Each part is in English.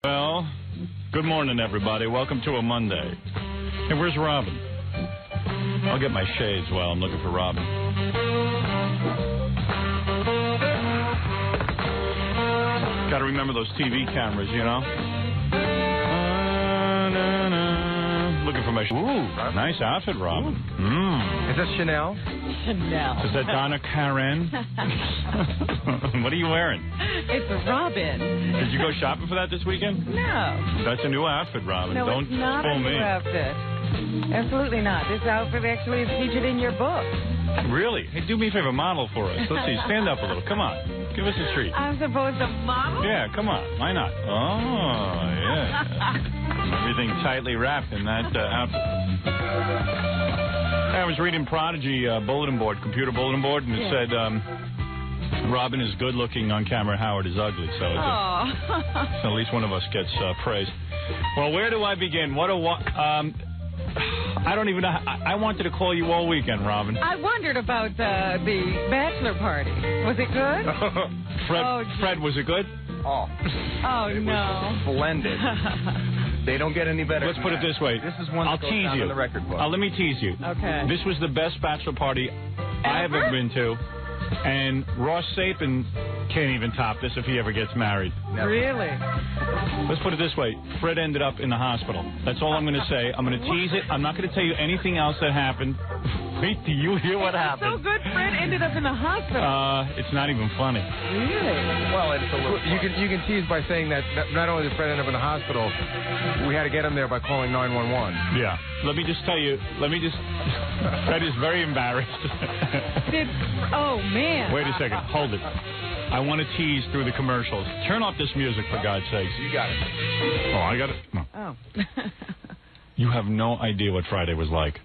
Well, good morning, everybody. Welcome to a Monday. Hey, where's Robin? I'll get my shades while I'm looking for Robin. Got to remember those TV cameras, you know? Looking for my... Ooh, nice outfit, Robin. Is that Chanel? Chanel. Is that Donna Karen? What are you wearing? It's a Robin. Did you go shopping for that this weekend? No. That's a new outfit, Robin. No, Don't it's not fool a new me. outfit. Absolutely not. This outfit actually is featured in your book. Really? Hey, do me a favor, model for us. Let's see, stand up a little. Come on. Give us a treat. I'm supposed to model? Yeah, come on. Why not? Oh, yeah. Everything tightly wrapped in that outfit. I was reading Prodigy bulletin board, computer bulletin board, and it said Robin is good looking on camera, Howard is ugly. So, so at least one of us gets praise. Well, where do I begin? I don't even know. I wanted to call you all weekend, Robin. I wondered about the Bachelor party. Was it good? Fred, was it good? Oh, it was splendid. They don't get any better. Let's put it this way. This is one that goes down in the record book. Let me tease you. Okay. This was the best bachelor party I have ever been to. And Ross Sapin can't even top this if he ever gets married. Never. Really? Let's put it this way. Fred ended up in the hospital. That's all I'm going to say. I'm going to tease it. I'm not going to tell you anything else that happened. Wait till you hear what happened. So good Fred ended up in the hospital. It's not even funny. Really? Well, it's a little... You can tease by saying that not only did Fred end up in the hospital, we had to get him there by calling 911. Yeah. Let me just tell you. Fred is very embarrassed. Oh, man. Wait a second. Hold it. I want to tease through the commercials. Turn off this music, for God's sakes. You got it. Oh, I got it? No. Oh. You have no idea what Friday was like.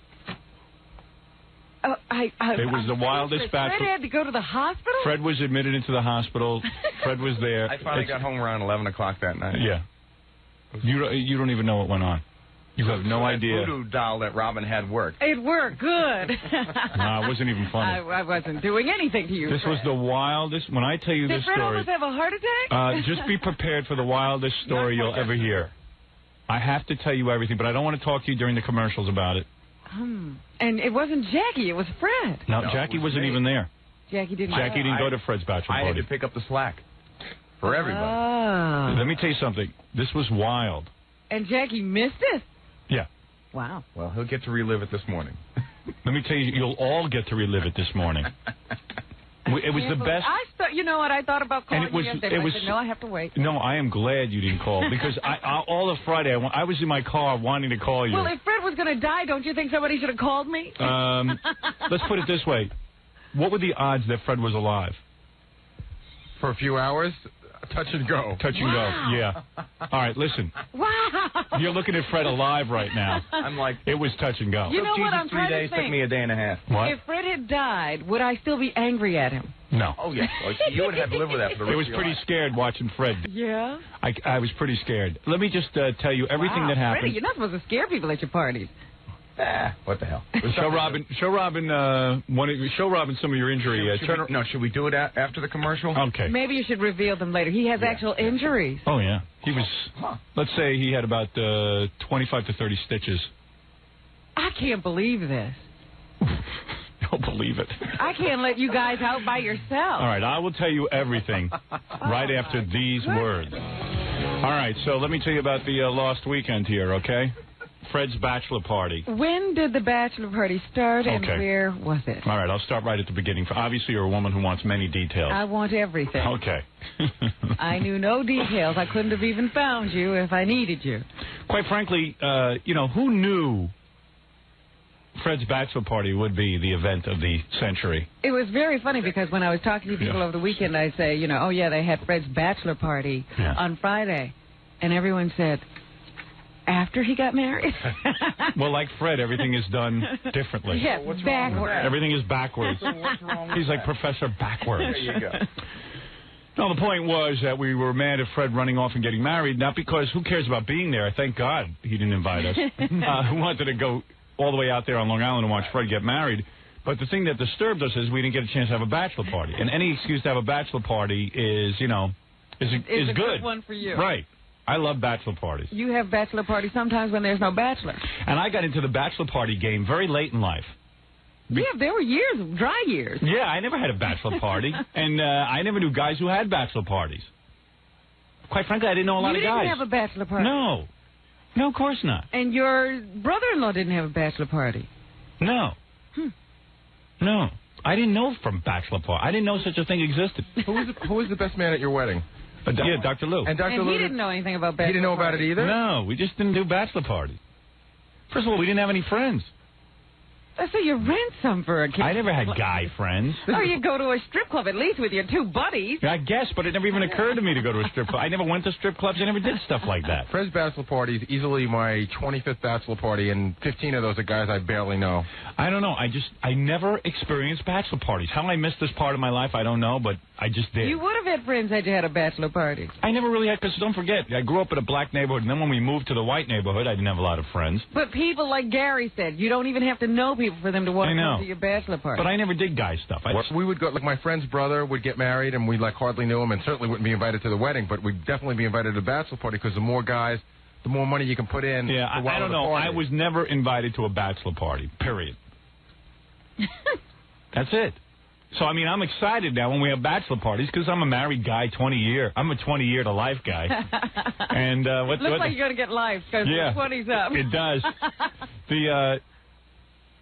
It was the wildest bachelor. Fred had to go to the hospital? Fred was admitted into the hospital. Fred was there. I finally got home around 11 o'clock that night. Yeah. You don't even know what went on. You have no idea. The voodoo doll that Robin had worked. It worked good. No, it wasn't even funny. I wasn't doing anything to you, This Fred. was the wildest. When I tell you this Did Fred story, almost have a heart attack? just be prepared for the wildest story you'll ever hear. I have to tell you everything, but I don't want to talk to you during the commercials about it. And it wasn't Jackie, it was Fred. No, Jackie wasn't even there. Jackie didn't go to Fred's bachelor party. I had to pick up the slack for everybody. Oh. Let me tell you something. This was wild. And Jackie missed it? Yeah. Wow. Well, he'll get to relive it this morning. Let me tell you, you'll all get to relive it this morning. It was the best. You know what? I thought about calling you yesterday. I said, no, I have to wait. No, I am glad you didn't call because all of Friday I was in my car wanting to call you. Well, if Fred was going to die, don't you think somebody should have called me? Let's put it this way. What were the odds that Fred was alive? For a few hours? Touch and go. Touch and go, yeah. All right, listen. Wow. You're looking at Fred alive right now. I'm like... It was touch and go. You know what? I'm trying to think. 3 days took me a day and a half. What? If Fred had died, would I still be angry at him? No. Oh, yeah. Well, you would have to live with that for the rest of your life. I was pretty scared watching Fred. Yeah? I was pretty scared. Let me just tell you everything that happened. Freddie, you're not supposed to scare people at your parties. What the hell? Show Robin some of your injury. Should we do it after the commercial? Okay. Maybe you should reveal them later. He has actual injuries. Oh, yeah. He was, let's say he had about 25 to 30 stitches. I can't believe this. Don't believe it. I can't let you guys out by yourself. All right, I will tell you everything right after these words. All right, so let me tell you about the lost weekend here, okay? Fred's bachelor party. When did the bachelor party start and where was it? All right, I'll start right at the beginning. Obviously, you're a woman who wants many details. I want everything. Okay. I knew no details. I couldn't have even found you if I needed you. Quite frankly, who knew Fred's bachelor party would be the event of the century? It was very funny because when I was talking to people over the weekend, I'd say, oh, yeah, they had Fred's bachelor party on Friday. And everyone said, after he got married? Well, like Fred, everything is done differently. Yeah, backwards. Everything is backwards. So what's wrong with He's like Professor Backwards. There you go. No, the point was that we were mad at Fred running off and getting married, not because who cares about being there. Thank God he didn't invite us. Who wanted to go all the way out there on Long Island and watch Fred get married. But the thing that disturbed us is we didn't get a chance to have a bachelor party. And any excuse to have a bachelor party is, is a good. one for you. Right. I love bachelor parties. You have bachelor parties sometimes when there's no bachelor. And I got into the bachelor party game very late in life. Yeah, there were years, dry years. Yeah, I never had a bachelor party. And I never knew guys who had bachelor parties. Quite frankly, I didn't know a lot of guys. You didn't have a bachelor party? No. No, of course not. And your brother-in-law didn't have a bachelor party? No. No. I didn't know from bachelor party. I didn't know such a thing existed. Who was the best man at your wedding? Yeah, Dr. Lou. And Dr. Lou he didn't know anything about bachelor He didn't know about it either? No, we just didn't do bachelor party. First of all, we didn't have any friends. So you rent some for a kid. I never had guy friends. Or you go to a strip club at least with your two buddies. I guess, but it never even occurred to me to go to a strip club. I never went to strip clubs. I never did stuff like that. Fred's bachelor party is easily my 25th bachelor party, and 15 of those are guys I barely know. I don't know. I never experienced bachelor parties. How I missed this part of my life, I don't know, but I just did. You would have had friends had you had a bachelor party. I never really had, because don't forget, I grew up in a black neighborhood, and then when we moved to the white neighborhood, I didn't have a lot of friends. But people, like Gary said, you don't even have to know people for them to want to come to your bachelor party. But I never did guy stuff. We would go, like my friend's brother would get married, and we like hardly knew him, and certainly wouldn't be invited to the wedding, but we'd definitely be invited to the bachelor party, because the more guys, the more money you can put in. Yeah, I don't know. I was never invited to a bachelor party, period. That's it. So, I mean, I'm excited now when we have bachelor parties because I'm a married guy, 20-year. I'm a 20-year-to-life guy. And looks like you're going to get life because the 20's up. It does.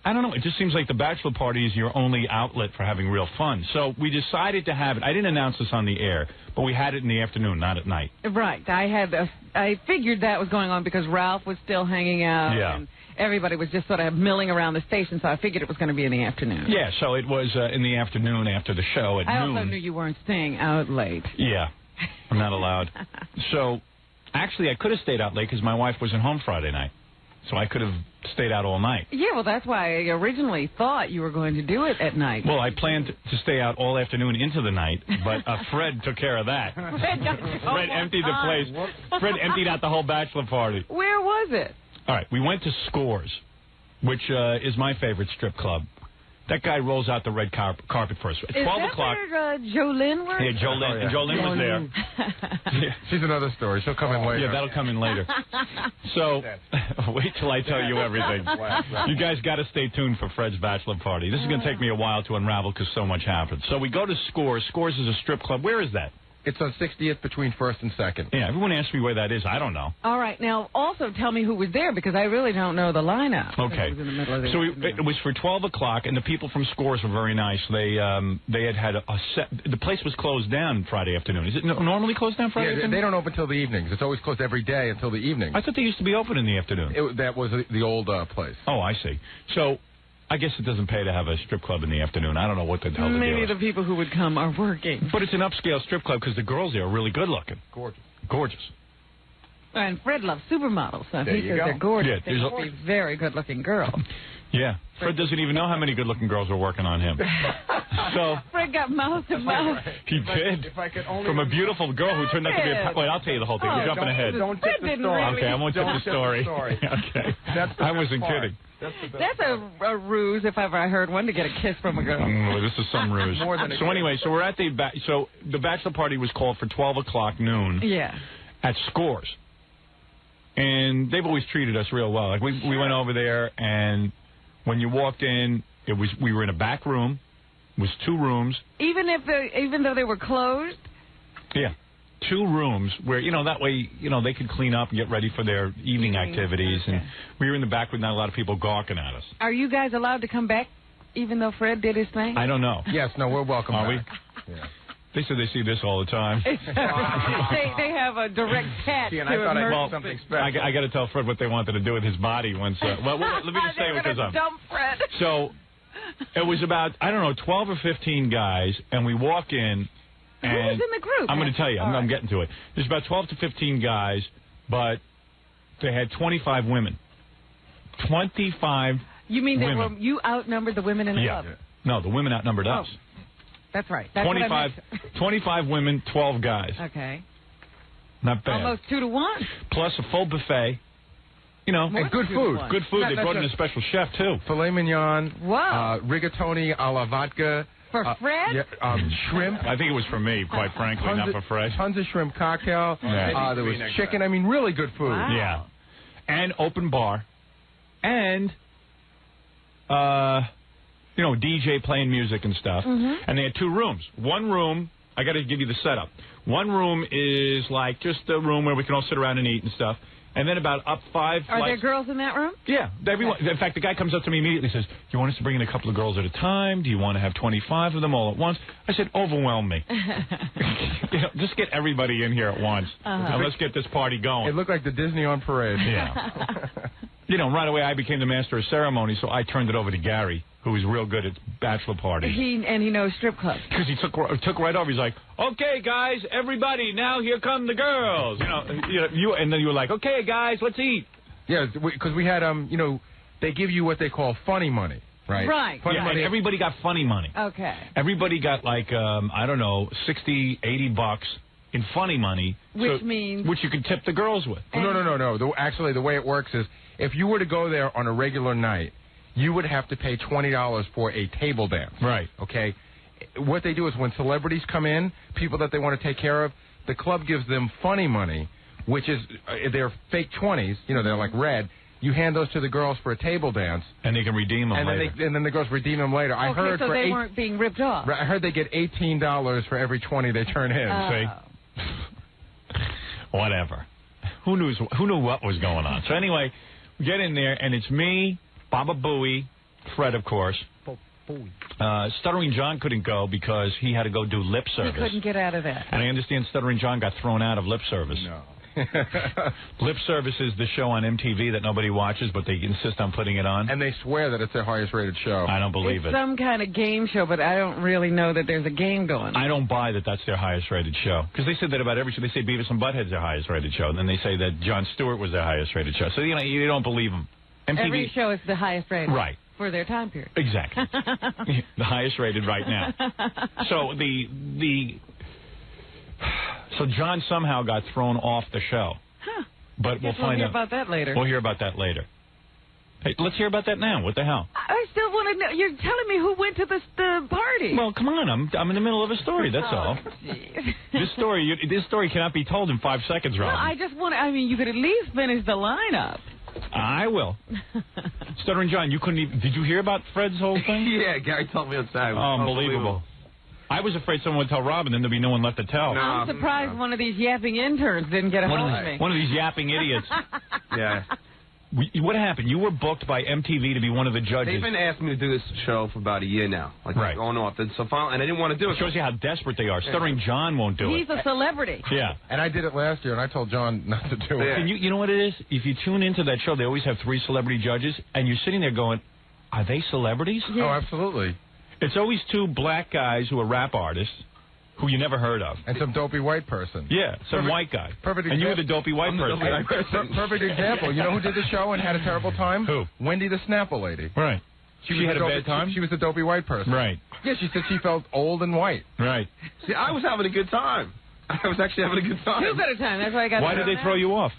I don't know. It just seems like the bachelor party is your only outlet for having real fun. So we decided to have it. I didn't announce this on the air, but we had it in the afternoon, not at night. Right. I figured that was going on because Ralph was still hanging out. Yeah. And everybody was just sort of milling around the station, so I figured it was going to be in the afternoon. Yeah, so it was in the afternoon after the show at noon. I also knew you weren't staying out late. Yeah, I'm not allowed. So, actually, I could have stayed out late because my wife wasn't home Friday night. So I could have stayed out all night. Yeah, well, that's why I originally thought you were going to do it at night. Well, I planned to stay out all afternoon into the night, but Fred took care of that. Fred emptied the place. Fred emptied out the whole bachelor party. Where was it? All right, we went to Scores, which is my favorite strip club. That guy rolls out the red carpet first. At 12 o'clock. Is that where Jolene was? Yeah, Jolene. And Jolene was there. She's another story. She'll come in later. Yeah, that'll come in later. So, wait till I tell you everything. You guys got to stay tuned for Fred's bachelor party. This is going to take me a while to unravel because so much happened. So we go to Scores. Scores is a strip club. Where is that? It's on 60th between 1st and 2nd. Yeah, everyone asks me where that is. I don't know. All right. Now, also tell me who was there because I really don't know the lineup. Okay. It was in the middle of the so it was for 12 o'clock, and the people from Scores were very nice. They had a set. The place was closed down Friday afternoon. Is it normally closed down Friday afternoon? They don't open until the evenings. It's always closed every day until the evening. I thought they used to be open in the afternoon. That was the old place. Oh, I see. So I guess it doesn't pay to have a strip club in the afternoon. I don't know what the hell to do. Maybe the people who would come are working. But it's an upscale strip club because the girls there are really good looking. Gorgeous. And Fred loves supermodels, so there he says they're gorgeous. Yeah, they must be very good-looking girls. Yeah. Fred doesn't even know how many good-looking girls are working on him. So Fred got mouth to mouth. He did. From a beautiful girl who turned out to be a... Wait, I'll tell you the whole thing. You're jumping ahead. Don't tip the story. Okay, I won't tip the story. Okay. I wasn't kidding. That's a ruse, if ever I heard one, to get a kiss from a girl. This is some ruse. So anyway, so we're at the bachelor party was called for 12 o'clock noon. Yeah. At Scores, and they've always treated us real well. Like we went over there, and when you walked in, we were in a back room. It was 2 rooms. Even though they were closed. Yeah. 2 rooms where, that way, they could clean up and get ready for their evening activities. Okay. And we were in the back with not a lot of people gawking at us. Are you guys allowed to come back even though Fred did his thing? I don't know. Yes, no, we're welcome back. Are we? Yeah. They said they see this all the time. they have a direct catch to something special. I got to tell Fred what they wanted to do with his body once. Let me just say it because dump Fred. So it was about, 12 or 15 guys, and we walk in. And who was in the group? I'm going to tell you. I'm getting to it. There's about 12 to 15 guys, but they had 25 women. 25 You mean women. You outnumbered the women in the club? No, the women outnumbered us. That's right. That's 25 women, 12 guys. Okay. Not bad. Almost 2 to 1. Plus a full buffet. And good food. Good food. They brought in a special chef, too. Filet mignon. Wow. Rigatoni a la vodka. For Fred? Yeah, shrimp. I think it was for me, quite frankly, not for Fred. Tons of shrimp cocktail. Yeah. There was chicken. I mean, really good food. Wow. Yeah. And open bar. And, DJ playing music and stuff. And they had 2 rooms. One room, I got to give you the setup. One room is like just a room where we can all sit around and eat and stuff. And then about up 5 Are there girls in that room? Yeah. Everyone. In fact, the guy comes up to me immediately and says, do you want us to bring in a couple of girls at a time? Do you want to have 25 of them all at once? I said, overwhelm me. Just get everybody in here at once. And let's get this party going. It looked like the Disney on parade. Yeah. Right away I became the master of ceremony, so I turned it over to Gary, who was real good at bachelor parties. He knows strip clubs. Because he took right over. He's like, okay, guys, everybody, now here come the girls. And then you were like, okay, guys, let's eat. Yeah, because we had, they give you what they call funny money, right? Right. Funny money. Everybody got funny money. Okay. Everybody got like, I don't know, $60, $80 in funny money. Which means? Which you could tip the girls with. No. Actually, the way it works is, if you were to go there on a regular night, you would have to pay $20 for a table dance. Right. Okay? What they do is when celebrities come in, people that they want to take care of, the club gives them funny money, which is, they're fake 20s, they're like red. You hand those to the girls for a table dance. And they can redeem them later. And then the girls redeem them later. I heard so they weren't being ripped off. I heard they get $18 for every 20 they turn in. See? Whatever. Who knew what was going on? So anyway, we get in there, and it's me, Baba Booey, Fred, of course. Stuttering John couldn't go because he had to go do lip service. He couldn't get out of that. And I understand Stuttering John got thrown out of lip service. No. Lip Service is the show on MTV that nobody watches, but they insist on putting it on. And they swear that it's their highest rated show. I don't believe it's it. Some kind of game show, but I don't really know that there's a game going. I don't buy that that's their highest rated show. Because they said that about every show. They say Beavis and Butthead's their highest rated show. And then they say that Jon Stewart was their highest rated show. So, you don't believe them. MTV, every show is the highest rated. Right. For their time period. Exactly. The highest rated right now. So So John somehow got thrown off the show. Huh. But we'll find out about that later. We'll hear about that later. Hey, let's hear about that now. What the hell? I still want to know. You're telling me who went to the party. Well, come on. I'm in the middle of a story. That's all. This story cannot be told in 5 seconds, Rob. Well, I just want. You could at least finish the lineup. I will. Stuttering John, you couldn't even... Did you hear about Fred's whole thing? Yeah, Gary told me on Saturday. Unbelievable. I was afraid someone would tell Rob, and then there'd be no one left to tell. No, I'm surprised one of these yapping interns didn't get a hold of me. One of these yapping idiots. Yeah. What happened? You were booked by MTV to be one of the judges. They've been asking me to do this show for about a year now. Right. On and off. And so finally, and I didn't want to do it. It shows you how desperate they are. Stuttering John won't do it. He's a celebrity. Yeah. And I did it last year, and I told John not to do it. Yeah. And you know what it is? If you tune into that show, they always have 3 celebrity judges, and you're sitting there going, are they celebrities? Yeah. Oh, absolutely. It's always 2 black guys who are rap artists who you never heard of. And some dopey white person. Yeah, some white guy. Perfect And you were the dopey white person. Perfect example. You know who did the show and had a terrible time? Who? Wendy the Snapple lady. Right. She had a dopey, bad time? She was the dopey white person. Right. Yeah, she said she felt old and white. Right. See, I was having a good time. I was actually having a good time. You got a time. That's why I got. Why did they throw you off?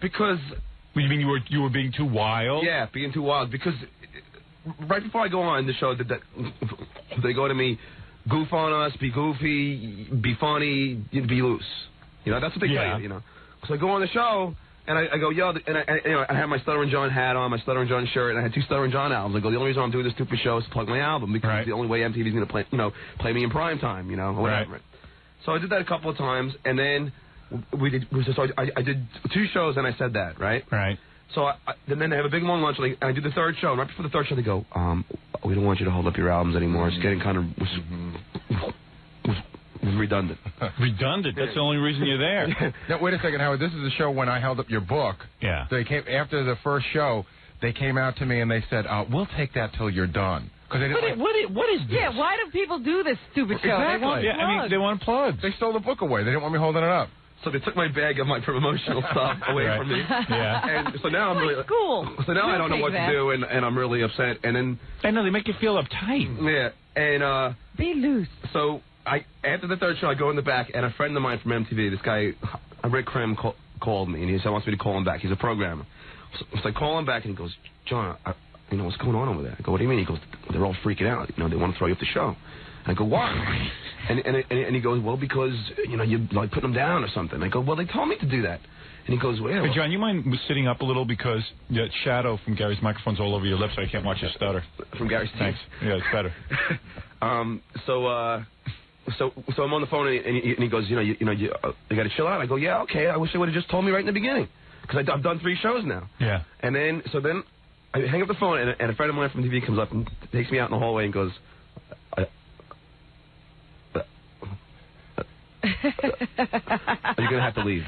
Because... You mean you were being too wild? Yeah, being too wild. Because right before I go on the show, they go to me, goof on us, be goofy, be funny, be loose. That's what they tell you, So I go on the show, and I go, yo, and I have my Stuttering John hat on, my Stuttering John shirt, and I had 2 Stuttering John albums. I go, the only reason I'm doing this stupid show is to plug my album, because it's the only way MTV's going to play me in prime time, or whatever. Right. So I did that a couple of times, and then I did 2 shows, and I said that, right? Right. So then they have a big long lunch, and I do the 3rd show. And right before the 3rd show, they go, we don't want you to hold up your albums anymore. It's getting kind of redundant. Redundant? That's the only reason you're there. Now, wait a second, Howard. This is the show when I held up your book. Yeah. They came after the first show. They came out to me and they said, "We'll take that till you're done." Because they didn't. What is this? Yeah. Why do people do this stupid show? Exactly. They want Yeah, I mean, they want plugs. They stole the book away. They didn't want me holding it up. So they took my bag of my promotional stuff away from me. Yeah. And so now I'm really... Cool. So now I don't know what to do, and I'm really upset. And then... I know, they make you feel uptight. Yeah. And... Be loose. So after the 3rd show, I go in the back, and a friend of mine from MTV, this guy, Rick called me, and he said he wants me to call him back. He's a programmer. So I call him back, and he goes, John, what's going on over there? I go, what do you mean? He goes, they're all freaking out. They want to throw you off the show. I go, why? And he goes, well, because, you're like putting them down or something. I go, well, they told me to do that. And he goes, well. Hey, John, you mind sitting up a little because the shadow from Gary's microphone's all over your lips. So I can't watch you stutter. From Gary's teeth? Thanks. Yeah, it's better. So I'm on the phone and he goes, you got to chill out. I go, yeah, okay. I wish they would have just told me right in the beginning because I've done 3 shows now. Yeah. And then I hang up the phone and a friend of mine from TV comes up and takes me out in the hallway and goes, you're going to have to leave.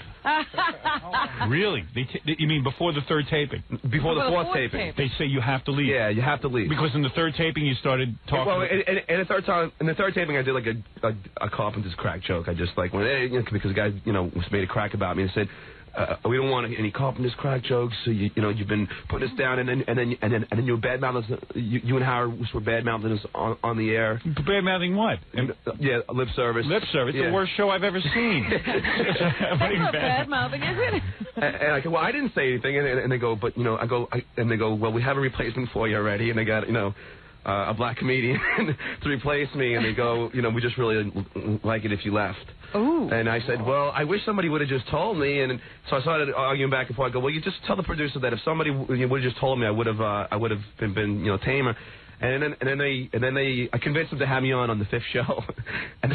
Really? You mean before the 3rd taping? Before the 4th taping. They say you have to leave. Yeah, you have to leave. Because in the 3rd taping you started talking. Well, in the third taping I did like a carpenter's crack joke. I just like went, hey, because the guy was made a crack about me and said, we don't want any carpenter's crack jokes. So you've been putting us down, and then you were bad mouthing us. You and Howard were bad mouthing us on the air. Bad mouthing what? Yeah, lip service. Lip service. Yeah. The worst show I've ever seen. Bad mouthing, is it? And I go, well, I didn't say anything, and they go, but and they go, well, we have a replacement for you already, and they got a black comedian to replace me, and they go, we just really like it if you left. Ooh. And I said, well, I wish somebody would have just told me. And so I started arguing back and forth. I go, well, you just tell the producer that if somebody would have just told me, I would have been tamer. And then I convinced them to have me on the 5th show, and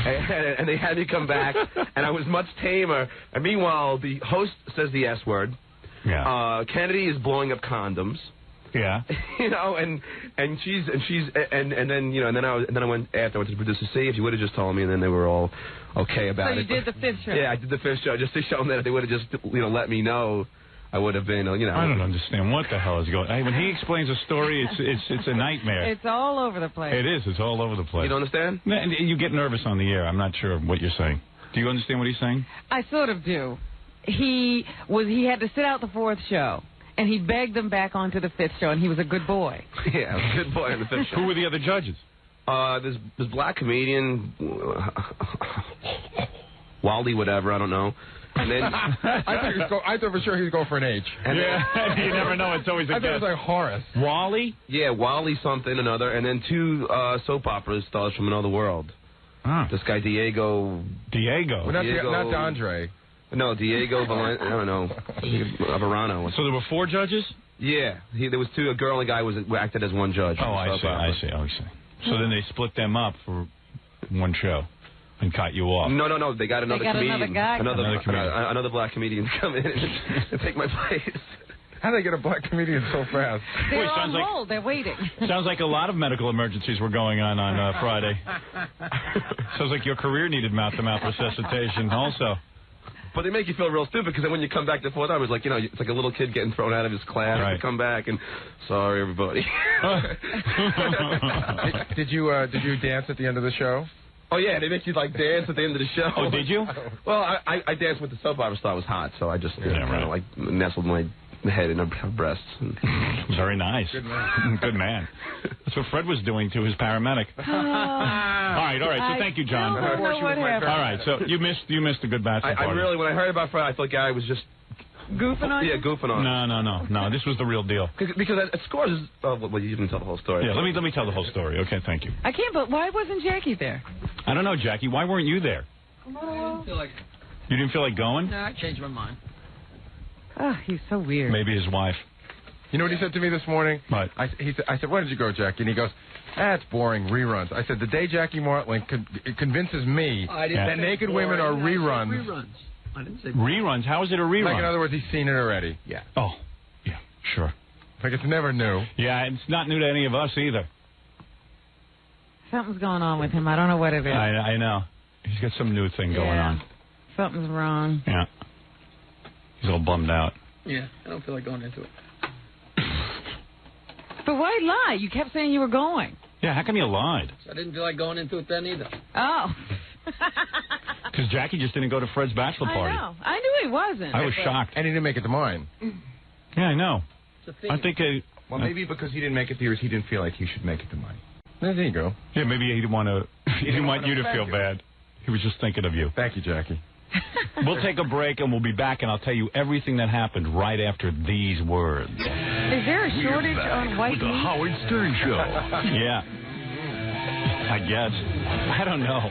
they had me come back, and I was much tamer. And meanwhile, the host says the S word. Yeah. Kennedy is blowing up condoms. Yeah. And then I went afterwards to the producer, see if you would have just told me, and then they were all okay about it. So you did the 5th show. Yeah, I did the 5th show just to show them that if they would have just let me know, I would have been I don't understand what the hell is going on. When he explains a story, it's a nightmare. It's all over the place. It is. It's all over the place. You don't understand? You get nervous on the air. I'm not sure what you're saying. Do you understand what he's saying? I sort of do. He had to sit out the 4th show. And he begged them back onto the 5th show, and he was a good boy. Yeah, I was a good boy on the 5th show. Who were the other judges? This black comedian, Wally, whatever, I don't know. And then I thought for sure he was going for an H. Yeah, you never know. It's always a guess. I thought it was like Horace. Wally? Yeah, Wally something another, and then 2 soap opera stars from another world. Huh. This guy Diego. Well, not Andre. No, Diego, I don't know, Verano. So there were 4 judges? Yeah, there was 2. A girl and a guy acted as 1 judge. Oh, I see. So then they split them up for 1 show and cut you off. No. They got another comedian. Another guy. Another black comedian to come in and take my place. How do they get a black comedian so fast? They're on hold. They're waiting. Sounds like a lot of medical emergencies were going on Friday. Sounds like your career needed mouth-to-mouth resuscitation also. But they make you feel real stupid because then when you come back the 4th time, it's like, it's like a little kid getting thrown out of his class to come back and, sorry, everybody. Did you dance at the end of the show? Oh, yeah, they make you, dance at the end of the show. Oh, did you? Well, I danced with the soap opera star. It was hot, so I just kind of, nestled my head in her breasts. Very nice. Good man. Good man. That's what Fred was doing to his paramedic. All right. So thank you, John. I don't know what happened. All right. So you missed a good bachelor party. I really, when I heard about Fred, I thought Gary was just goofing on you. Yeah, goofing on. No. This was the real deal. Because at Scores is. Oh, well, you didn't tell the whole story. Yeah. Let me tell the whole story. Okay. Thank you. I can't. But why wasn't Jackie there? I don't know, Jackie. Why weren't you there? I didn't feel like. You didn't feel like going? No, I changed my mind. Oh, he's so weird. Maybe his wife. You know what he said to me this morning? What? I said, why did you go, Jackie? And he goes, it's boring, reruns. I said, the day Jackie Martling convinces me that naked women are reruns. I didn't say reruns. How is it a rerun? Like, in other words, he's seen it already. Yeah. Oh, yeah, sure. Like, it's never new. Yeah, it's not new to any of us either. Something's going on with him. I don't know what it is. I know. He's got some new thing going on. Something's wrong. Yeah. He's all bummed out. Yeah, I don't feel like going into it. But why lie? You kept saying you were going. Yeah, how come you lied? So I didn't feel like going into it then either. Oh. Because Jackie just didn't go to Fred's bachelor party. I know. I knew he wasn't. I was shocked. And he didn't make it to mine. Yeah, I know. It's a theme. I think... well, maybe because he didn't make it to yours, he didn't feel like he should make it to mine. There you go. Yeah, maybe he didn't want to... He didn't want you to feel bad. He was just thinking of you. Thank you, Jackie. We'll take a break, and we'll be back, and I'll tell you everything that happened right after these words. Is there a shortage on white The meat? Howard Stern Show. Yeah. I guess. I don't know.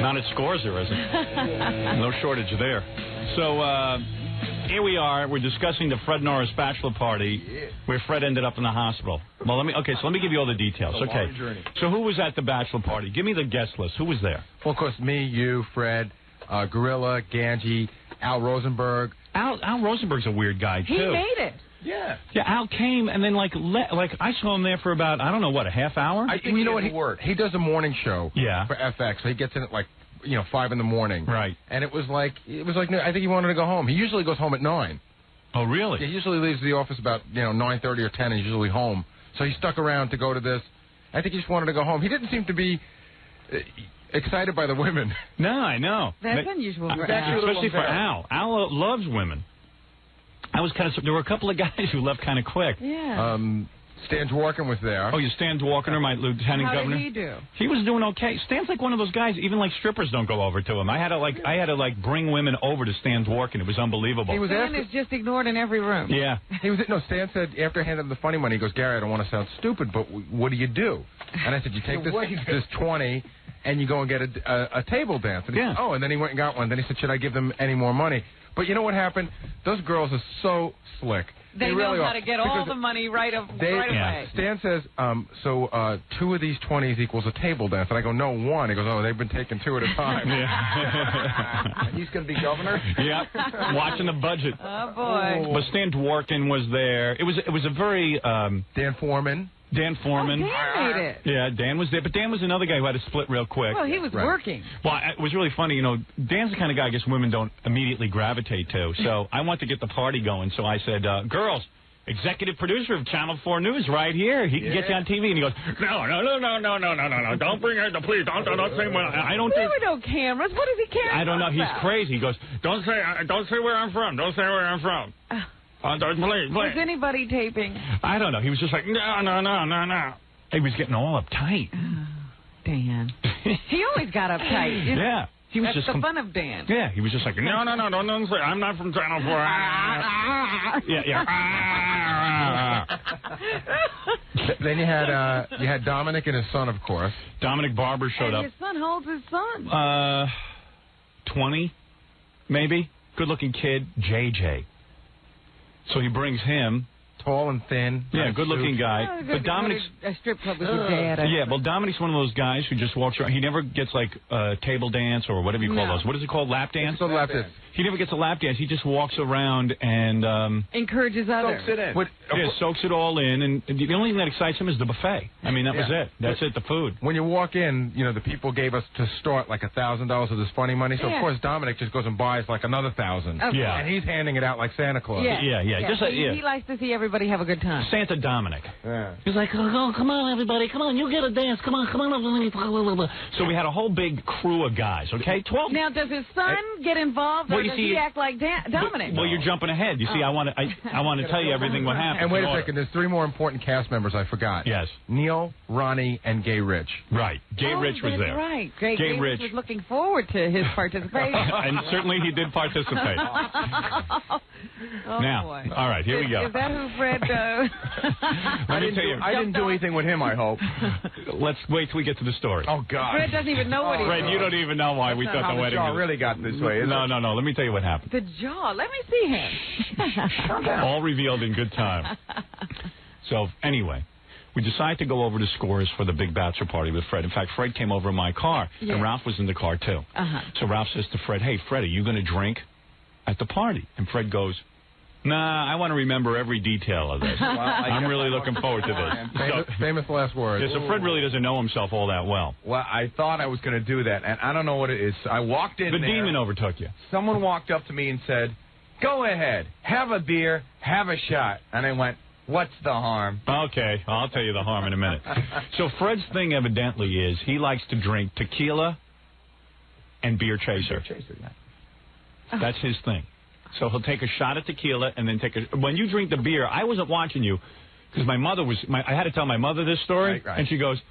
Not at Scores there isn't. No shortage there. So, here we are. We're discussing the Fred Norris bachelor party where Fred ended up in the hospital. Well, let me give you all the details. Okay. So who was at the bachelor party? Give me the guest list. Who was there? Well, of course, me, you, Fred, Gorilla, Ganji, Al Rosenberg. Al Rosenberg's a weird guy, too. He made it. Yeah. Yeah, Al came, and then, like I saw him there for about, I don't know, what, a half hour? I think you know what he does a morning show for FX. So he gets in at 5 in the morning. Right. And it was like I think he wanted to go home. He usually goes home at 9. Oh, really? Yeah, he usually leaves the office about 9:30 or 10, and he's usually home. So he stuck around to go to this. I think he just wanted to go home. He didn't seem to be excited by the women. No, I know. That's unusual for Al. Al. Especially for Al. Al loves women. There were a couple of guys who left kind of quick. Yeah. Stan Dworkin was there. Oh, you Stan Dworkin, my lieutenant governor. How did he do? He was doing okay. Stan's like one of those guys. Even strippers don't go over to him. I had to bring women over to Stan Dworkin. It was unbelievable. Stan is just ignored in every room. Yeah. Stan said after handing him the funny money, he goes, Gary, I don't want to sound stupid, but what do you do? And I said, you take this 20 and you go and get a table dance. And he said, and then he went and got one. Then he said, should I give them any more money? But you know what happened? Those girls are so slick. They really know are. how to get all the money right away. Stan says, 2 of these 20s equals a table dance. And I go, no, 1. He goes, they've been taking 2 at a time. And he's going to be governor? Yeah, watching the budget. Oh, boy. But Stan Dworkin was there. It was a very... Dan Foreman. Oh, Dan made it. Yeah, Dan was there. But Dan was another guy who had to split real quick. Well, he was working. Well, it was really funny. Dan's the kind of guy I guess women don't immediately gravitate to. So I want to get the party going. So I said, girls, executive producer of Channel 4 News right here. He can get you on TV. And he goes, no. Don't bring her to, please. Don't say I don't There were no cameras. What does he care I don't know. about? He's crazy. He goes, don't say where I'm from. Don't say where I'm from. Please. Was anybody taping? I don't know. He was just like, no. He was getting all uptight. Oh, Dan. He always got uptight. Yeah. He was That's just the fun of Dan. Yeah, he was just like, no, don't say. I'm not from Channel 4. Then you had Dominic and his son, of course. Dominic Barber showed up. His son holds his son. 20, maybe. Good-looking kid, JJ. So he brings him. Tall and thin. Yeah, good-looking guy. Oh, but Dominic's a strip club with his dad. Yeah, well, Dominic's one of those guys who just walks around. He never gets a table dance or whatever you call those. What is it called? Lap dance? It's called lap dance. He never gets a lap dance. He just walks around and encourages others. Soaks it in. Soaks it all in. And the only thing that excites him is the buffet. I mean, that was it. That's it, the food. When you walk in, the people gave us to start $1,000 of this funny money. So, of course, Dominic just goes and buys another $1,000. Okay. Yeah. And he's handing it out like Santa Claus. Yeah. He likes to see everybody have a good time. Santa Dominic. Yeah. He's like, oh, come on, everybody. Come on, you get a dance. Come on. So we had a whole big crew of guys, okay? 12. Now, does his son get involved, or does he act like Dominic? Well, you're jumping ahead. You see, I want to tell you everything what happened. And wait a second, there's 3 more important cast members I forgot. Yes. Neil, Ronnie, and Gay Rich. Right. Gay Rich was there. Right. Gay Rich was looking forward to his participation. And certainly he did participate. Now, boy. All right, here we go. Is that who Fred Let me tell you. I didn't do anything with him, I hope. Let's wait till we get to the story. Oh, God. Fred doesn't even know what he's Fred, doing. you don't even know why we thought the wedding Jaw really got this way. No. Let me tell you what happened. The jaw. Let me see him. All revealed in good time. So, anyway, we decided to go over to Scores for the big bachelor party with Fred. In fact, Fred came over in my car, and Ralph was in the car, too. So Ralph says to Fred, hey, Fred, are you going to drink at the party? And Fred goes, nah, I want to remember every detail of this. Well, I'm really looking forward to this. Famous last words. Yeah, so Fred really doesn't know himself all that well. Well, I thought I was going to do that, and I don't know what it is. I walked in The there. demon overtook you. Someone walked up to me and said, go ahead, have a beer, have a shot. And I went, what's the harm? Okay, I'll tell you the harm in a minute. So Fred's thing evidently is he likes to drink tequila and beer chaser. That's his thing. So he'll take a shot of tequila and then when you drink the beer, I wasn't watching you because my mother was, I had to tell my mother this story, and she goes,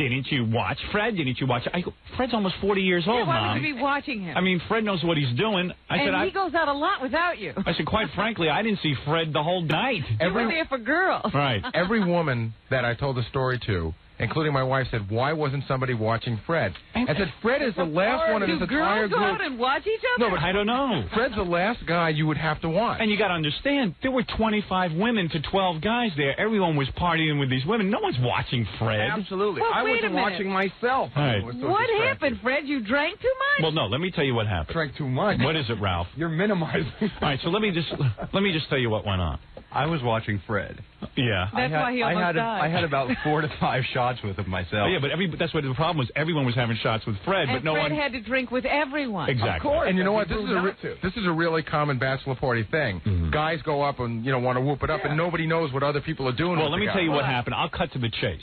didn't you watch Fred? Didn't you watch? I go, Fred's almost 40 years old, why Mom. would you be watching him? I mean, Fred knows what he's doing. He goes out a lot without you. I said, quite frankly, I didn't see Fred the whole night. You were there for girls. Right. Every woman that I told the story to, including my wife, said, why wasn't somebody watching Fred? I said, Fred is the last one in this entire group. Do girls group. go out and watch each other? No, but I don't know. Fred's the last guy you would have to watch. And you got to understand, there were 25 women to 12 guys there. Everyone was partying with these women. No one's watching Fred. Absolutely. Well, I wait wasn't a minute. watching myself. Right. What happened, Fred? You drank too much? Well, no, let me tell you what happened. Drank too much. What is it, Ralph? You're minimizing. All right, so let me just tell you what went on. I was watching Fred. Yeah. That's why he almost died. I had about 4 to 5 shots with him myself. Oh, yeah, but that's what the problem was. Everyone was having shots with Fred, And but no Fred one had to drink with everyone. Exactly. Of course. And you know what? This is a really common bachelor party thing. Mm-hmm. Guys go up and want to whoop it up, and nobody knows what other people are doing. Well, with let the me guy. tell you what happened. I'll cut to the chase.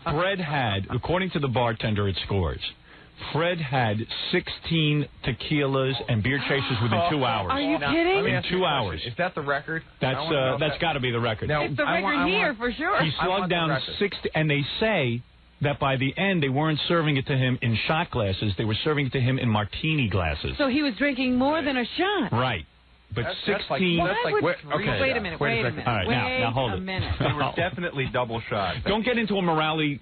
Fred had, according to the bartender at Scores, Fred had 16 tequilas and beer chasers within 2 hours. Are you kidding? In 2 hours. Is that the record? That's got to be the record. Now, It's the record here for sure. He slugged down 60, and they say that by the end they weren't serving it to him in shot glasses; they were serving it to him in martini glasses. So he was drinking more than a shot. Right. But That's 16. Wait a minute. Wait a minute. All right, now hold it. a minute. They were definitely double shots. Don't get into a morality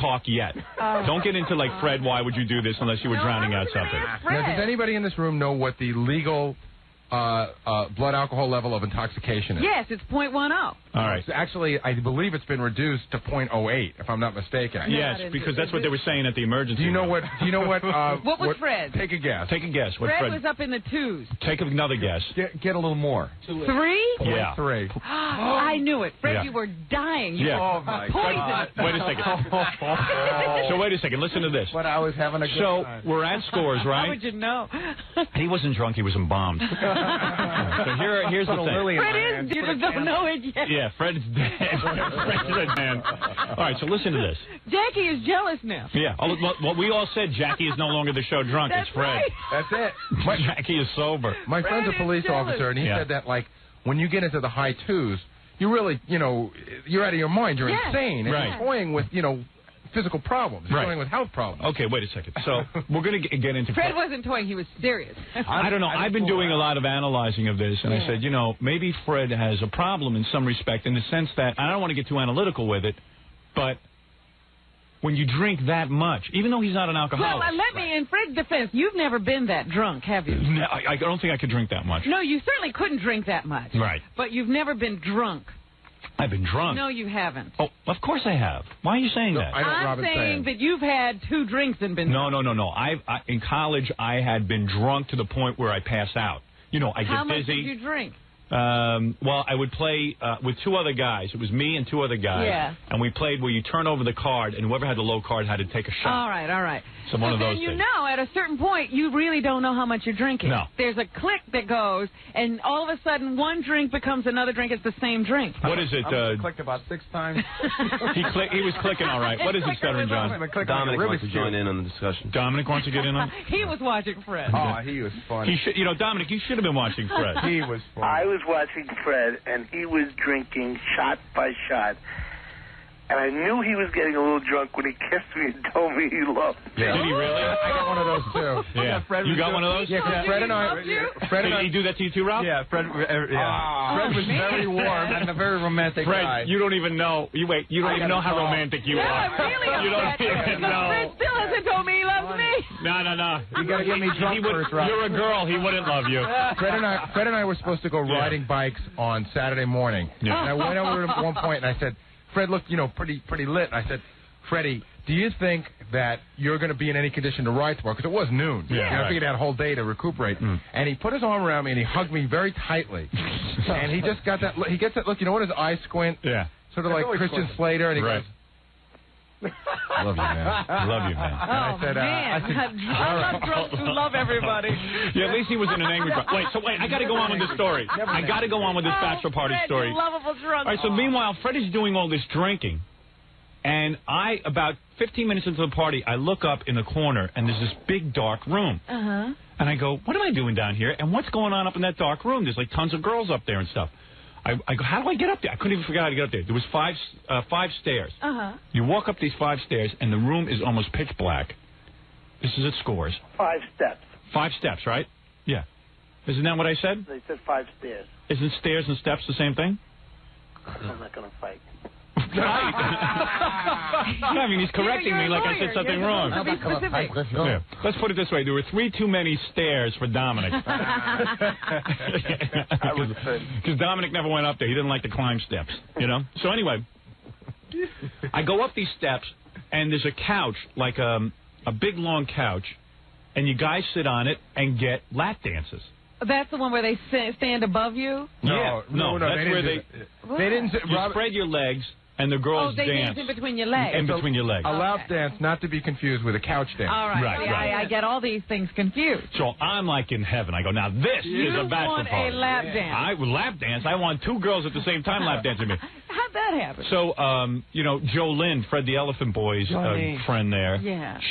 talk yet. Don't get into like, Fred, why would you do this unless you were drowning out something? Now, does anybody in this room know what the legal blood alcohol level of intoxication is? Yes, it's .10. All right. Actually, I believe it's been reduced to .08, if I'm not mistaken. Yes, because that's what they were saying at the emergency Do you know room. what? Do you know what? What was Fred? Take a guess. Take a guess. What Fred was up in the 2s. Take another guess. Get a little more. 3? Yeah. 3. I knew it. Fred, Yeah. you were dying. You Yeah. were Oh, my poisoned. Wait a second. So wait a second. Listen to this. But I was having a good So time. we're at Scores, How right? would you know? He wasn't drunk. He was embalmed. So here's the thing. Fred is. You just don't know it yet. Yeah, Fred's dead. Fred's dead, man. All right, so listen to this. Jackie is jealous now. Yeah. Well, we all said Jackie is no longer the show drunk. That's It's Fred. right. That's it. Jackie is sober. My friend's a Fred is police jealous. officer, and he Yeah. said that, like, when you get into the high 2s, you really, you're out of your mind. You're Yes. insane. And Right. you're toying with, physical problems. You're Right. toying with health problems. Okay, wait a second. So we're going to get into Fred wasn't toying. He was serious. I don't know. I've been doing a lot of analyzing of this, and I said, maybe Fred has a problem in some respect in the sense that, I don't want to get too analytical with it, but when you drink that much, even though he's not an alcoholic. Well, let me, in Fred's defense, you've never been that drunk, have you? No, I don't think I could drink that much. No, you certainly couldn't drink that much. Right. But you've never been drunk. I've been drunk. No, you haven't. Oh, of course I have. Why are you saying that? I know what I'm Robin's saying that you've had 2 drinks and been No. In college, I had been drunk to the point where I passed out. I How get much busy. did you drink? Well, I would play with 2 other guys. It was me and 2 other guys. Yeah. And we played where you turn over the card, and whoever had the low card had to take a shot. All right. So one of then those you things. know, at a certain point, you really don't know how much you're drinking. No. There's a click that goes, and all of a sudden, one drink becomes another drink. It's the same drink. What is it? I clicked about 6 times. He was clicking all right. What is it, Stuttering John? Dominic wants to join in on the discussion. Dominic wants to get in on. He was watching Fred. Oh, he was funny. He should, Dominic, you should have been watching Fred. He was funny. I was watching Fred, and he was drinking shot by shot. And I knew he was getting a little drunk when he kissed me and told me he loved me. Did he really? I got one of those, too. Yeah. Fred You was got one of those? Yeah, because Fred and I... Did he do that to you too, Ralph? Yeah, Fred. Fred was very warm and a very romantic Fred, guy. you don't even know. You don't even know how romantic you No, are. I'm really You don't upset. even But know. Fred still hasn't told me he loves me. No. You got to get me drunk first, Rob. You're a girl. He wouldn't love you. Fred and I were supposed to go riding bikes on Saturday morning. Yeah. And I went over at one point and I said, Fred looked, pretty lit. And I said, Freddie, do you think that you're going to be in any condition to ride tomorrow? Because it was noon. Yeah, I right. figured I had a whole day to recuperate. And he put his arm around me and he hugged me very tightly. And he just got that look. He gets that look. You know what? His eyes squint. Yeah. Sort of like Christian Slater. And he Right. goes, I love you, man. I love you, man. Oh, I said, man. I love drunks who love everybody. Yeah, at least he was in an angry drunk. Wait, I got to go on with this story. I got to go on with this bachelor party Fred, story. you lovable drunk. All right, so meanwhile, Fred is doing all this drinking, and about 15 minutes into the party, I look up in the corner, and there's this big dark room. Uh-huh. And I go, what am I doing down here? And what's going on up in that dark room? There's like tons of girls up there and stuff. I go, how do I get up there? I couldn't even figure out how to get up there. There was five stairs. You walk up these 5 stairs, and the room is almost pitch black. This is at Scores. 5 steps. 5 steps, right? Yeah. Isn't that what I said? They said 5 stairs. Isn't stairs and steps the same thing? I'm not going to fight. I mean, he's correcting me like I said something wrong. Yeah. Let's put it this way. There were 3 too many stairs for Dominic. Because Dominic never went up there. He didn't like to climb steps, you know? So anyway, I go up these steps, and there's a couch, like a big, long couch, and you guys sit on it and get lap dances. That's the one where they stand above you? No, that's where they didn't. You spread your legs, and the girls they dance. in between your legs. In between your legs. A lap dance, not to be confused with a couch dance. All right. Right. I get all these things confused. So I'm like in heaven. I go, now this is a bachelor party. You want a lap dance. Lap dance? I want 2 girls at the same time lap dancing me. How'd that happen? So, you know, Jolynn, Fred the Elephant Boy's friend there,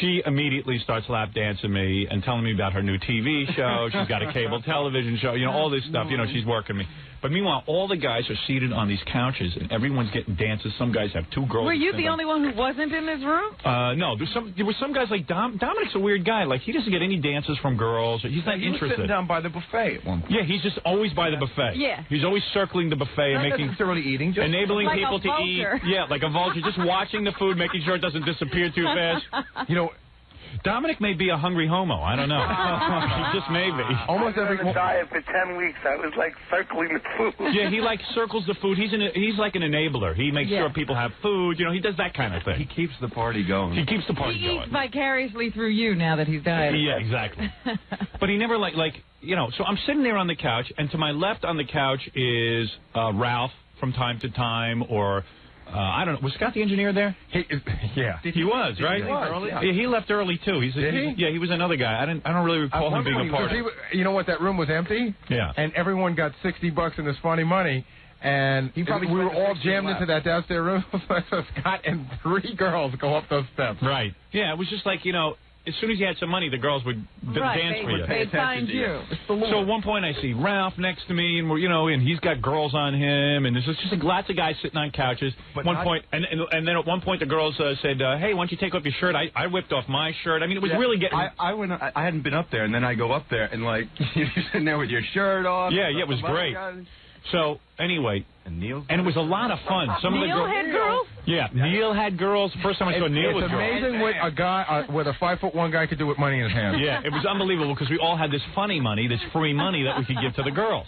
she immediately starts lap dancing me and telling me about her new TV show. She's got a cable television show, you know, all this stuff. You know, she's working me. But meanwhile, all the guys are seated on these couches, and everyone's getting dances. Some guys have 2 girls. Were you the only one who wasn't in this room? No. There were some guys like Dominic's a weird guy. Like, he doesn't get any dances from girls. He's not interested. He was sitting down by the buffet at one point. Yeah, he's just always by the buffet. Yeah. He's always circling the buffet and making... necessarily eating, just enabling like people to eat. Yeah, like a vulture. Just watching the food, making sure it doesn't disappear too fast. You know... Dominic may be a hungry homo. I don't know. He just may be. Almost every diet for 10 weeks. I was like circling the food. Yeah, he like circles the food. He's like an enabler. He makes sure people have food. You know, he does that kind of thing. He keeps the party going. He keeps the party He going. eats vicariously through you now that he's died. Yeah, exactly. But he never you know. So I'm sitting there on the couch, and to my left on the couch is Ralph from time to time, or. I don't know. Was Scott the engineer there? Yeah. He was, right? He left early? Yeah, he left early, too. Yeah, he was another guy. I don't really recall him being a part of it. You know what? That room was empty. Yeah. And everyone got $60 in this funny money. And we were all jammed into that downstairs room. So Scott and 3 girls go up those steps. Right. Yeah, it was just like, you know, as soon as you had some money, the girls would dance for you. They'd find you. So at one point I see Ralph next to me, and we're, you know, and he's got girls on him, and there's just like lots of guys sitting on couches. And then at one point the girls said, "Hey, why don't you take off your shirt?" I whipped off my shirt. I mean, it was really getting. I hadn't been up there, and then I go up there, and like you're sitting there with your shirt off. Yeah, it was great. So anyway, and it was a lot of fun. Neil had girls? Yeah, Neil had girls. First time I saw Neil was girls. It's amazing what a guy, what a 5'1" guy could do with money in his hand. Yeah, it was unbelievable because we all had this funny money, this free money that we could give to the girls.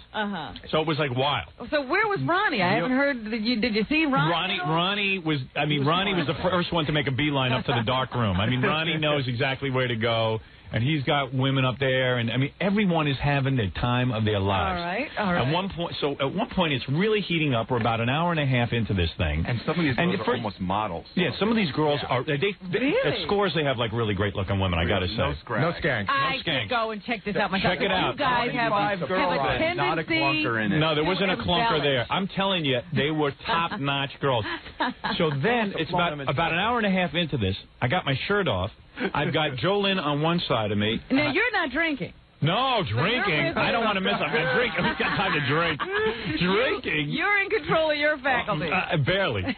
So it was like wild. So where was Ronnie? I haven't heard. Did you see Ronnie? Ronnie was the first one to make a beeline up to the dark room. I mean, Ronnie knows exactly where to go. And he's got women up there, and I mean, everyone is having the time of their lives. All right. At one point, it's really heating up. We're about an hour and a half into this thing, and some of these girls are almost models. Yeah, some of these girls are. They really? At Scores, they have like really great looking women. I gotta say, no skank. I could go and check this out myself. Check it out. You guys have a tendency. Not a clunker in it. No, there wasn't a clunker there. I'm telling you, they were top-notch girls. So then it's about an hour and a half into this. I got my shirt off. I've got Jolynn on one side of me. Now, you're not drinking. No, drinking. I don't want to miss. I'm going to drink. I've got time to drink. Drinking. You're in control of your faculty. Barely.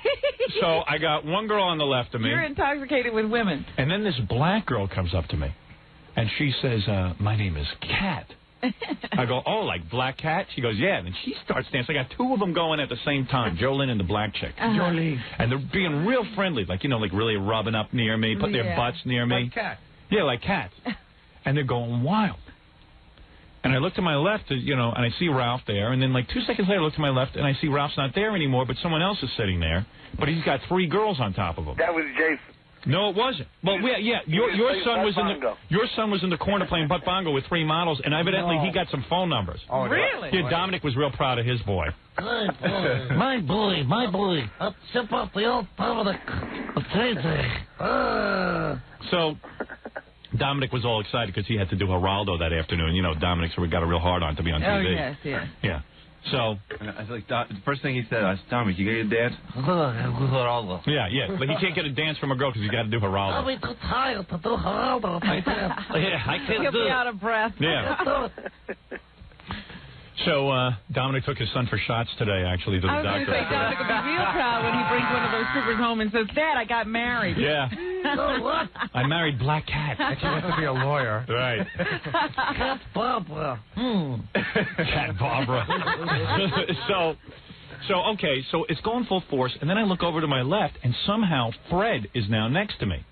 So I got one girl on the left of me. You're intoxicated with women. And then this black girl comes up to me, and she says, "My name is Kat." I go, "Oh, like Black Cat?" She goes, "Yeah." And then she starts dancing. I got 2 of them going at the same time, Jolynn and the black chick. Jolene. And they're being real friendly, like, you know, like really rubbing up near me, putting their butts near me. Like cats. Yeah, like cats. And they're going wild. And I look to my left, you know, and I see Ralph there. And then like 2 seconds later, I look to my left, and I see Ralph's not there anymore, but someone else is sitting there. But he's got 3 girls on top of him. That was Jason. No, it wasn't. Well, yeah. Your son was in the corner playing butt bongo with 3 models, and evidently he got some phone numbers. Oh, really? Yeah, Dominic was real proud of his boy. Good boy. My boy. Up, step up the old top of the crazy. So Dominic was all excited because he had to do Geraldo that afternoon. You know, Dominic's got a real hard on to be on TV. Oh, yes. Yeah. So I was like, the first thing he said, I said, "Dominic, you got your dance?" Yeah, but he can't get a dance from a girl because he's got to do Geraldo. I'll be too tired to do Geraldo. I can't He'll be out of breath. Yeah. So Dominic took his son for shots today, actually, to the doctor. I was going to say, Dominic will be real proud when he brings one of those strippers home and says, Dad, I got married. Yeah. So what? I married Black Cat. And she wants to be a lawyer. Right. Cat Barbara. Cat Barbara. Okay, so it's going full force, and then I look over to my left, and somehow Fred is now next to me.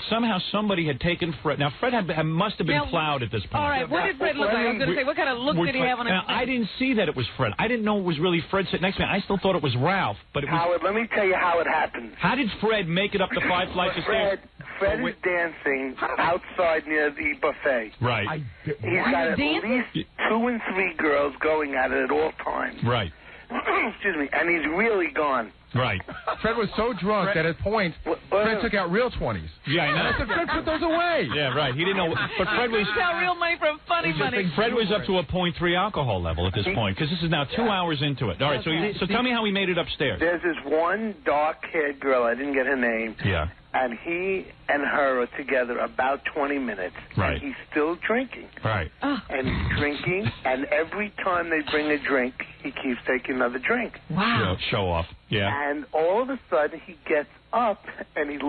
Somehow somebody had taken Fred. Now, Fred must have been plowed at this point. All right, what did Fred look like? I was going to say, what kind of look did he have on his face? I didn't see that it was Fred. I didn't know it was really Fred sitting next to me. I still thought it was Ralph, but it was... Howard, let me tell you how it happened. How did Fred make it up the 5 flights of stairs? Fred is dancing outside near the buffet. Right. He's got at least 2 and 3 girls going at it at all times. Right. Excuse me. And he's really gone. Right. Fred was so drunk that at points, Fred took out real 20s. Yeah, I know. I said, Fred, put those away. Yeah, right. He didn't know. But Fred was... He took out real money from funny money. Fred was up to a 0.3 alcohol level at this point, because this is now 2 hours into it. All right, so tell me how he made it upstairs. There's this one dark-haired girl. I didn't get her name. Yeah. And he and her are together about 20 minutes. Right. And he's still drinking. Right. And he's drinking, and every time they bring a drink, he keeps taking another drink. Wow. Show off. Yeah. And all of a sudden, he gets up, and he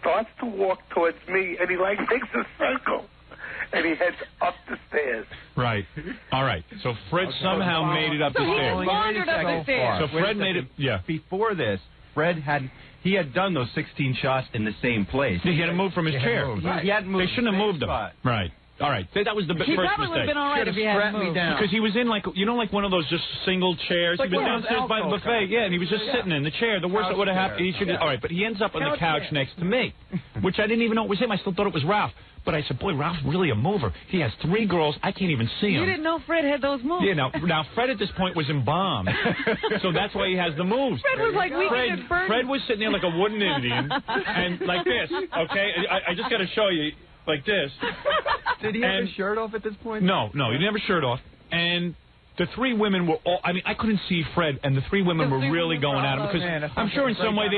starts to walk towards me, and he, makes a circle. And he heads up the stairs. Right. All right. So Fred somehow made it up the stairs. So he wandered up the stairs. So Fred made it... Yeah. Before this, Fred had done those 16 shots in the same place. He had to move from his chair. He hadn't moved. They shouldn't have moved him. Right. All right. That was the first mistake. He probably would have been all right if he hadn't moved. Because he was in, like one of those just single chairs. He was downstairs by the buffet. Yeah, and he was just sitting in the chair. The worst that would have happened, he should have... All right, but he ends up on the couch next to me, which I didn't even know it was him. I still thought it was Ralph. But I said, boy, Ralph's really a mover. He has 3 girls. I can't even see him. You didn't know Fred had those moves. Yeah, now Fred at this point was embalmed. So that's why he has the moves. Fred was like Weekend at Bernie's. Fred was sitting there like a wooden Indian, and like this, okay? I just got to show you, like this. Did he have his shirt off at this point? No, he didn't have his shirt off. And the 3 women were all... I mean, I couldn't see Fred, and the 3 women were really going at him because I'm sure in some way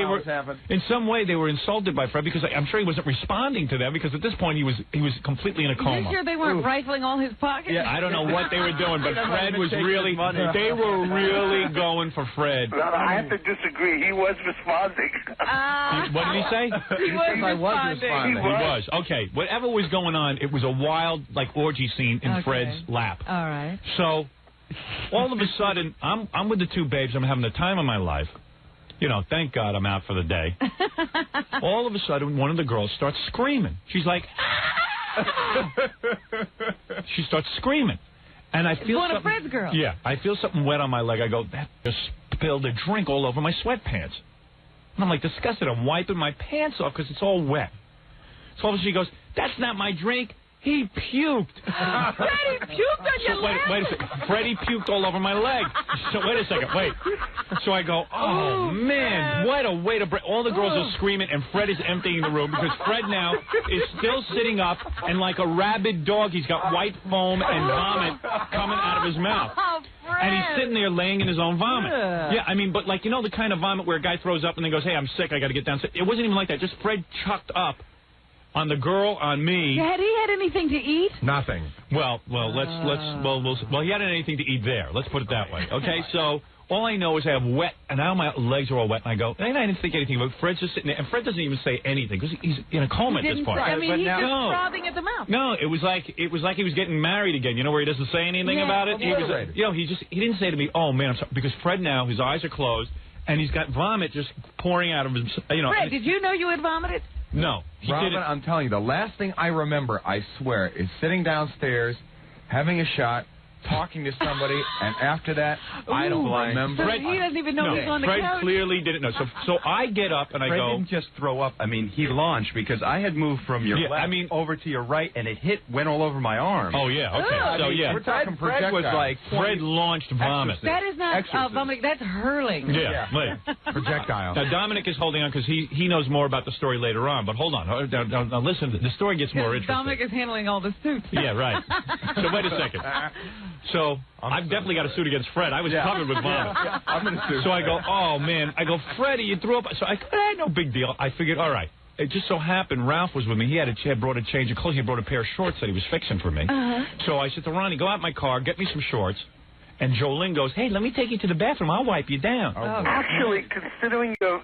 they were insulted by Fred because I'm sure he wasn't responding to them because at this point he was completely in a coma. Are you sure they weren't rifling all his pockets? Yeah, I don't know what they were doing, but Fred was really... They were really going for Fred. No, I have to disagree. He was responding. What did he say? He was responding. He was. Okay. Whatever was going on, it was a wild, orgy scene in Fred's lap. All right. So... all of a sudden, I'm with the 2 babes. I'm having the time of my life. Thank God I'm out for the day. All of a sudden, one of the girls starts screaming. She's like, ah! She starts screaming. And I feel one of Fred's girls. Yeah, I feel something wet on my leg. I go, that just spilled a drink all over my sweatpants. And I'm like disgusted. I'm wiping my pants off because it's all wet. So all of a sudden she goes, that's not my drink. He puked. Freddie puked on your leg? Wait a second. Freddie puked all over my leg. So wait a second. Wait. So I go, oh, man, what a way to break. All the girls are screaming, and Fred is emptying the room because Fred now is still sitting up, and like a rabid dog, he's got white foam and vomit coming out of his mouth. And he's sitting there laying in his own vomit. Yeah, I mean, but the kind of vomit where a guy throws up and then goes, hey, I'm sick, I got to get down. It wasn't even like that. Just Fred chucked up on the girl, on me. Had he had anything to eat? Nothing. Well, he hadn't anything to eat there. Let's put it that way. Okay, so all I know is I have wet, and now my legs are all wet, and I go, I didn't think anything about it. Fred's just sitting there, and Fred doesn't even say anything because he's in a coma at this point. I mean, he's just frothing at the mouth. No, it was like he was getting married again. Where he doesn't say anything about it. He didn't say to me, oh man, I'm sorry, because Fred now his eyes are closed, and he's got vomit just pouring out of him. Fred, did you know you had vomited? No. Robin, I'm telling you, the last thing I remember, I swear, is sitting downstairs, having a shot, talking to somebody, and after that, I don't remember. Fred, he doesn't even know he's on the couch. Fred clearly didn't know. So I get up and I go. Fred didn't just throw up. I mean, he launched because I had moved from your left over to your right, and it went all over my arm. Oh, yeah, okay. We're talking Fred was like Fred launched vomit. That is not vomit, that's hurling. Yeah. Projectile. Now, Dominic is holding on because he knows more about the story later on, but hold on. Now listen, the story gets more interesting. Dominic is handling all the suits. Yeah, right. So wait a second. So I've definitely got a suit against Fred. I was covered with vomit. I'm going to sue. So I go, oh, man. I go, Freddie, you threw up. So I go, no big deal. I figured, all right, it just so happened Ralph was with me. He had brought a change of clothes. He brought a pair of shorts that he was fixing for me. So I said to Ronnie, go out in my car, get me some shorts. And Jolene goes, hey, let me take you to the bathroom. I'll wipe you down. Actually, considering your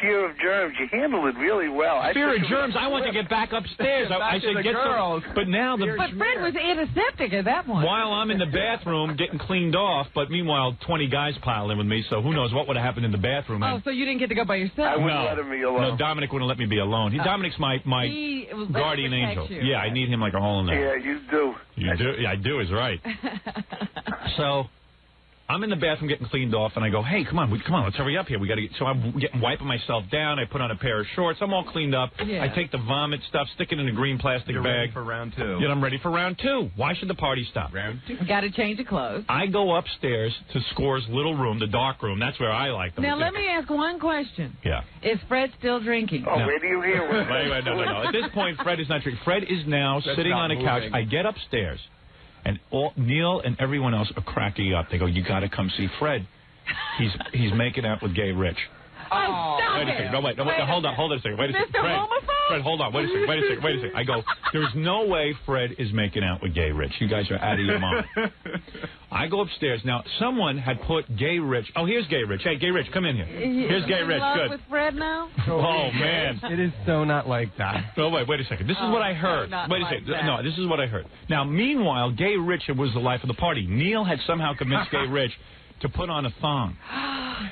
fear of germs, you handled it really well. Fear of germs? I want to get back upstairs. I said, get some. But now the. But Fred was antiseptic at that point. While I'm in the bathroom getting cleaned off, but meanwhile 20 guys piled in with me, so who knows what would have happened in the bathroom. Oh, so you didn't get to go by yourself? I wouldn't let him be alone. No, Dominic wouldn't let me be alone. Dominic's my guardian angel. You. Yeah, I need him like a hole in there. Yeah, you do. You do? Yeah, I do is right. So I'm in the bathroom getting cleaned off, and I go, hey, come on, let's hurry up here. We got to get. So I'm wiping myself down. I put on a pair of shorts. I'm all cleaned up. Yeah. I take the vomit stuff, stick it in a green plastic bag. Ready for round 2. Yeah, I'm ready for round 2. Why should the party stop? Round 2. Got to change of clothes. I go upstairs to Score's little room, the dark room. That's where I like them. Now, let me ask one question. Yeah. Is Fred still drinking? Oh, where do you hear it? Wait, no. At this point, Fred is not drinking. Fred is now sitting on a couch. I get upstairs, and Neil and everyone else are cracking up. They go, you got to come see Fred. He's making out with Gay Rich. Oh, stop wait a second. No, hold on a second. Wait a second. Fred, hold on. Wait a second. I go, there's no way Fred is making out with Gay Rich. You guys are out of your mind. I go upstairs. Now, someone had put Gay Rich. Oh, here's Gay Rich. Hey, Gay Rich, come in here. Here's Gay Rich. Good. Good. With Fred now? Oh, man. It is so not like that. No, wait a second. This is what I heard. Wait a second. No, this is what I heard. Now, meanwhile, Gay Rich was the life of the party. Neil had somehow convinced Gay Rich to put on a thong.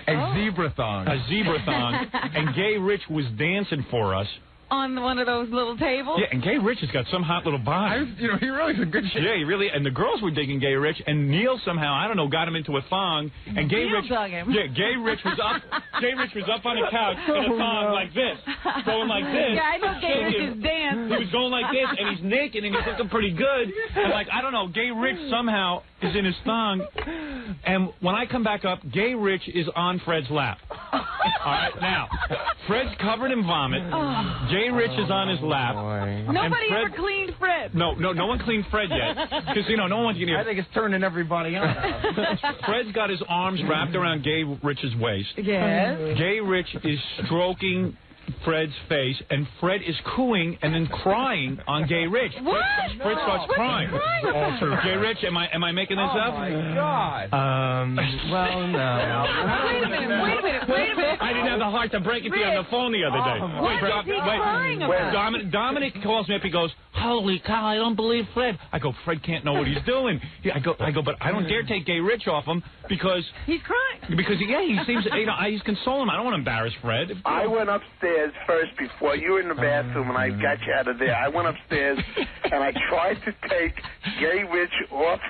A zebra thong. A zebra thong. And Gay Rich was dancing for us. On one of those little tables? Yeah, and Gay Rich has got some hot little body. He really is a good shit. Yeah, he really, and the girls were digging Gay Rich, and Neil somehow, I don't know, got him into a thong, and Gay Rich dug him. Yeah, Gay Rich was up on a couch in a thong like this, going like this. Yeah, I know Gay Rich's dance. He was going like this, and he's naked, and he's looking pretty good. And like, I don't know, Gay Rich somehow is in his thong, and when I come back up, Gay Rich is on Fred's lap. All right, now, Fred's covered in vomit. Gay Rich is on his lap. Nobody ever cleaned Fred. No one cleaned Fred yet. Because, no one can hear. I think it's turning everybody on. Fred's got his arms wrapped around Gay Rich's waist. Yes. Gay Rich is stroking Fred's face, and Fred is cooing and then crying on Gay Rich. What? Fred starts crying. All true. Gay Rich, am I making this up? Oh my God. Well, no. Wait a minute. I didn't have the heart to break it to you on the phone the other day. What is he crying about? Dominic calls me up. He goes, holy cow, I don't believe Fred. I go, Fred can't know what he's doing. I go, but I don't dare take Gay Rich off him because he's crying. Because he seems, he's consoling him. I don't want to embarrass Fred. I went upstairs first before you were in the bathroom, and I got you out of there. I went upstairs and I tried to take Gay Rich off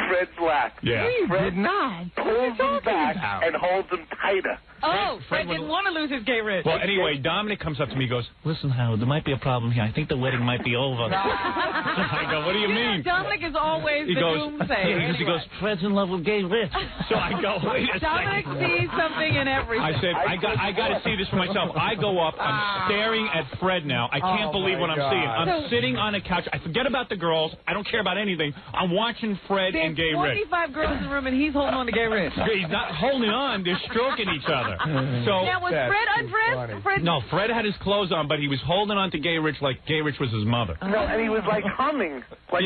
Fred's lap. Yeah. Fred did not. Pulls him back and holds him tighter. Oh, Fred didn't want to lose his Gay Rich. Well, anyway, Dominic comes up to me and goes, listen, Howard, there might be a problem here. I think the wedding might be over. I go, what do you mean? Dominic is always the doomsayer. He goes, Fred's in love with Gay Rich. So I go, wait a Dominic second. sees something in everything. I said, I got to see this for myself. I go up. I'm staring at Fred now. I can't believe what I'm seeing. I'm sitting on a couch. I forget about the girls. I don't care about anything. I'm watching Fred and Gay Rich. There's 25 girls in the room, and he's holding on to Gay Rich. He's not holding on. They're stroking each other. So. Now, was Fred undressed? No, Fred had his clothes on, but he was holding on to Gay Rich like Gay Rich was his mother. No, and he was like humming, like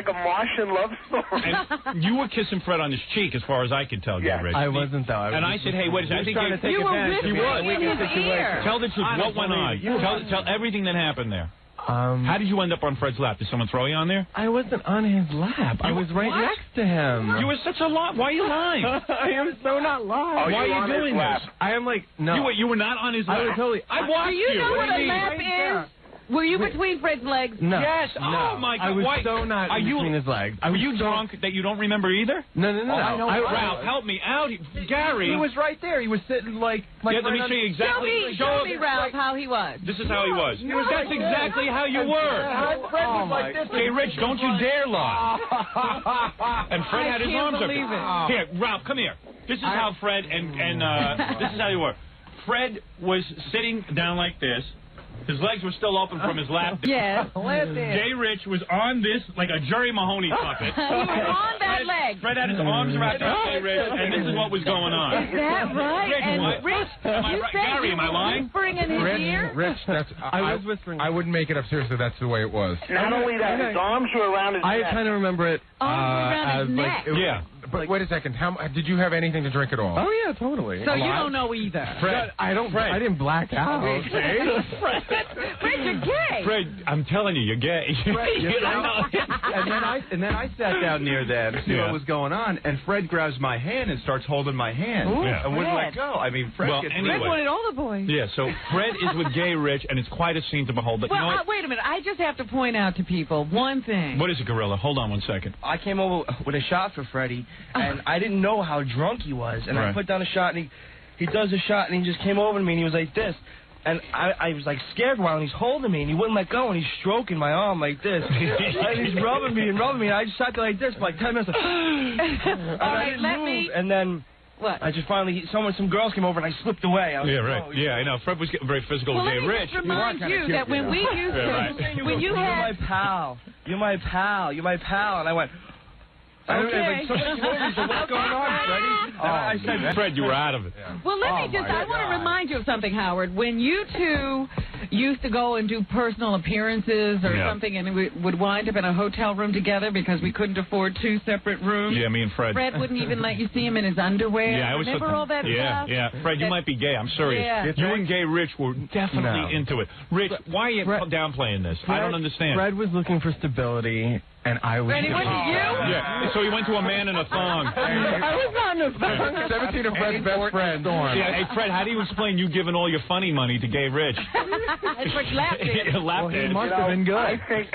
a Martian love story. And you were kissing Fred on his cheek, as far as I could tell, Gay Rich. I wasn't, though. And I said, hey, wait a second. I think trying to take you were advantage whispering in his ear. Tell the truth. What went on? Tell everything that happened there. How did you end up on Fred's lap? Did someone throw you on there? I wasn't on his lap. I was right next to him. You were such a lie. Why are you lying? I am so not lying. Why are you doing this? I am like, no. You were not on his lap. I was totally. I watched you. Do you know what a lap is? Were you Wait. between Fred's legs? No. Yes. No. Oh, my God. I was Why? so not between his legs. Were you drunk that you don't remember either? No. Ralph, help me out. Gary. He was right there. He was sitting like let me see you exactly. Show me, Ralph, how he was. This is how he was. That's exactly how you were. Fred was like this. Hey, Rich, don't you dare lie. And Fred had his arms up. Here, Ralph, come here. This is how Fred and this is how you were. Fred was sitting down like this. His legs were still open from his lap. Yes. Gay Rich was on this like a Jerry Mahoney puppet. He was on that leg. Fred had his arms around Gay Rich, and this is what was going on. Is that right? Rich, And what? Rich, you said Gary, am I you were lying? whispering in his ear? Rich, that's... I was whispering. I wouldn't make it up seriously. That's the way it was. Not only that, his arms were around his I neck. kind of remember it. Around his neck. Yeah. But wait a second. Did you have anything to drink at all? Oh yeah, totally. So you don't know either. Fred, I didn't black out. Okay. Fred, you're gay. Fred, I'm telling you, you're gay. And then I sat down near them to see what was going on, and Fred grabs my hand and starts holding my hand. Ooh, and wouldn't Fred. let go. I mean, Fred Well, gets anyway. Fred wanted all the boys. Yeah, so Fred is with Gay Rich, and it's quite a scene to behold. But Well, you know what? wait a minute. I just have to point out to people one thing. What is it, Gorilla? Hold on 1 second. I came over with a shot for Freddie, and I didn't know how drunk he was. And I put down a shot, and he does a shot, and he just came over to me, and he was like this. And I was like scared while he's holding me, and he wouldn't let go, and he's stroking my arm like this. And he's rubbing me, and I just sat there like this for like 10 minutes. And I didn't move. And then What? I just finally, some girls came over, and I slipped away. I was Yeah, like, right. oh, Yeah, I know. Fred was getting very physical Well, with let Gay me Rich. just remind you that when we used to, when you You're had... my pal. You're my pal. You're my pal. And I went... Okay. Somebody came over and said, what's going on, Freddie? And I said, Fred, you were out of it. Well, let me just, I want to remind you of something, Howard. When you two used to go and do personal appearances or something, and we would wind up in a hotel room together because we couldn't afford 2 separate rooms. Yeah, me and Fred. Fred wouldn't even let you see him in his underwear. Yeah, I always Remember all that stuff? Yeah. Fred, you might be gay. I'm serious. Yeah. You and Gay Rich were definitely into it. Rich, why are you downplaying this? I don't understand. Fred was looking for stability, and I was... Fred, he went to you? Yeah, so he went to a man in a thong. I was not in a thong. 17 of Fred's best friends. Yeah, hey, Fred, how do you explain you giving all your funny money to Gay Rich? Fred laughed at it. Laughed at He it. must have been good. I think...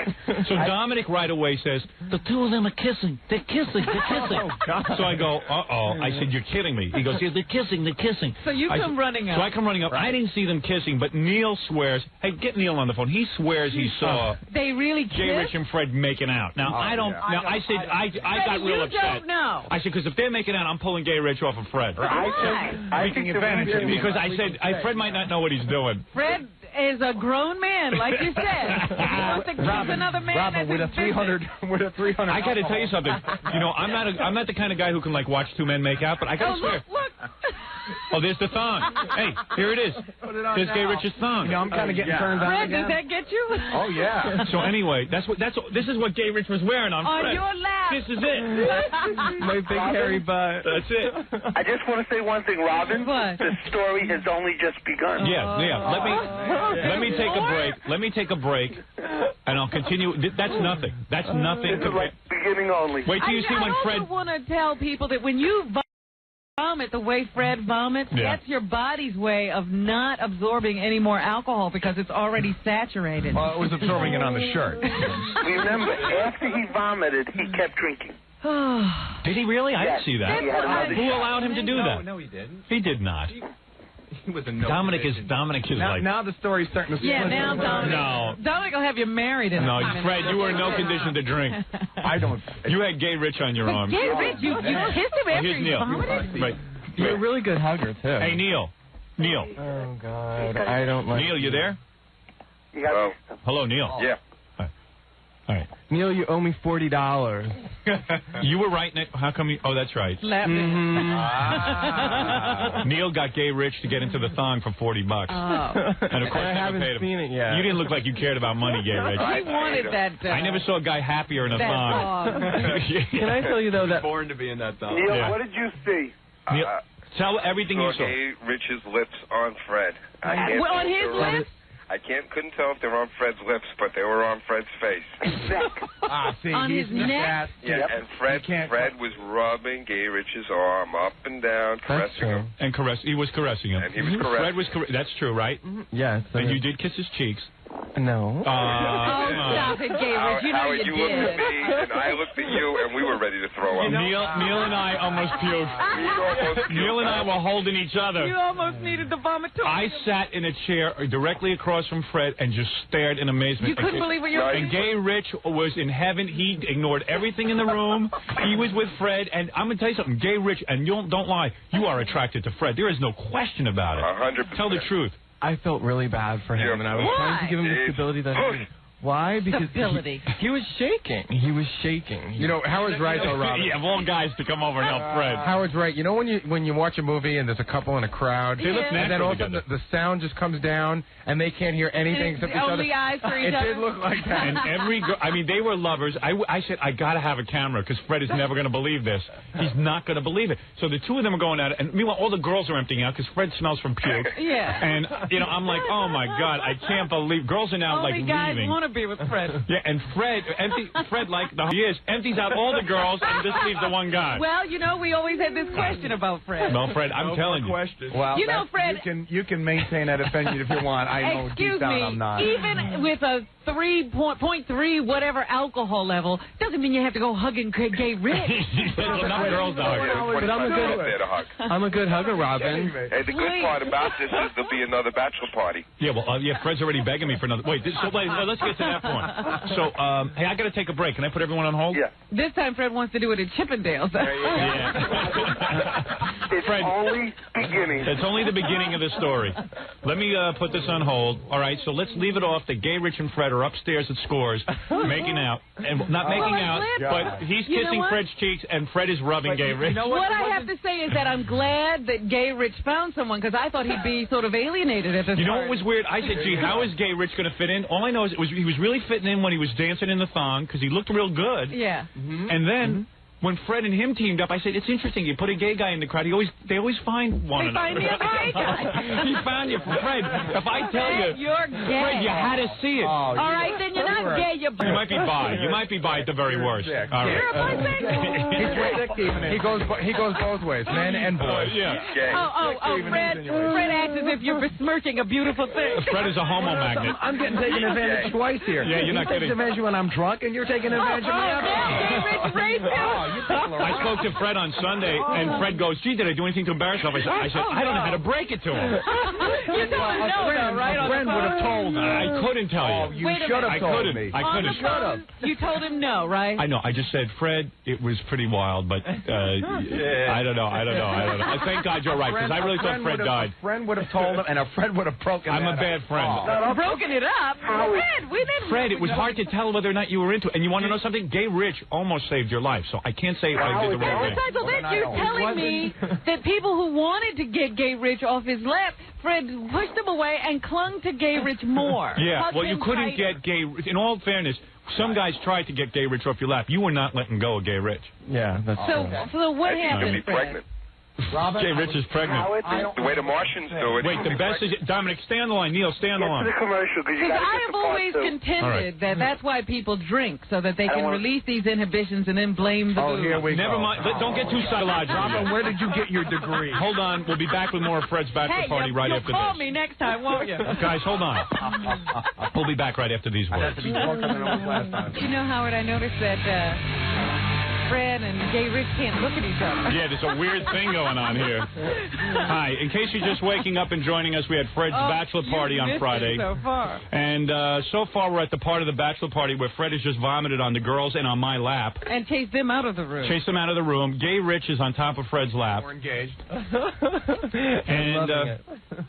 So Dominic right away says, The two of them are kissing. They're kissing. They're kissing. so I go, uh-oh. I said, you're kidding me. He goes, Yeah, they're kissing. They're kissing. So you come running up. So I come running up. I didn't see them kissing, but Neil swears. Hey, get Neil on the phone. He swears he saw They really kissed? Gay Rich and Fred making out. Now, I don't... Now, I said, I got real upset. You don't know. I said, because if they're making out, I'm pulling Gay Rich off of Fred. I think Because I said, Fred might not know what he's doing. Fred is a grown man, like you said. He wants to kiss another man. Robin, with a 300, I got to tell you something. You know, I'm not the kind of guy who can like watch 2 men make out, but I got to swear. Look. Oh, there's the thong. Hey, here it is. There's Gay Rich's thong. You know, I'm kind of getting turned on Fred, again. does that get you? Oh, yeah. So anyway, this is what Gay Rich was wearing on Fred. your lap. This is it. My big hairy butt. That's it. I just want to say one thing, Robin. What? The story has only just begun. Yeah. Let me take a break. Let me take a break, and I'll continue. That's nothing. That's nothing. This is like beginning only. Wait till you see when Fred. I also want to tell people that when you vomit the way Fred vomits, that's your body's way of not absorbing any more alcohol because it's already saturated. Well, it was absorbing it on the shirt. Remember, after he vomited, he kept drinking. Did he really? I didn't see that. He had another Who shot. allowed him to do that? No, he didn't. He did not. He was a Dominic is like. Now the story's starting to... Yeah, now Dominic. No. Dominic will have you married in No, a few minutes. Fred, you were in no condition to drink. I don't... You had Gay Rich on your arm. Gay Rich, you kissed him after Here's he Neil. vomited? Right. You're a really good hugger, too. Hey, Neil. Oh, God. I don't like... Neil, you there? Hello. Hello, Neil. Yeah. All right. Neil, you owe me $40. You were right, Nick. How come you... Oh, that's right. Neil got Gay Rich to get into the thong for $40. Oh. And of course, I never haven't paid him. seen it yet. You didn't look like you cared about money, Gay Rich. He wanted that. I never saw a guy happier in a that thong. Can I tell you, though, that... Born to be in that thong. Neil, Yeah. what did you see? Neil, tell everything you saw. Gay Rich's lips on Fred. I can't On tell if his they were- lips? I couldn't tell if they were on Fred's lips, but they were on Fred's face. see, On his neck? Yeah, and Fred was rubbing Gay Rich's arm up and down, caressing him. And he was caressing him. And he was caressing. Fred was that's true, right? Yes. And you did kiss his cheeks. No. Stop it, Gay Rich. You know Howard, you looked did. at me, and I looked at you, and we were ready to throw up. Neil and I almost puked. Neil and I were holding each other. You almost needed the vomitorium. I sat in a chair directly across from Fred and just stared in amazement. You couldn't believe what you were And Gay Rich was in heaven. He ignored everything in the room. He was with Fred. And I'm going to tell you something. Gay Rich, and don't lie, you are attracted to Fred. There is no question about it. 100%. Tell the truth. I felt really bad for him, and I was trying to give him the stability that he needed. Why? Because he was shaking. He was shaking. You know, Howard's right, though, Robin. Yeah, of all guys to come over and help Fred. Howard's right. You know when you watch a movie and there's a couple in a crowd, and then all of a sudden the sound just comes down and they can't hear anything except each other. Only eyes for each other. It did look like that. And every girl, I mean, they were lovers. I said, I got to have a camera because Fred is never going to believe this. He's not going to believe it. So the two of them are going at it, and meanwhile, all the girls are emptying out because Fred smells from puke. Yeah. And, you know, I'm like, oh, my God, I can't believe. Girls are now, Only like, guys leaving. want to be with Fred. Yeah, and Fred, like he is, empties out all the girls and just leaves the one guy. Well, you know, we always had this question about Fred. No, Fred, I'm telling you. Well, you know, Fred, you can maintain that opinion if you want. I know deep down I'm not. Even with a 3.3 whatever alcohol level, doesn't mean you have to go hugging gay Rich. Enough girls out here. I'm a good hugger, Robin. Hey, the good part about this is there'll be another bachelor party. Yeah, well, Fred's already begging me for another. Wait, let's get to that point. So, hey, I got to take a break. Can I put everyone on hold? Yeah. This time Fred wants to do it at Chippendales. It's only beginning. It's only the beginning of the story. Let me put this on hold. All right, so let's leave it off that Gay Rich and Fred are upstairs at Scores making out. And not making out, but he's kissing Fred's cheeks and Fred is rubbing Gay Rich. You know what I have to say is that I'm glad that Gay Rich found someone because I thought he'd be sort of alienated at this You know party. what was weird? I said, gee, how is Gay Rich going to fit in? All I know is he was really fitting in when he was dancing in the thong because he looked real good. Yeah. And then when Fred and him teamed up, I said, it's interesting. You put a gay guy in the crowd, they always find one another. They find me a gay guy. He found you, Fred. If I tell you, you're gay. Fred, you had to see it. All right, then you're not gay. You're You might be bi. You might be bi at the very worst. All right. You're a bisexual. He goes both ways, men and boys. Yeah. Fred acts as if you're besmirching a beautiful thing. Fred is a homo magnet. I'm getting taken advantage twice here. Yeah, you're not kidding. You take advantage when I'm drunk, and you're taking advantage of me. I spoke to Fred on Sunday, and Fred goes, gee, did I do anything to embarrass myself? I said, I don't know how to break it to him. You don't know, right? A friend would have told me. I couldn't tell you. You should have told me. I couldn't. You told him no, right? I know. I just said, Fred, it was pretty wild, but I don't know. Thank God you're right, because I really thought Fred died. A friend would have told him, and a friend would have broken it up. I'm a bad friend. Broken it up? Fred, it was hard to tell whether or not you were into it. And you want to know something? Gay Rich almost saved your life, so I can't say I did the wrong thing. Besides all that, you're telling me that people who wanted to get Gay Rich off his lap, Fred pushed him away and clung to Gay Rich more. Yeah, well, you couldn't get Gay Rich. In all fairness, some guys tried to get Gay Rich off your lap. You were not letting go of Gay Rich. Yeah, that's So what happened, Be pregnant. Robin, Gay Rich is pregnant. The way the Martians do it. Wait, the best is... Dominic, stay on the line. Neil, stay on the line. Get to the commercial because you got to I get have the part always two. contended that that's why people drink, so that they can release these inhibitions and then blame the booze. Here we Never go. mind. Don't get too psychological. Robin, where did you get your degree? Hold on. We'll be back with more of Fred's Bachelor Party right after You'll call this. me next time, won't you? Guys, hold on. We'll be back right after these words. To be drunker than I was last time. You know, Howard, I noticed that Fred and Gay Rich can't look at each other. Yeah, there's a weird thing going on here. Hi. In case you're just waking up and joining us, we had Fred's Bachelor Party on Friday. So far. And so far, we're at the part of the Bachelor Party where Fred has just vomited on the girls and on my lap. And chased them out of the room. Chased them out of the room. Gay Rich is on top of Fred's lap. We're engaged. And,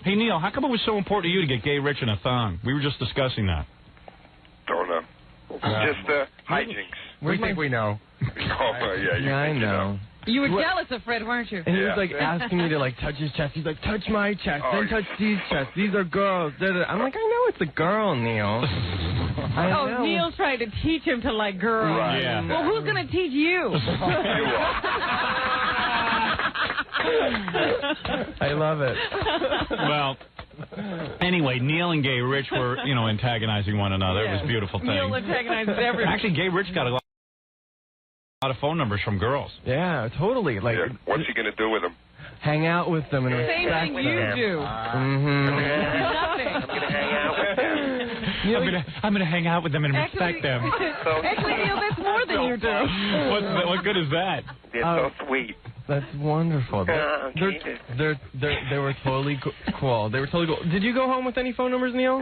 hey, Neil, how come it was so important to you to get Gay Rich in a thong? We were just discussing that. Don't know. Just hijinks. We think we know. Yeah, I know. You were jealous of Fred, weren't you? And he was like asking me to like touch his chest. He's like, touch my chest, then touch these chests. These are girls. I'm like, I know it's a girl, Neil. I know. Neil's trying to teach him to like girls. Right. Yeah. Well, who's going to teach you? I love it. Well, anyway, Neil and Gay Rich were, antagonizing one another. It was a beautiful thing. Neil antagonizes everyone. Actually, Gay Rich got a lot of phone numbers from girls. Yeah, totally. Like, what's he gonna do with them? Hang out with them and Same respect thing them. you do. I'm gonna hang out with them. I'm gonna hang out with them and respect them. Actually, Neil, that's more than you do. What good is that? They're so sweet. That's wonderful. They were totally cool. They were totally cool. Did you go home with any phone numbers, Neil?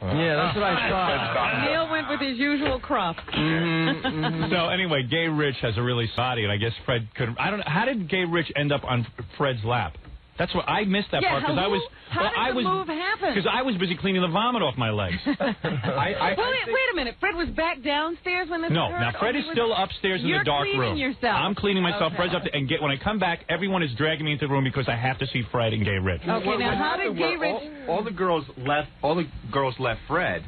Yeah, that's what I thought. Neil went with his usual crop. So anyway, Gay Rich has a really body, and I guess Fred could. I don't know. How did Gay Rich end up on Fred's lap? That's what I missed that part because I was. How did the move happen? Because I was busy cleaning the vomit off my legs. Wait a minute. Fred was back downstairs when this occurred? No, now Fred is still upstairs in the dark room. You're cleaning yourself. I'm cleaning myself. Fred's up there, and when I come back, everyone is dragging me into the room because I have to see Fred and Gay Rich. Okay, now how did Gay Rich? All the girls left Fred.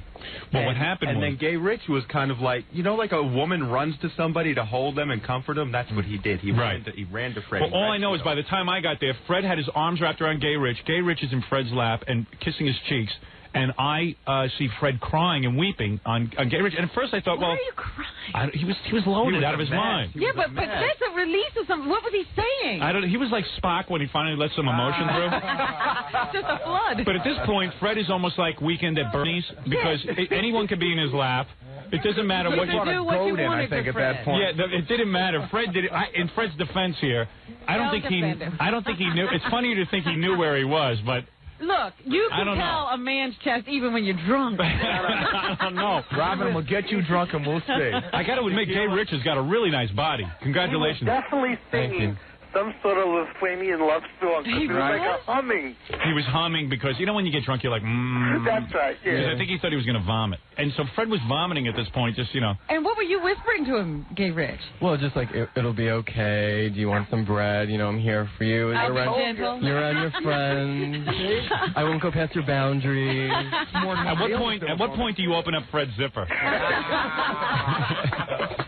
Well, what happened and then Gay Rich was kind of like, you know, like a woman runs to somebody to hold them and comfort them. That's what he did. He ran to Fred. Well, all I know is by the time I got there, Fred had his arms wrapped around Gay Rich. Gay Rich is in Fred's lap and kissing his cheeks. And I see Fred crying and weeping on Gay Rich. And at first I thought, Why are you crying? He was loaded out of his mind. Yeah, but that's a release of something. What was he saying? He was like Spock when he finally let some emotion through. Just a flood. But at this point, Fred is almost like Weekend at Bernie's because anyone could be in his lap. It doesn't matter what you do. What you wanted I think at that point. Yeah, it didn't matter. Fred did it. In Fred's defense here, I don't think he knew. It's funnier to think he knew where he was, but. Look, you can tell a man's chest even when you're drunk. I don't know. Robin will get you drunk and we'll see. I got to admit, Gay Rich has got a really nice body. Congratulations. He was definitely singing some sort of Lithuanian love song. It was like a humming. He was humming because, you know, when you get drunk, you're like, That's right, yeah. I think he thought he was going to vomit. And so Fred was vomiting at this point, just, you know. And what were you whispering to him, Gay Rich? Well, just like, it'll be okay. Do you want some bread? You know, I'm here for you. I'll be gentle. You're around your friends. I won't go past your boundaries. At what point do you open up Fred's zipper?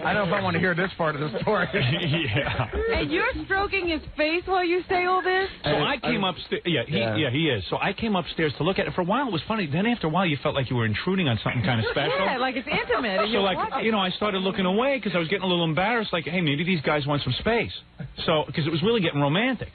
I don't know if I want to hear this part of the story. Yeah. And you're stroking his face while you say all this? So I came upstairs. Yeah, he is. So I came upstairs to look at it. For a while, it was funny. Then after a while, you felt like you were intruding on something kind of special. Yeah, like it's intimate. And so, like, you know, I started looking away because I was getting a little embarrassed. Like, hey, maybe these guys want some space. So, because it was really getting romantic.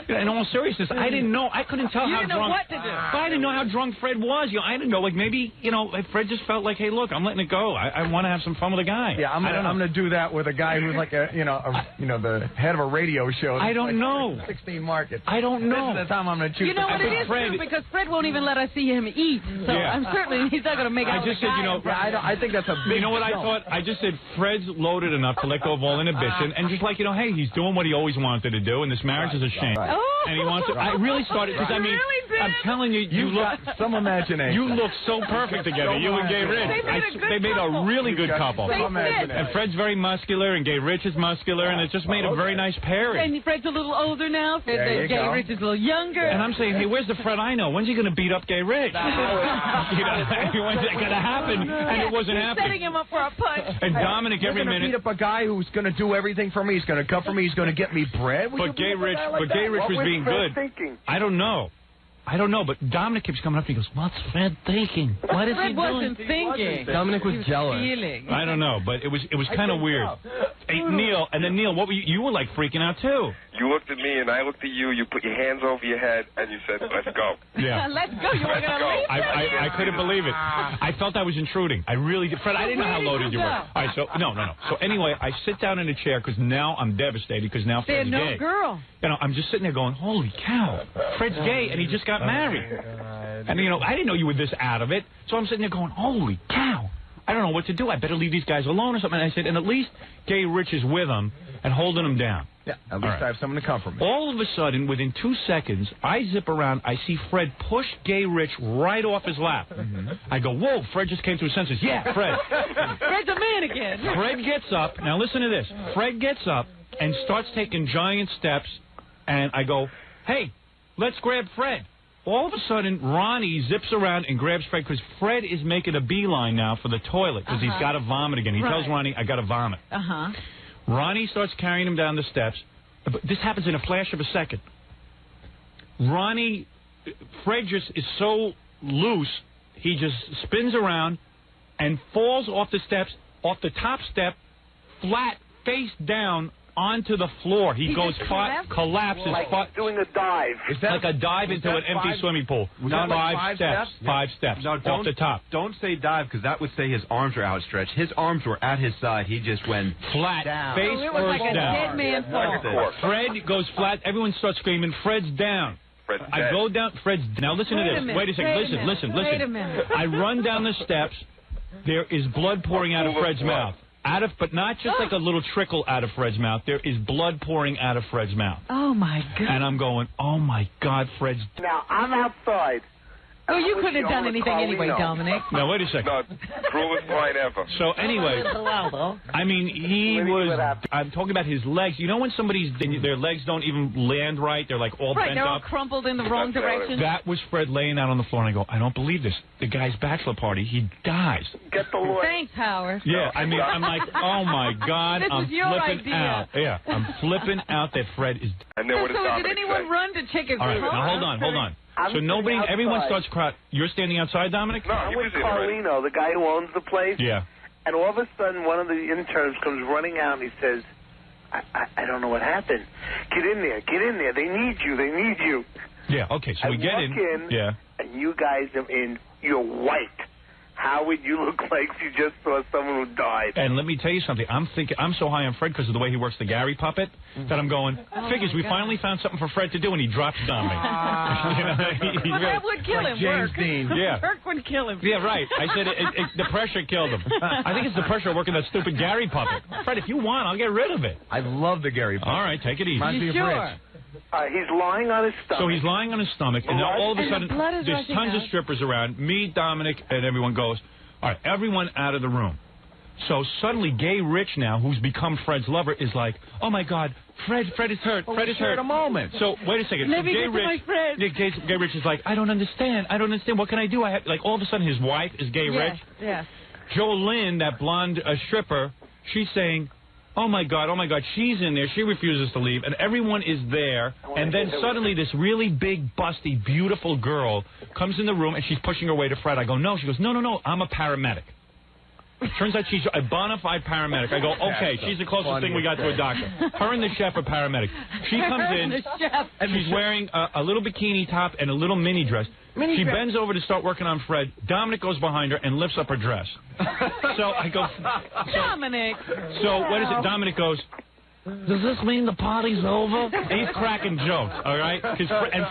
In all seriousness, I didn't know. I couldn't tell how drunk. You didn't know what to do. I didn't know how drunk Fred was. You know, I didn't know. Like, maybe, you know, Fred just felt like, hey, look, I'm letting it go. I want to have some fun with a guy. Yeah, I'm going to do that with a guy who's like the head of a radio show. I don't know. 16 markets. I don't know. This is the time I'm going to choose. You know what it is, too, because Fred won't even let us see him eat. So I'm certainly he's not going to make out I just said, you know, I think that's a big You know what I thought? I just said Fred's loaded enough to let go of all inhibition and just like, you know, hey, he's doing what he always wanted to do, and this marriage is a shame. And he wants to. I really started because I mean, I'm telling you, you look some imagination. You look so perfect together, you and Gay Rich. They made a really good couple. And Fred's very muscular, and Gay Rich is muscular, and it just made a very nice pairing. And Fred's a little older now. Gay Rich is a little younger. And I'm saying, hey, where's the Fred I know? When's he going to beat up Gay Rich? When's that going to happen? And it wasn't happening. Setting him up for a punch. And Dominic, every minute. Beat up a guy who's going to do everything for me. He's going to come for me. He's going to get me bread. But Gay Rich was being good. I don't know. But Dominic keeps coming up and he goes, what's Fred thinking? What is he doing? Fred wasn't thinking. Dominic was jealous. Feeling. I don't know, but it was kind of weird. Hey, Neil, what were you were like freaking out too. You looked at me and I looked at you. You put your hands over your head and you said, let's go. Yeah. Let's go. You were going to leave. I couldn't believe it. I felt I was intruding. I really did. Fred, I didn't know how loaded you were. All right, so, no. So anyway, I sit down in a chair because now I'm devastated because now Fred's gay. No girl. You know, I'm just sitting there going, holy cow, Fred's gay and he just got married. And, you know, I didn't know you were this out of it. So I'm sitting there going, holy cow. I don't know what to do. I better leave these guys alone or something. And I said, and at least Gay Rich is with him and holding him down. Yeah, at least I have someone to comfort me. All of a sudden, within 2 seconds, I zip around. I see Fred push Gay Rich right off his lap. I go, whoa, Fred just came to his senses. Yeah, Fred. Fred's a man again. Fred gets up. Now listen to this. Fred gets up and starts taking giant steps. And I go, hey, let's grab Fred. All of a sudden, Ronnie zips around and grabs Fred because Fred is making a beeline now for the toilet because he's got to vomit again. He tells Ronnie, I got to vomit. Ronnie starts carrying him down the steps. But this happens in a flash of a second. Fred just is so loose, he just spins around and falls off the steps, off the top step, flat, face down, onto the floor. He goes collapses. Like doing a dive. Is that like a dive into an empty swimming pool? No, five steps. Yeah. 5 steps. No, off the top. Don't say dive because that would say his arms are outstretched. His arms were at his side. He just went flat, down. face it was like a dead man fall. Fred goes flat. Everyone starts screaming. Fred's down. I go down. Fred's. Now listen to this. Wait a second. Listen. Wait a minute. I run down the steps. There is blood pouring out of Fred's mouth. But not just like a little trickle out of Fred's mouth. There is blood pouring out of Fred's mouth. Oh, my God. And I'm going, oh, my God, Fred's... Now, I'm outside. Well, you couldn't have done anything anyway, Dominic. Now, wait a second. No, cruelest line ever. So, anyway, I mean, he was... I'm talking about his legs. You know when their legs don't even land right? They're like all bent up? Right, they're all crumpled in the wrong direction. That was Fred laying out on the floor, and I go, I don't believe this. The guy's bachelor party, he dies. Get the lawyer. Thanks, Howard. Yeah, I mean, I'm like, oh, my God. This I'm was your flipping idea. out. Yeah, I'm flipping out that Fred is... And then what So does did anyone run to check his All right, now hold on. So everyone starts crying. You're standing outside, Dominic? No, I'm he with was in already. Carlino, the guy who owns the place. Yeah. And all of a sudden, one of the interns comes running out and he says, I don't know what happened. Get in there. They need you. Yeah, okay, so we get in. Yeah. And you guys are in. You're white. How would you look like if you just saw someone who died? And let me tell you something. I'm so high on Fred because of the way he works the Gary puppet that I'm going, figures, we finally found something for Fred to do, and he drops it on me. Well, that would kill him. James Dean. Yeah. Work would kill him. Yeah, right. I said the pressure killed him. I think it's the pressure of working that stupid Gary puppet. Fred, if you want, I'll get rid of it. I love the Gary puppet. All right, take it easy. You sure? He's lying on his stomach. So he's lying on his stomach, and now all of a sudden, there's tons of strippers around. Me, Dominic, and everyone goes, all right, everyone out of the room. So suddenly, Gay Rich now, who's become Fred's lover, is like, oh, my God, Fred is hurt. Fred is hurt. In a moment. So, wait a second. Let so me get to my friend. Gay Rich is like, I don't understand. What can I do? Like, all of a sudden, his wife is Gay Rich. Yes. Jolynn, that blonde stripper, she's saying, oh, my God, she's in there. She refuses to leave. And everyone is there. And then suddenly this really big, busty, beautiful girl comes in the room, and she's pushing her way to Fred. I go, no. She goes, no, I'm a paramedic. Turns out she's a bona fide paramedic. I go, okay, she's the closest thing we got to a doctor. Her and the chef are paramedics. She comes in, and she's wearing a little bikini top and a little mini dress. She bends over to start working on Fred. Dominic goes behind her and lifts up her dress. So I go, Dominic. So what is it? Dominic goes, does this mean the party's over? He's cracking jokes, all right? And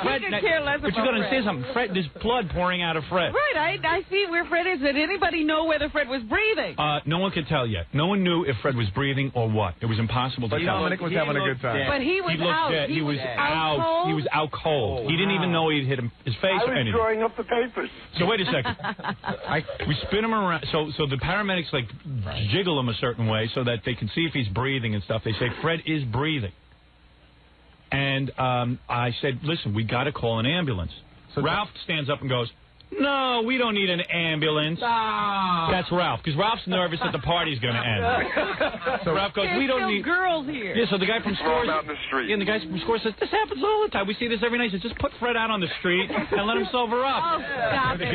Fred, could care less but you got to understand something. Fred, there's blood pouring out of Fred. Right, I see where Fred is. Did anybody know whether Fred was breathing? No one could tell yet. No one knew if Fred was breathing or what. It was impossible to tell. Dominic was having a good time. But he was out. Dead. He was out. Cold? He was out cold. He didn't even know he'd hit his face or anything. drawing up the papers. So wait a second. We spin him around. So the paramedics like jiggle him a certain way so that they can see if he's breathing and stuff. They say Fred is breathing. And I said, listen, we got to call an ambulance. So Ralph stands up and goes, no, we don't need an ambulance. That's Ralph, because Ralph's nervous that the party's going to end. So Ralph goes, we don't need girls here. Yeah, so the guy from Scores, out in the street. Yeah, and the guy from Scores says, this happens all the time. We see this every night. He says, just put Fred out on the street and let him sober up. Oh, stop it.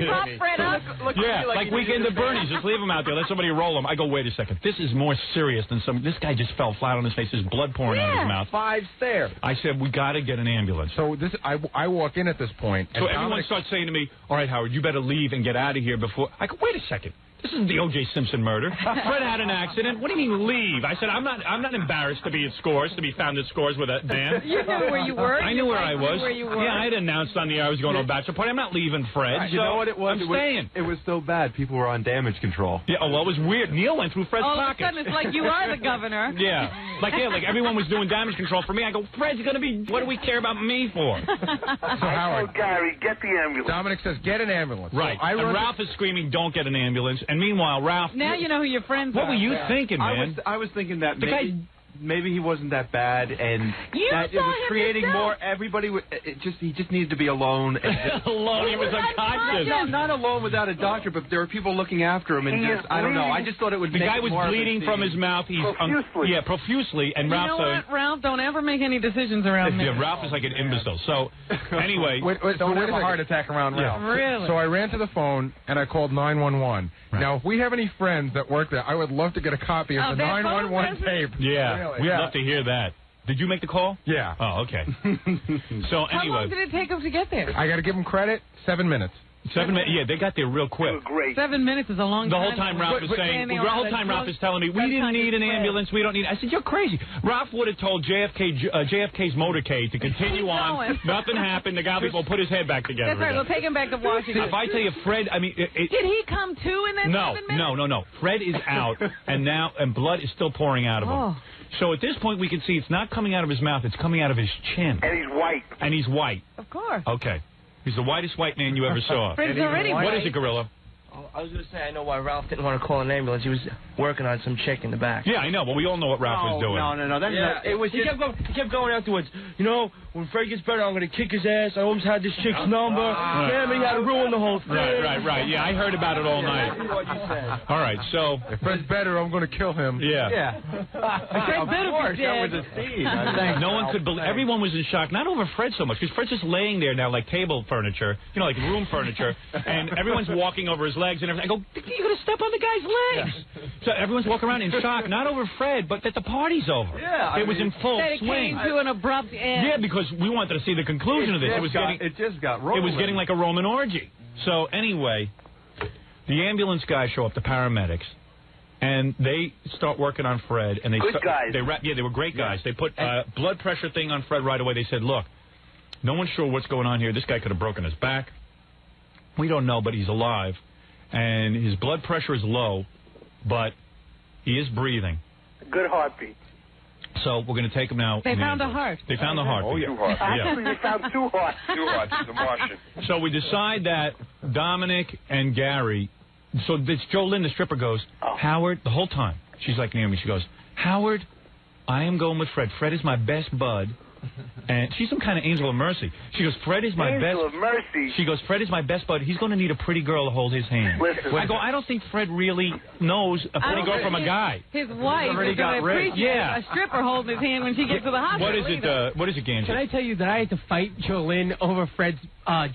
Prop Fred up. Yeah, like Weekend at Bernie's. Just leave him out there. Let somebody roll him. I go, wait a second. This is more serious than some. This guy just fell flat on his face. There's blood pouring out of his mouth. 5 stairs. I said, we got to get an ambulance. So I walk in at this point. So everyone starts saying to me, all right, Howard, you better leave and get out of here before. I go, wait a second. This isn't the O.J. Simpson murder. Fred had an accident. What do you mean leave? I said, I'm not embarrassed to be at Scores, to be found at Scores with a Dan. You knew where you were. I knew where I was. Where you were. Yeah, I had announced on the air I was going to a bachelor party. I'm not leaving Fred. Right. You know what it was? I'm staying. It was so bad. People were on damage control. Yeah, well, it was weird. Neil went through Fred's all pockets. All of a sudden, it's like you are the governor. Yeah, like everyone was doing damage control for me. I go, Fred's going to be, what do we care about me for? So Howard, Gary, get the ambulance. Dominic says, get an ambulance. Right. So and Ralph is screaming, don't get an ambulance. And meanwhile, Ralph... Now you know who your friends are. What were you thinking, man? I was thinking that the maybe he wasn't that bad, and that it was creating more. Everybody would. He just needed to be alone. Alone, he was unconscious. No, not alone without a doctor, but there were people looking after him, and I don't know. I just thought it would. The guy was bleeding from his mouth. He's profusely. Profusely. And you Ralph. know what, Ralph? Don't ever make any decisions around me. Yeah, Ralph is like an imbecile. So anyway, don't have a heart attack around Ralph. Really? So I ran to the phone and I called 911. Right. Now, if we have any friends that work there, I would love to get a copy of the 911 tape. Yeah, really? We'd love to hear that. Did you make the call? Yeah. Oh, okay. So anyway, how long did it take him to get there? I got to give him credit. 7 minutes. 7 minutes. Yeah, they got there real quick. Great. 7 minutes is a long The time. whole time Ralph was saying, the whole time Ralph is telling me, we didn't need an ambulance, we don't need. I said, you're crazy. Ralph would have told JFK's motorcade to continue on. Nothing happened. The guy will put his head back together. That's right. We'll take him back to Washington. If I tell you, Fred, I mean, did he come to in that 7 minutes? No. Fred is out, and blood is still pouring out of him. So at this point, we can see it's not coming out of his mouth; it's coming out of his chin. And he's white. And he's white. Of course. Okay. He's the whitest white man you ever saw. Fred's already white. What is it, Gorilla? I was going to say, I know why Ralph didn't want to call an ambulance. He was working on some chick in the back. Yeah, I know. Well, we all know what Ralph was doing. No. That's not, it was he kept going afterwards. You know, when Fred gets better, I'm going to kick his ass. I always had this chick's number. Damn, he had to ruin the whole thing. Right. Yeah, I heard about it all night. What you said. All right, so if Fred's better, I'm going to kill him. Yeah. Fred's better be dead. That was a scene. No one could believe. Everyone was in shock. Not over Fred so much, because Fred's just laying there now like table furniture, like room furniture, and everyone's walking over his legs and everything. I go, you're going to step on the guy's legs. So everyone's walking around in shock, not over Fred, but that the party's over. Yeah, it was in full swing. It came to an abrupt end. Yeah, because we wanted to see the conclusion of this. It just got rolling. It was getting like a Roman orgy. So anyway, the ambulance guys show up, the paramedics, and they start working on Fred. And Good guys. They were great guys. They put blood pressure thing on Fred right away. They said, look, no one's sure what's going on here. This guy could have broken his back. We don't know, but he's alive. And his blood pressure is low, but he is breathing. Good heartbeat. So we're going to take him now. They found a heart. They found the heart. Oh, yeah. 2 hearts. Actually, they found 2 hearts. 2 hearts. It's a Martian. So we decide that Dominic and Gary. So this Jolynn, the stripper, goes, Howard, the whole time. She's like near me. She goes, Howard, I am going with Fred. Fred is my best bud. And she's some kind of angel of mercy. She goes, Fred is my best. Angel of mercy. She goes, Fred is my best bud. He's going to need a pretty girl to hold his hand. Listen. I go, I don't think Fred really knows a pretty girl from a guy. His wife is going to appreciate a stripper holding his hand when she gets to the hospital. What is it, Ganji? Can I tell you that I had to fight Jolynn over Fred's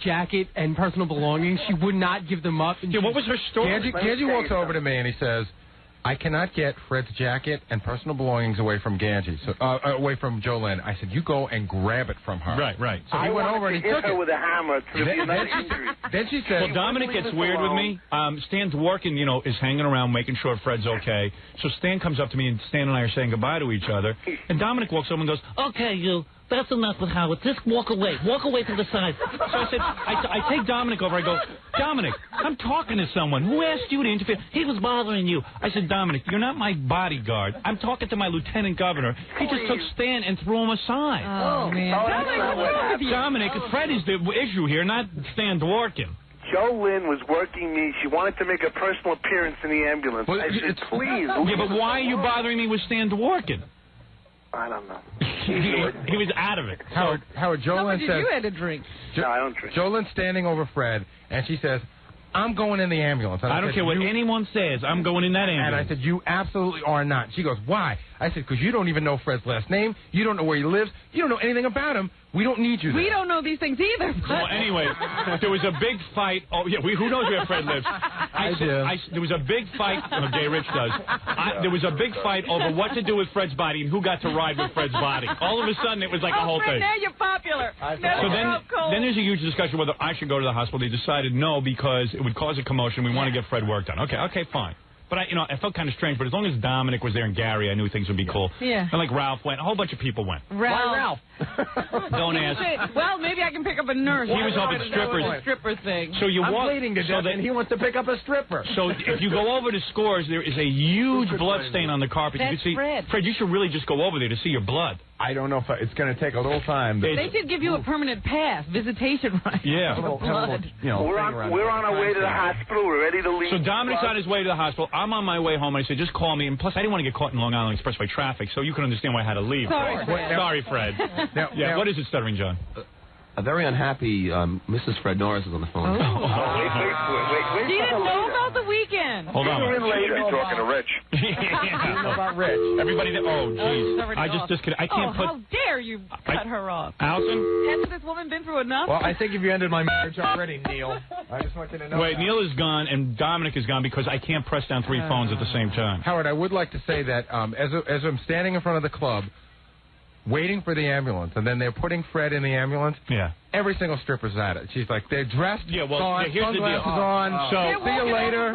jacket and personal belongings? She would not give them up. Yeah, what was her story? Ganji walks over to me and he says, I cannot get Fred's jacket and personal belongings away from Ganji, away from Jolynn. I said, you go and grab it from her. Right. So he went over and he took her it. with a hammer to be another injury. Then she said, well, Dominic gets weird with me. Stan's working, is hanging around making sure Fred's okay. So Stan comes up to me and Stan and I are saying goodbye to each other. And Dominic walks over and goes, okay, you. That's enough with Howard. Just walk away. Walk away to the side. So I said, I take Dominic over. I go, Dominic, I'm talking to someone. Who asked you to interfere? He was bothering you. I said, Dominic, you're not my bodyguard. I'm talking to my lieutenant governor. He just took Stan and threw him aside. Oh, man. Dominic, Fred is the issue here, not Stan Dworkin. Jolynn was working me. She wanted to make a personal appearance in the ambulance. Well, I said, please. Yeah, but why are you bothering me with Stan Dworkin? I don't know. He was out of it. Howard, Jolynn says... you had a drink? No, I don't drink. Jolynn's standing over Fred, and she says, I'm going in the ambulance. And I don't care what anyone says. I'm going in that ambulance. And I said, you absolutely are not. She goes, why? I said, because you don't even know Fred's last name. You don't know where he lives. You don't know anything about him. We don't need you there. We don't know these things either. Well, anyway, there was a big fight. Oh, yeah, who knows where Fred lives? There was a big fight. Gay Rich does. There was a big fight over what to do with Fred's body and who got to ride with Fred's body. All of a sudden, it was like a whole Fred, thing. now you're popular. So then there's a huge discussion whether I should go to the hospital. They decided no because it would cause a commotion. We want to get Fred work done. Okay, fine. But I felt kind of strange. But as long as Dominic was there and Gary, I knew things would be cool. Yeah. And like Ralph went. A whole bunch of people went. Ralph. Don't ask. Well, maybe I can pick up a nurse. He was hoping strippers. A stripper thing. So you I'm walk. bleeding to death, and he wants to pick up a stripper. So if you go over to Scores, there is a huge blood stain on the carpet. That's you can see. Fred, you should really just go over there to see your blood. I don't know if it's going to take a little time. They should give you a permanent pass, visitation right. Yeah. We're on our way to the hospital. We're ready to leave. So Dominic's on his way to the hospital. I'm on my way home. I said, just call me. And plus, I didn't want to get caught in Long Island Expressway traffic, so you can understand why I had to leave. Sorry, Fred. What is it, Stuttering John? A very unhappy Mrs. Fred Norris is on the phone. Wait. She didn't know about the weekend. Hold on. You should be talking to Rich. about Rich. Everybody, jeez. I just disconnected. I can't put. How dare you cut her off? Allison? Hasn't this woman been through enough? Well, I think if you ended my marriage already, Neil. I just want you to know. Wait, Neil is gone and Dominic is gone because I can't press down 3 phones at the same time. Howard, I would like to say that as I'm standing in front of the club, waiting for the ambulance, and then they're putting Fred in the ambulance. Yeah. every single stripper's at it. She's like, they're dressed, here's the deal. sunglasses on, So, see you later.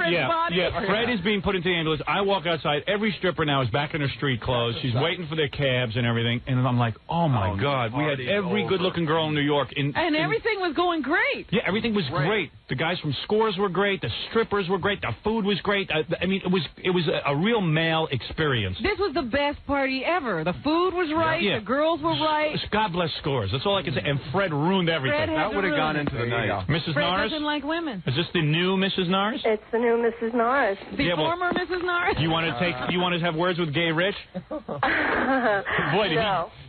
Fred is being put into the ambulance. I walk outside. Every stripper now is back in her street clothes. She's waiting for their cabs and everything. And I'm like, oh, my God. We had every good-looking girl in New York. And everything was going great. Yeah, everything was great. The guys from Scores were great. The strippers were great. The food was great. I mean, it was a real male experience. This was the best party ever. The food was right. Yeah. The girls were right. God bless Scores. That's all I can say. And Fred ruined everything. That would have gone into the night. Mrs. Fred Norris? doesn't like women. Is this the new Mrs. Norris? It's the new Mrs. Norris. The former Mrs. Norris? You want to have words with Gay Rich? Boy,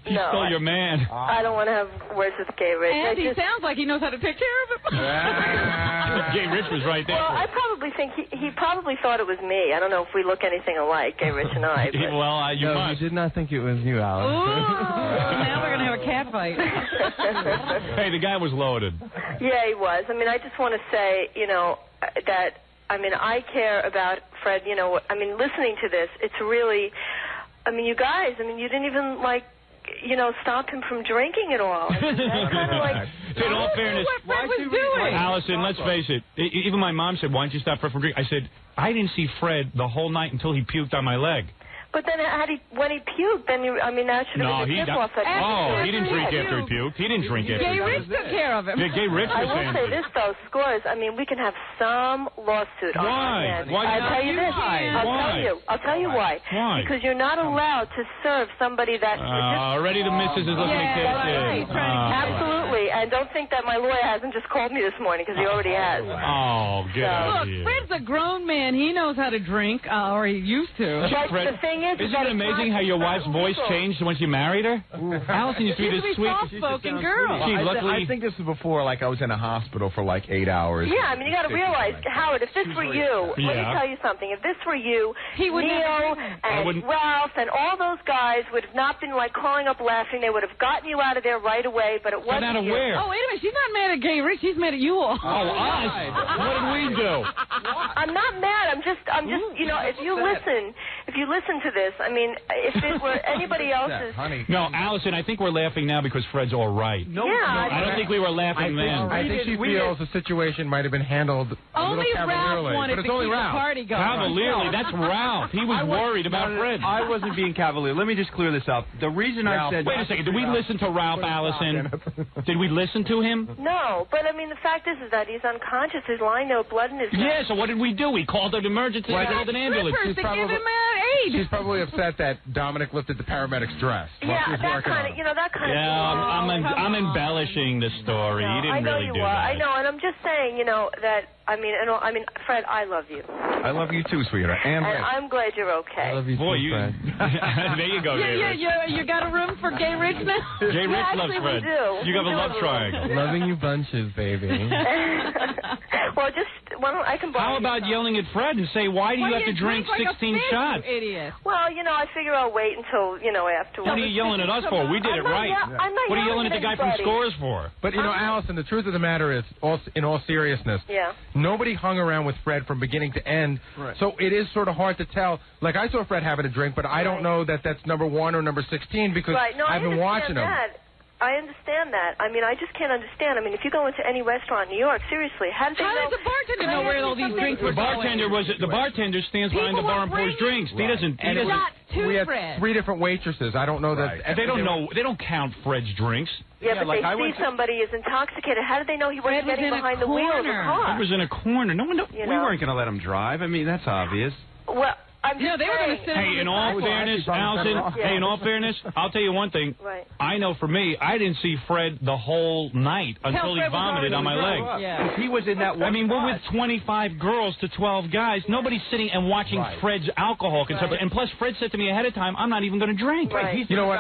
he stole your man. I don't want to have words with Gay Rich. And he sounds like he knows how to take care of it. Gay Rich was right there. Well, I probably think he probably thought it was me. I don't know if we look anything alike, Gay Rich and I. But... Well, you must. I did not think it was you, Alex. Now we're going to have a cat fight. Hey, the guy was loaded. Yeah, he was. I mean, I just want to say, that, I mean, I care about Fred, listening to this, it's really, you guys, you didn't even, stop him from drinking at all. That's kind of like... In all fairness, Allison, let's face it, even my mom said, why don't you stop Fred from drinking? I said, I didn't see Fred the whole night until he puked on my leg. But then when he puked, then that should have been a tip-off. He didn't drink after he puked. He didn't drink after he puked. Gay Rich took care of him. Yeah, Gay Rich was I will say this, though, Scores, we can have some lawsuit on our hands. Why? I'll tell you this. I'll tell you why. Why? Because you're not allowed to serve somebody that... already the missus is listening to this. Absolutely. And don't think that my lawyer hasn't just called me this morning, because he already has. Oh, get out of here. Look, Fred's a grown man. He knows how to drink, or he used to. But the thing is isn't it amazing how your wife's voice changed once you married her? Allison used to be this sweet, soft-spoken girl. I think this was before, I was in a hospital for 8 hours. Yeah, you got to realize, Howard, if this were you, let me tell you something. If this were you, Neil and Ralph and all those guys would have not been calling up laughing. They would have gotten you out of there right away. But it wasn't you. Where? Oh, wait a minute. She's not mad at Gay Rich. She's mad at you all. Oh, us? What did we do? I'm not mad. I'm just. If you listen to this, if it were anybody else's... No, Allison, I think we're laughing now because Fred's all right. I don't think we were laughing then. I think she feels the situation might have been handled a little cavalierly. But it's only Ralph. Cavalierly? That's Ralph. He was worried about Fred. I wasn't being cavalier. Let me just clear this up. The reason I said... Wait a second. Did we listen to Ralph, Allison? Did we listen to him? No, but the fact is that he's unconscious. There's lying no blood in his mouth. Yeah, so what did we do? We called an emergency. We called an ambulance. She's probably upset that Dominic lifted the paramedic's dress. Yeah, that kind of. I'm embellishing the story. He didn't really do that. I know, and I'm just saying, that. Fred, I love you. I love you too, sweetheart. And I'm glad you're okay. I love you too, Fred. There you go, Gay Rich. You got a room for Gay Rich now? Gay Rich loves Fred. You have a love triangle. Loving you bunches, baby. Well, I can. How about yelling at Fred and say, why do you have to drink 16 shots? You idiot. Well, I figure I'll wait until afterwards. What are you yelling at us for? We did it right. What are you yelling at the guy from Scores for? But Allison, the truth of the matter is, in all seriousness, nobody hung around with Fred from beginning to end, so it is sort of hard to tell. I saw Fred having a drink, but I don't know that that's number 1 or number 16 because I've been watching him. I understand that. I just can't understand. If you go into any restaurant in New York, seriously, how does the bartender know where all these drinks were going? The bartender stands behind the bar and pours drinks. He doesn't. We had 3 different waitresses. I don't know that. They don't know. They don't count Fred's drinks. Yeah, but they see somebody is intoxicated. How did they know he wasn't getting behind the wheel of the car? He was in a corner. No one. We weren't going to let him drive. That's obvious. Well. They were going to sit. Hey, in all fairness, Allison. Hey, in all fairness, I'll tell you one thing. Right. I know for me, I didn't see Fred the whole night until he vomited on my leg. Yeah. He was in that one. We're with 25 girls to 12 guys. Nobody's sitting and watching Fred's alcohol consumption. And plus, Fred said to me ahead of time, I'm not even going to drink. Right. You know what?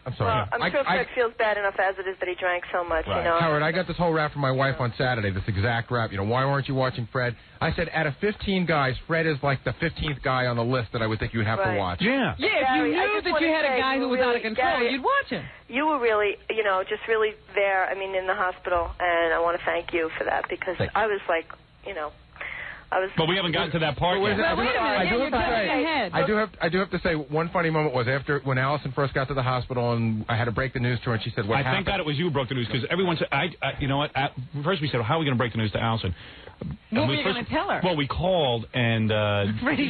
I'm sorry. Well, I'm sure Fred feels bad enough as it is that he drank so much, Howard, I got this whole rap from my wife on Saturday, this exact rap. Why weren't you watching Fred? I said, out of 15 guys, Fred is like the 15th guy on the list that I would think you'd have to watch. Yeah. Yeah, if you knew that you had a guy who was out of control, you'd watch him. You were really, just really there, in the hospital, and I want to thank you for that, because I was like, But we haven't gotten to that part yet. I do have to say one funny moment was after when Allison first got to the hospital and I had to break the news to her and she said, "What happened?" Thank God it was you who broke the news because everyone said, you know what? First we said, well, how are we going to break the news to Allison? What were you going to tell her? Well, we called and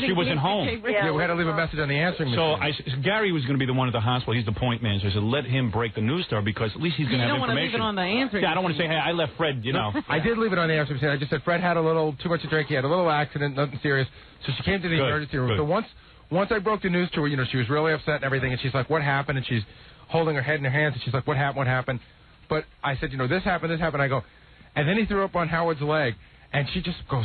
she wasn't home. Yeah, we had to leave a message on the answering machine. So Gary was going to be the one at the hospital. He's the point man. So I said, let him break the news to her because at least he's going to have information. You don't want to leave it on the answering machine. I don't want to say, hey, I left Fred, you know. I did leave it on the answering machine. I just said Fred had a little too much to drink. He had a little accident, nothing serious. So she came to the emergency room. So once I broke the news to her, you know, she was really upset and everything. And she's like, what happened? And she's holding her head in her hands. And she's like, what happened? What happened? But I said, you know, this happened, this happened. I go, and then he threw up on Howard's leg. And she just goes,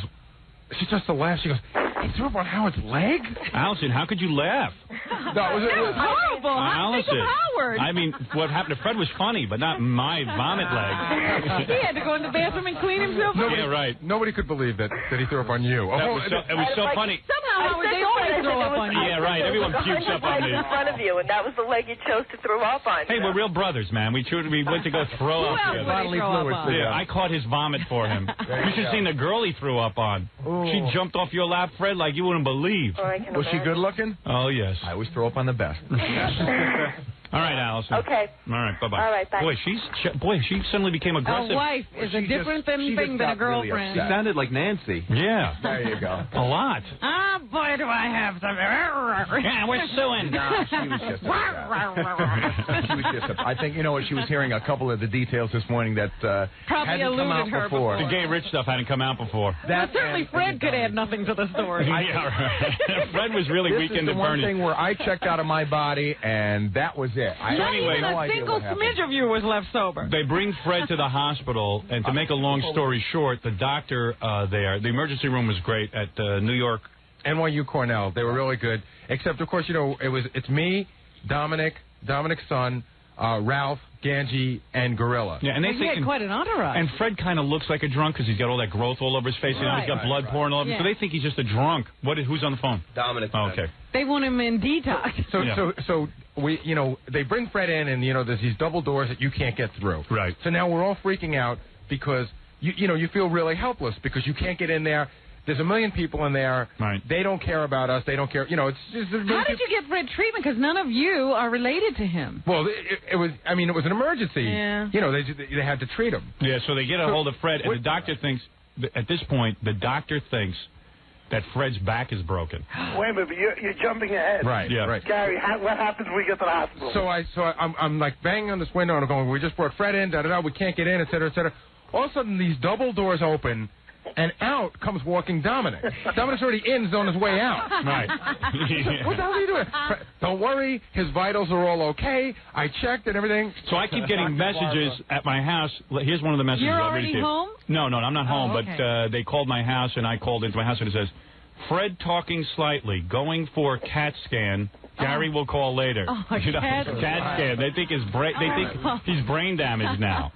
she starts to laugh. She goes, he threw up on Howard's leg? Allison, how could you laugh? No, it was horrible. Allison, Howard. I mean, what happened to Fred was funny, but not my vomit leg. He had to go in the bathroom and clean himself. Yeah, right. Nobody could believe that he threw up on you. It was so funny. Somehow, Howard, they always throw up on you. Yeah, right. Everyone pukes up on me. in front of you, and that was the leg you chose to throw up on. Hey, we're real brothers, man. We went to go throw up together. Yeah, I caught his vomit for him. You should have seen the girl he threw up on. Ooh. She jumped off your lap, Fred, like you wouldn't believe. Was she good looking? Oh, yes. I always throw up on the best. All right, Allison. Okay. All right, bye-bye. All right, bye. Boy, she suddenly became aggressive. A wife is a different thing than a girlfriend. She sounded like Nancy. Yeah. There you go. A lot. Ah, boy, do I have some. Yeah, we're suing. No, she was just I think, you know what, she was hearing a couple of the details this morning that probably hadn't come out before. The gay rich stuff hadn't come out before. Well, certainly Fred could add nothing to the story. Yeah, right. Fred was really weekend at Bernie's. This is the one thing where I checked out of my body, and that was it. Not even a single smidge of you was left sober. They bring Fred to the hospital, and to make a long story short, the doctor there, the emergency room was great at New York. NYU Cornell. They were really good. Except, of course, you know, it's me, Dominic's son, Ralph, Ganji, and Gorilla. Yeah, and he had quite an entourage. And Fred kind of looks like a drunk because he's got all that growth all over his face. Right. He's got blood pouring all over him. So they think he's just a drunk. Who's on the phone? Dominic. Oh, okay. They want him in detox. So we, you know, they bring Fred in, and you know, there's these double doors that you can't get through. Right. So now we're all freaking out because you know you feel really helpless because you can't get in there. There's a million people in there. Right. They don't care about us. They don't care. You know, it's just. How did you get Fred treatment? Because none of you are related to him. Well, it was. I mean, it was an emergency. Yeah. You know, they had to treat him. Yeah. So they get a hold of Fred, and the doctor thinks, at this point, the doctor thinks that Fred's back is broken. Wait a minute, but you're jumping ahead. Right. Yeah. Right. Gary, what happens when we get to the hospital? So I'm like banging on this window and I'm going, we just brought Fred in. Da da da. We can't get in, et cetera, et cetera. All of a sudden, these double doors open. And out comes walking Dominic. Dominic's already in, he's on his way out. Right. What the hell are you doing? Don't worry, his vitals are all okay. I checked and everything. So I keep getting messages at my house. Here's one of the messages. You're already home? No, I'm not home. Okay. But they called my house, and I called into my house, and it says, Fred talking slightly, going for CAT scan. Gary will call later. Oh, CAT scan. They think he's brain damaged now.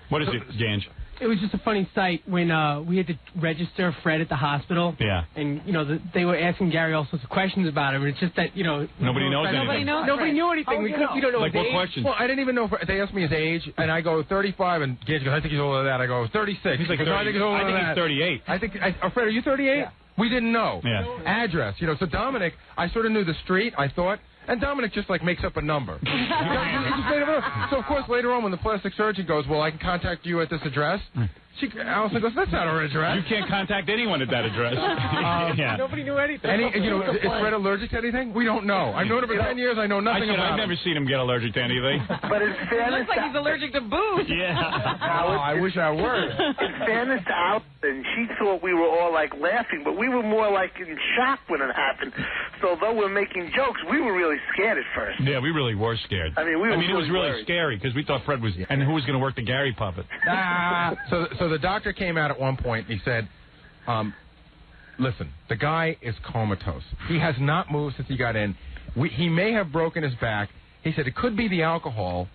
What is it, Ganj? It was just a funny sight when we had to register Fred at the hospital. Yeah. And, you know, they were asking Gary all sorts of questions about him. And it's just that, you know. Nobody knows anything. Nobody knew anything. We don't know like his what age. questions? Well, I didn't even know. They asked me his age, and I go 35, and Gage goes, I think he's older than that. I go 36. He's like 30. I think he's older than that. 38. Fred, are you 38? Yeah. We didn't know. Yeah. Address, you know. So Dominic, I sort of knew the street, I thought. And Dominic just, like, makes up a number. So, of course, later on when the plastic surgeon goes, well, I can contact you at this address. Allison goes, that's not our address. You can't contact anyone at that address. Yeah. Nobody knew anything. Is Fred allergic to anything? We don't know. I've known him for 10 years. I know nothing about him. I've never seen him get allergic to anything. But in fairness, looks like he's allergic to booze. Yeah. I wish I were. In fairness to Allison, she thought we were all like laughing, but we were more like in shock when it happened. So though we're making jokes, we were really scared at first. Yeah, we really were scared. I mean, it was really scary because we thought Fred was, and who was going to work the Gary puppet? So the doctor came out at one point and he said, listen, the guy is comatose. He has not moved since he got in. He may have broken his back. He said it could be the alcohol,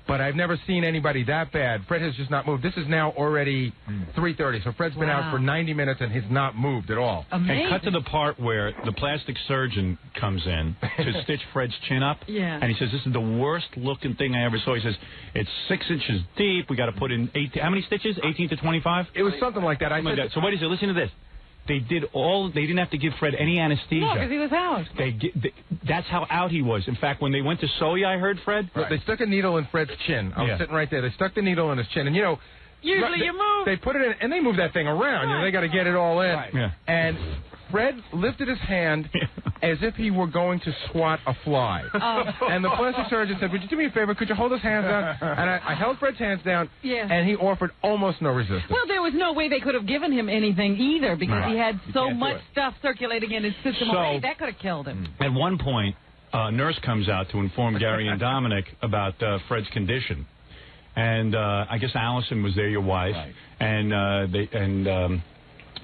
but I've never seen anybody that bad. Fred has just not moved. This is now already 3:30, so Fred's been out for 90 minutes and has not moved at all. Amazing. And cut to the part where the plastic surgeon comes in to stitch Fred's chin up. Yeah. And he says, this is the worst looking thing I ever saw. He says, it's 6 inches deep. We got to put in 18. How many stitches? 18 to 25? It was something like that. So what is it? Listen to this. they didn't have to give Fred any anesthesia. No, because he was out. That's how out he was. In fact, when they went to Soya, I heard, Fred? Right. They stuck a needle in Fred's chin. I was sitting right there. They stuck the needle in his chin. And, you know, usually you move. They put it in, and they move that thing around. You know, they got to get it all in. Right. Yeah. And Fred lifted his hand as if he were going to swat a fly. And the plastic surgeon said, would you do me a favor? Could you hold his hands down? And I held Fred's hands down, and he offered almost no resistance. Well, there was no way they could have given him anything either because he had so much stuff circulating in his system already. That could have killed him. At one point, a nurse comes out to inform Gary and Dominic about Fred's condition. And I guess Allison was there, your wife, and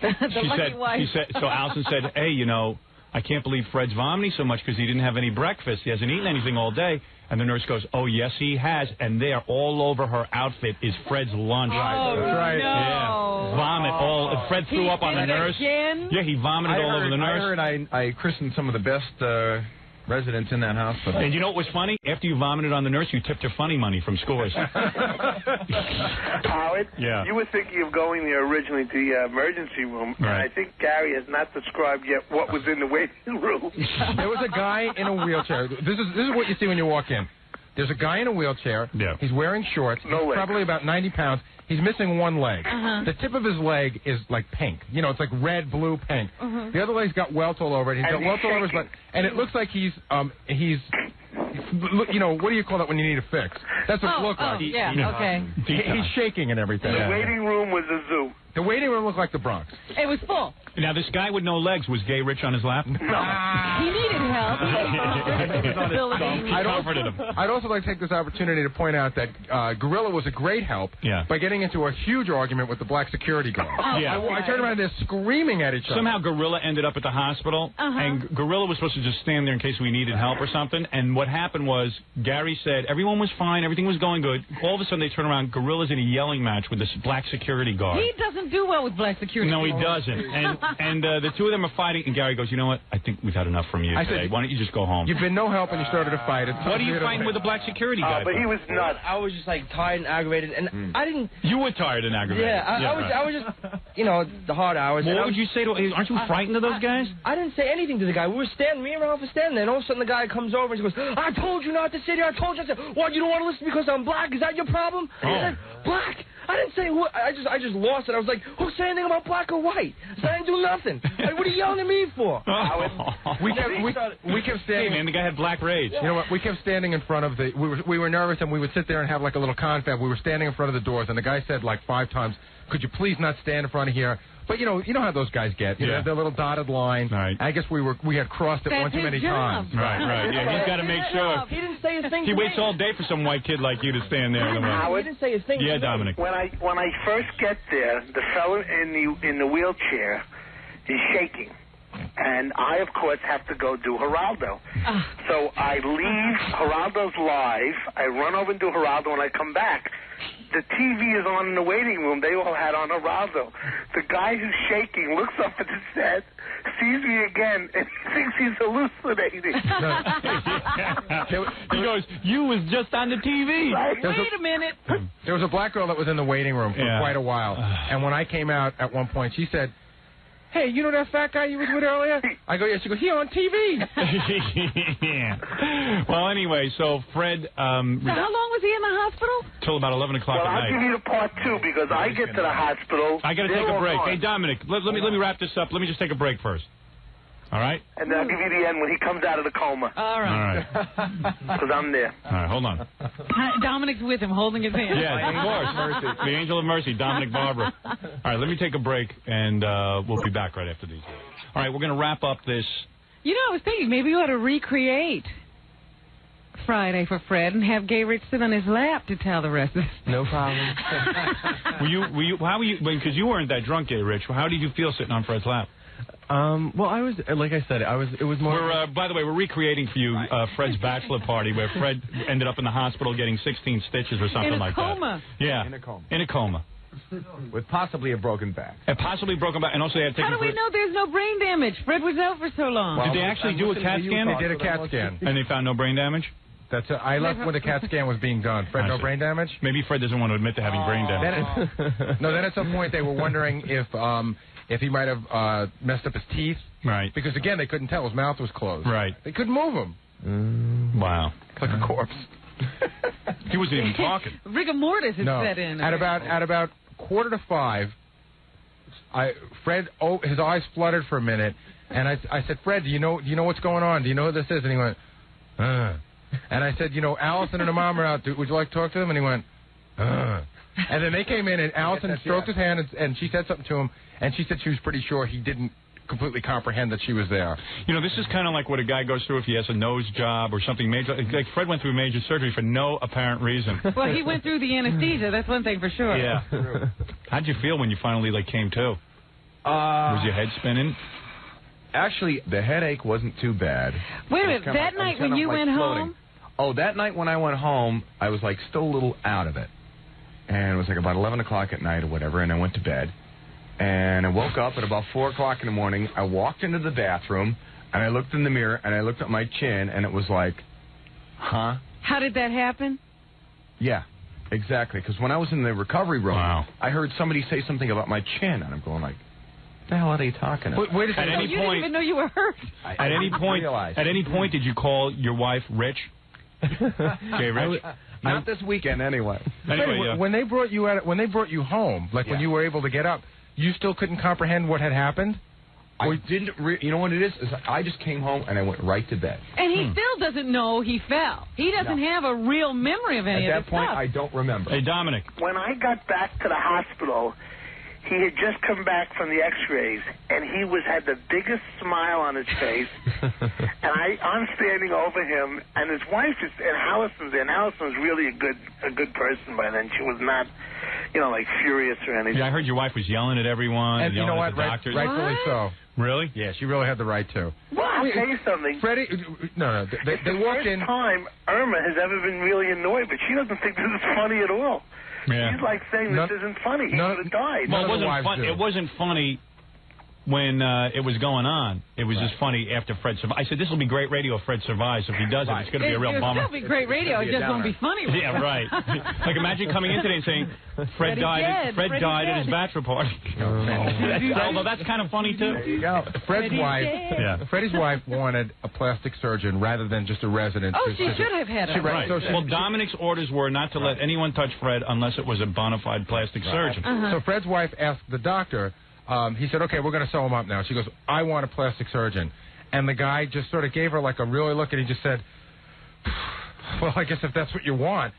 so Allison said, hey, you know, I can't believe Fred's vomiting so much because he didn't have any breakfast. He hasn't eaten anything all day. And the nurse goes, oh, yes, he has. And there, all over her outfit, is Fred's lunch. Oh, that's right. No. Yeah. Vomit. All. Fred threw up on the nurse. Again? Yeah, he vomited all over the nurse. I heard I christened some of the best residents in that hospital. And you know what was funny? After you vomited on the nurse, you tipped her funny money from Scores. Howard, you were thinking of going there originally to the emergency room, and I think Gary has not described yet what was in the waiting room. There was a guy in a wheelchair. This is what you see when you walk in. There's a guy in a wheelchair. Yeah. He's wearing shorts. He's probably about 90 pounds. He's missing one leg. The tip of his leg is like pink. You know, it's like red, blue, pink. The other leg's got welts all over it. He's got welts all over his butt. And it looks like he's, you know, what do you call that when you need a fix? That's what it looked like. He's shaking and everything. The waiting room was a zoo. The waiting room looked like the Bronx. It was full. Now, this guy with no legs, was Gay Rich on his lap? He needed help. I'd also like to take this opportunity to point out that Gorilla was a great help by getting into a huge argument with the black security guard. I turned around and they're screaming at each other. Somehow Gorilla ended up at the hospital, and Gorilla was supposed to just stand there in case we needed help or something. And what happened was Gary said everyone was fine, everything was going good. All of a sudden they turn around, Gorilla's in a yelling match with this black security guard. He doesn't do well with black security No, he guards. doesn't. And the two of them are fighting, and Gary goes, you know what? I think we've had enough from you today. Why don't you just go home? You've been no help, and you started a fight. What are you fighting with the black security guy? But he was nuts. I was just like tired and aggravated, and I didn't. You were tired and aggravated. I was just, you know, the hard hours. Well, what would you say to? Aren't you frightened of those guys? I didn't say anything to the guy. We were standing, me and Ralph were standing there, and all of a sudden the guy comes over and he goes, I told you not to sit here. I told you. I said, what? You don't want to listen because I'm black? Is that your problem? I said, black. I didn't say who. I just lost it. I was like, who said anything about black or white? So I didn't do nothing. Like, what are you yelling at me for? We kept standing. Hey, man, the guy had black rage. You know what? We kept standing in front of the. We were nervous, and we would sit there and have like a little confab. We were standing in front of the doors, and the guy said like 5 times, "Could you please not stand in front of here?" But you know how those guys get. You know, their little dotted line. Right. I guess we had crossed it one too many times. Right. Yeah, he's got to make sure. He didn't say a thing. He waits all day for some white kid like you to stand there. He didn't say a thing. Yeah, Dominic. When I first get there, the fellow in the wheelchair is shaking. And I, of course, have to go do Geraldo. So I leave Geraldo's live. I run over and do Geraldo, and I come back. The TV is on in the waiting room. They all had on Geraldo. The guy who's shaking looks up at the set, sees me again, and he thinks he's hallucinating. He goes, you was just on the TV. Wait a minute. There was a black girl that was in the waiting room for quite a while. And when I came out at one point, she said, hey, you know that fat guy you was with earlier? I go, yeah. She goes, he on TV. Well, anyway, so Fred... so how long was he in the hospital? Till about 11 o'clock at night. Well, I'll give you the part 2 because I get to the hospital. I got to take a break. Hey, Dominic, let me wrap this up. Let me just take a break first. All right? And then I'll give you the end when he comes out of the coma. All right. Because I'm there. All right, hold on. Dominic's with him, holding his hand. Yeah, of course. The angel of mercy, Dominic Barber. All right, let me take a break, and we'll be back right after these. All right, we're going to wrap up this. You know, I was thinking maybe you ought to recreate Friday for Fred and have Gay Rich sit on his lap to tell the rest of it. No problem. How were you, because you weren't that drunk, Gay Rich. How did you feel sitting on Fred's lap? Well, I was, like I said, it was more... by the way, we're recreating for you Fred's bachelor party where Fred ended up in the hospital getting 16 stitches or something like that. In a coma. Yeah. In a coma. With possibly a broken back. And possibly broken back, and also they had taken... How do we know there's no brain damage? Fred was out for so long. Well, did they actually do a CAT scan? They did a CAT scan. And they found no brain damage? I left when the CAT scan was being done. Fred, no brain damage? Maybe Fred doesn't want to admit to having brain damage. Then at some point they were wondering if he might have messed up his teeth. Right. Because, again, they couldn't tell. His mouth was closed. Right. They couldn't move him. Wow. Like a corpse. He wasn't even talking. Rigor mortis had set in. At about 4:45, Fred, his eyes fluttered for a minute, and I said, Fred, do you know what's going on? Do you know who this is? And he went, And I said, Allison and her mom are out. Would you like to talk to them? And he went, And then they came in, and Allison stroked his hand, and she said something to him, and she said she was pretty sure he didn't completely comprehend that she was there. This is kind of like what a guy goes through if he has a nose job or something major. Like Fred went through major surgery for no apparent reason. Well, he went through the anesthesia. That's one thing for sure. Yeah. How'd you feel when you finally came to? Was your head spinning? Actually, the headache wasn't too bad. Wait a minute. That night when you went home? Oh, that night when I went home, I was still a little out of it. And it was about 11 o'clock at night or whatever, and I went to bed. And I woke up at about 4 o'clock in the morning. I walked into the bathroom, and I looked in the mirror, and I looked at my chin, and it was like, huh? How did that happen? Yeah, exactly. Because when I was in the recovery room, I heard somebody say something about my chin, and I'm going like, what the hell are they talking about? Wait a second. You didn't even know you were hurt. At any point, did you call your wife Rich? Jay Rich? Not this weekend, anyway. Anyway, when they brought you home, when you were able to get up, you still couldn't comprehend what had happened? I didn't. You know what it is I just came home and I went right to bed. And he still doesn't know he fell. He doesn't have a real memory of any of this stuff. At that point, I don't remember. Hey, Dominic. When I got back to the hospital, he had just come back from the X-rays, and he had the biggest smile on his face. And I'm standing over him, and his wife is, and Allison's there. And Allison's really a good person by then. She was not, furious or anything. Yeah, I heard your wife was yelling at everyone. And you know what? Rightfully so. Really? Yeah, she really had the right to. Well, I'll tell you something. Freddie, no, they walked in. It's the first time Irma has ever been really annoyed, but she doesn't think this is funny at all. Yeah. She's like saying this isn't funny. He would have died. Well, it wasn't funny when it was going on. It was just funny after Fred survived. I said, this will be great radio if Fred survives. If he doesn't, it's going to be a real bummer. It'll still be great radio. It just won't be funny. Yeah, right. Like, imagine coming in today and saying, Fred died at his bachelor party. Although that's kind of funny, too. Freddie's wife wanted a plastic surgeon rather than just a resident. Oh, she should have had it. Right. Well, Dominic's orders were not to let anyone touch Fred unless it was a bona fide plastic surgeon. So Fred's wife asked the doctor, he said, okay, we're going to sew him up now. She goes, I want a plastic surgeon. And the guy just sort of gave her a really look, and he just said, well, I guess if that's what you want.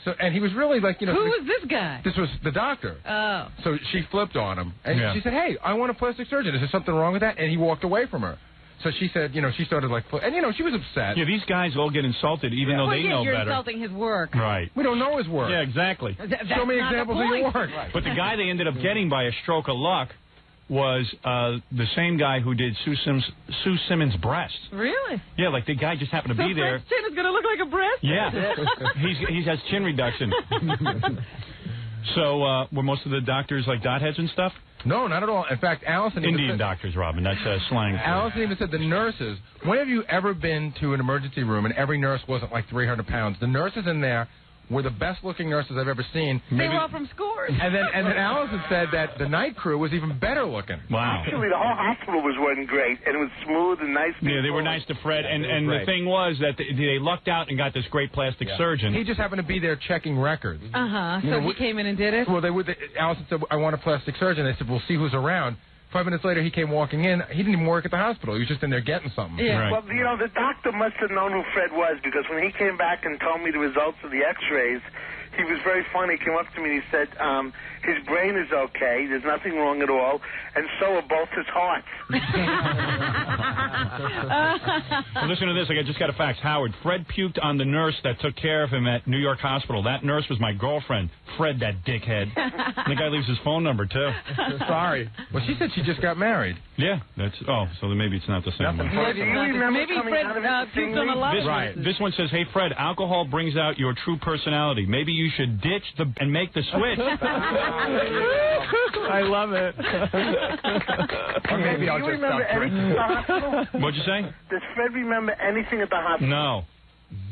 So, and he was really Who was this guy? This was the doctor. Oh. So she flipped on him. And she said, hey, I want a plastic surgeon. Is there something wrong with that? And he walked away from her. So she said, she started and she was upset. Yeah, these guys all get insulted even though they know you're better. You're insulting his work. Right. We don't know his work. Yeah, exactly. Show me examples of your work. Right. But the guy they ended up getting by a stroke of luck was the same guy who did Sue Simmons' breast. Really? Yeah, the guy just happened to be there. Fred's chin is going to look like a breast? Yeah. he has chin reduction. So were most of the doctors dot heads and stuff? No, not at all. In fact, Allison... Indian doctors, Robin. That's slang. Allison even said the nurses... When have you ever been to an emergency room and every nurse wasn't 300 pounds? The nurses in there were the best-looking nurses I've ever seen. They were all from Scores. And then Allison said that the night crew was even better looking. Wow. Actually, the whole hospital was running great, and it was smooth and nice. Yeah, they were nice to Fred, and the thing was that they lucked out and got this great plastic surgeon. He just happened to be there checking records. So he came in and did it? Well, Allison said, I want a plastic surgeon. They said, we'll see who's around. 5 minutes later, he came walking in. He didn't even work at the hospital. He was just in there getting something. Yeah. Right. Well, the doctor must have known who Fred was, because when he came back and told me the results of the X-rays, he was very funny. He came up to me and he said, his brain is okay, there's nothing wrong at all, and so are both his hearts. Well, listen to this. I just got a fax. Howard, Fred puked on the nurse that took care of him at New York Hospital. That nurse was my girlfriend. Fred, that dickhead. And the guy leaves his phone number, too. Sorry. Well, she said she just got married. Yeah. So then maybe it's not the same one. Do you remember maybe Fred puked on a lot of nurses. This one says, hey, Fred, alcohol brings out your true personality. Maybe you should ditch and make the switch. I love it. Or maybe I'll just remember anything at the hospital? What'd you say? Does Fred remember anything at the hospital? No.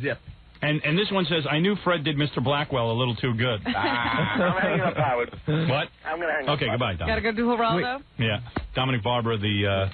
Zip. And this one says, I knew Fred did Mr. Blackwell a little too good. I'm hanging up, Howard. What? I'm going to hang up. Okay, goodbye, Dominic. Gotta go do Geraldo? Yeah. Dominic Barbara, the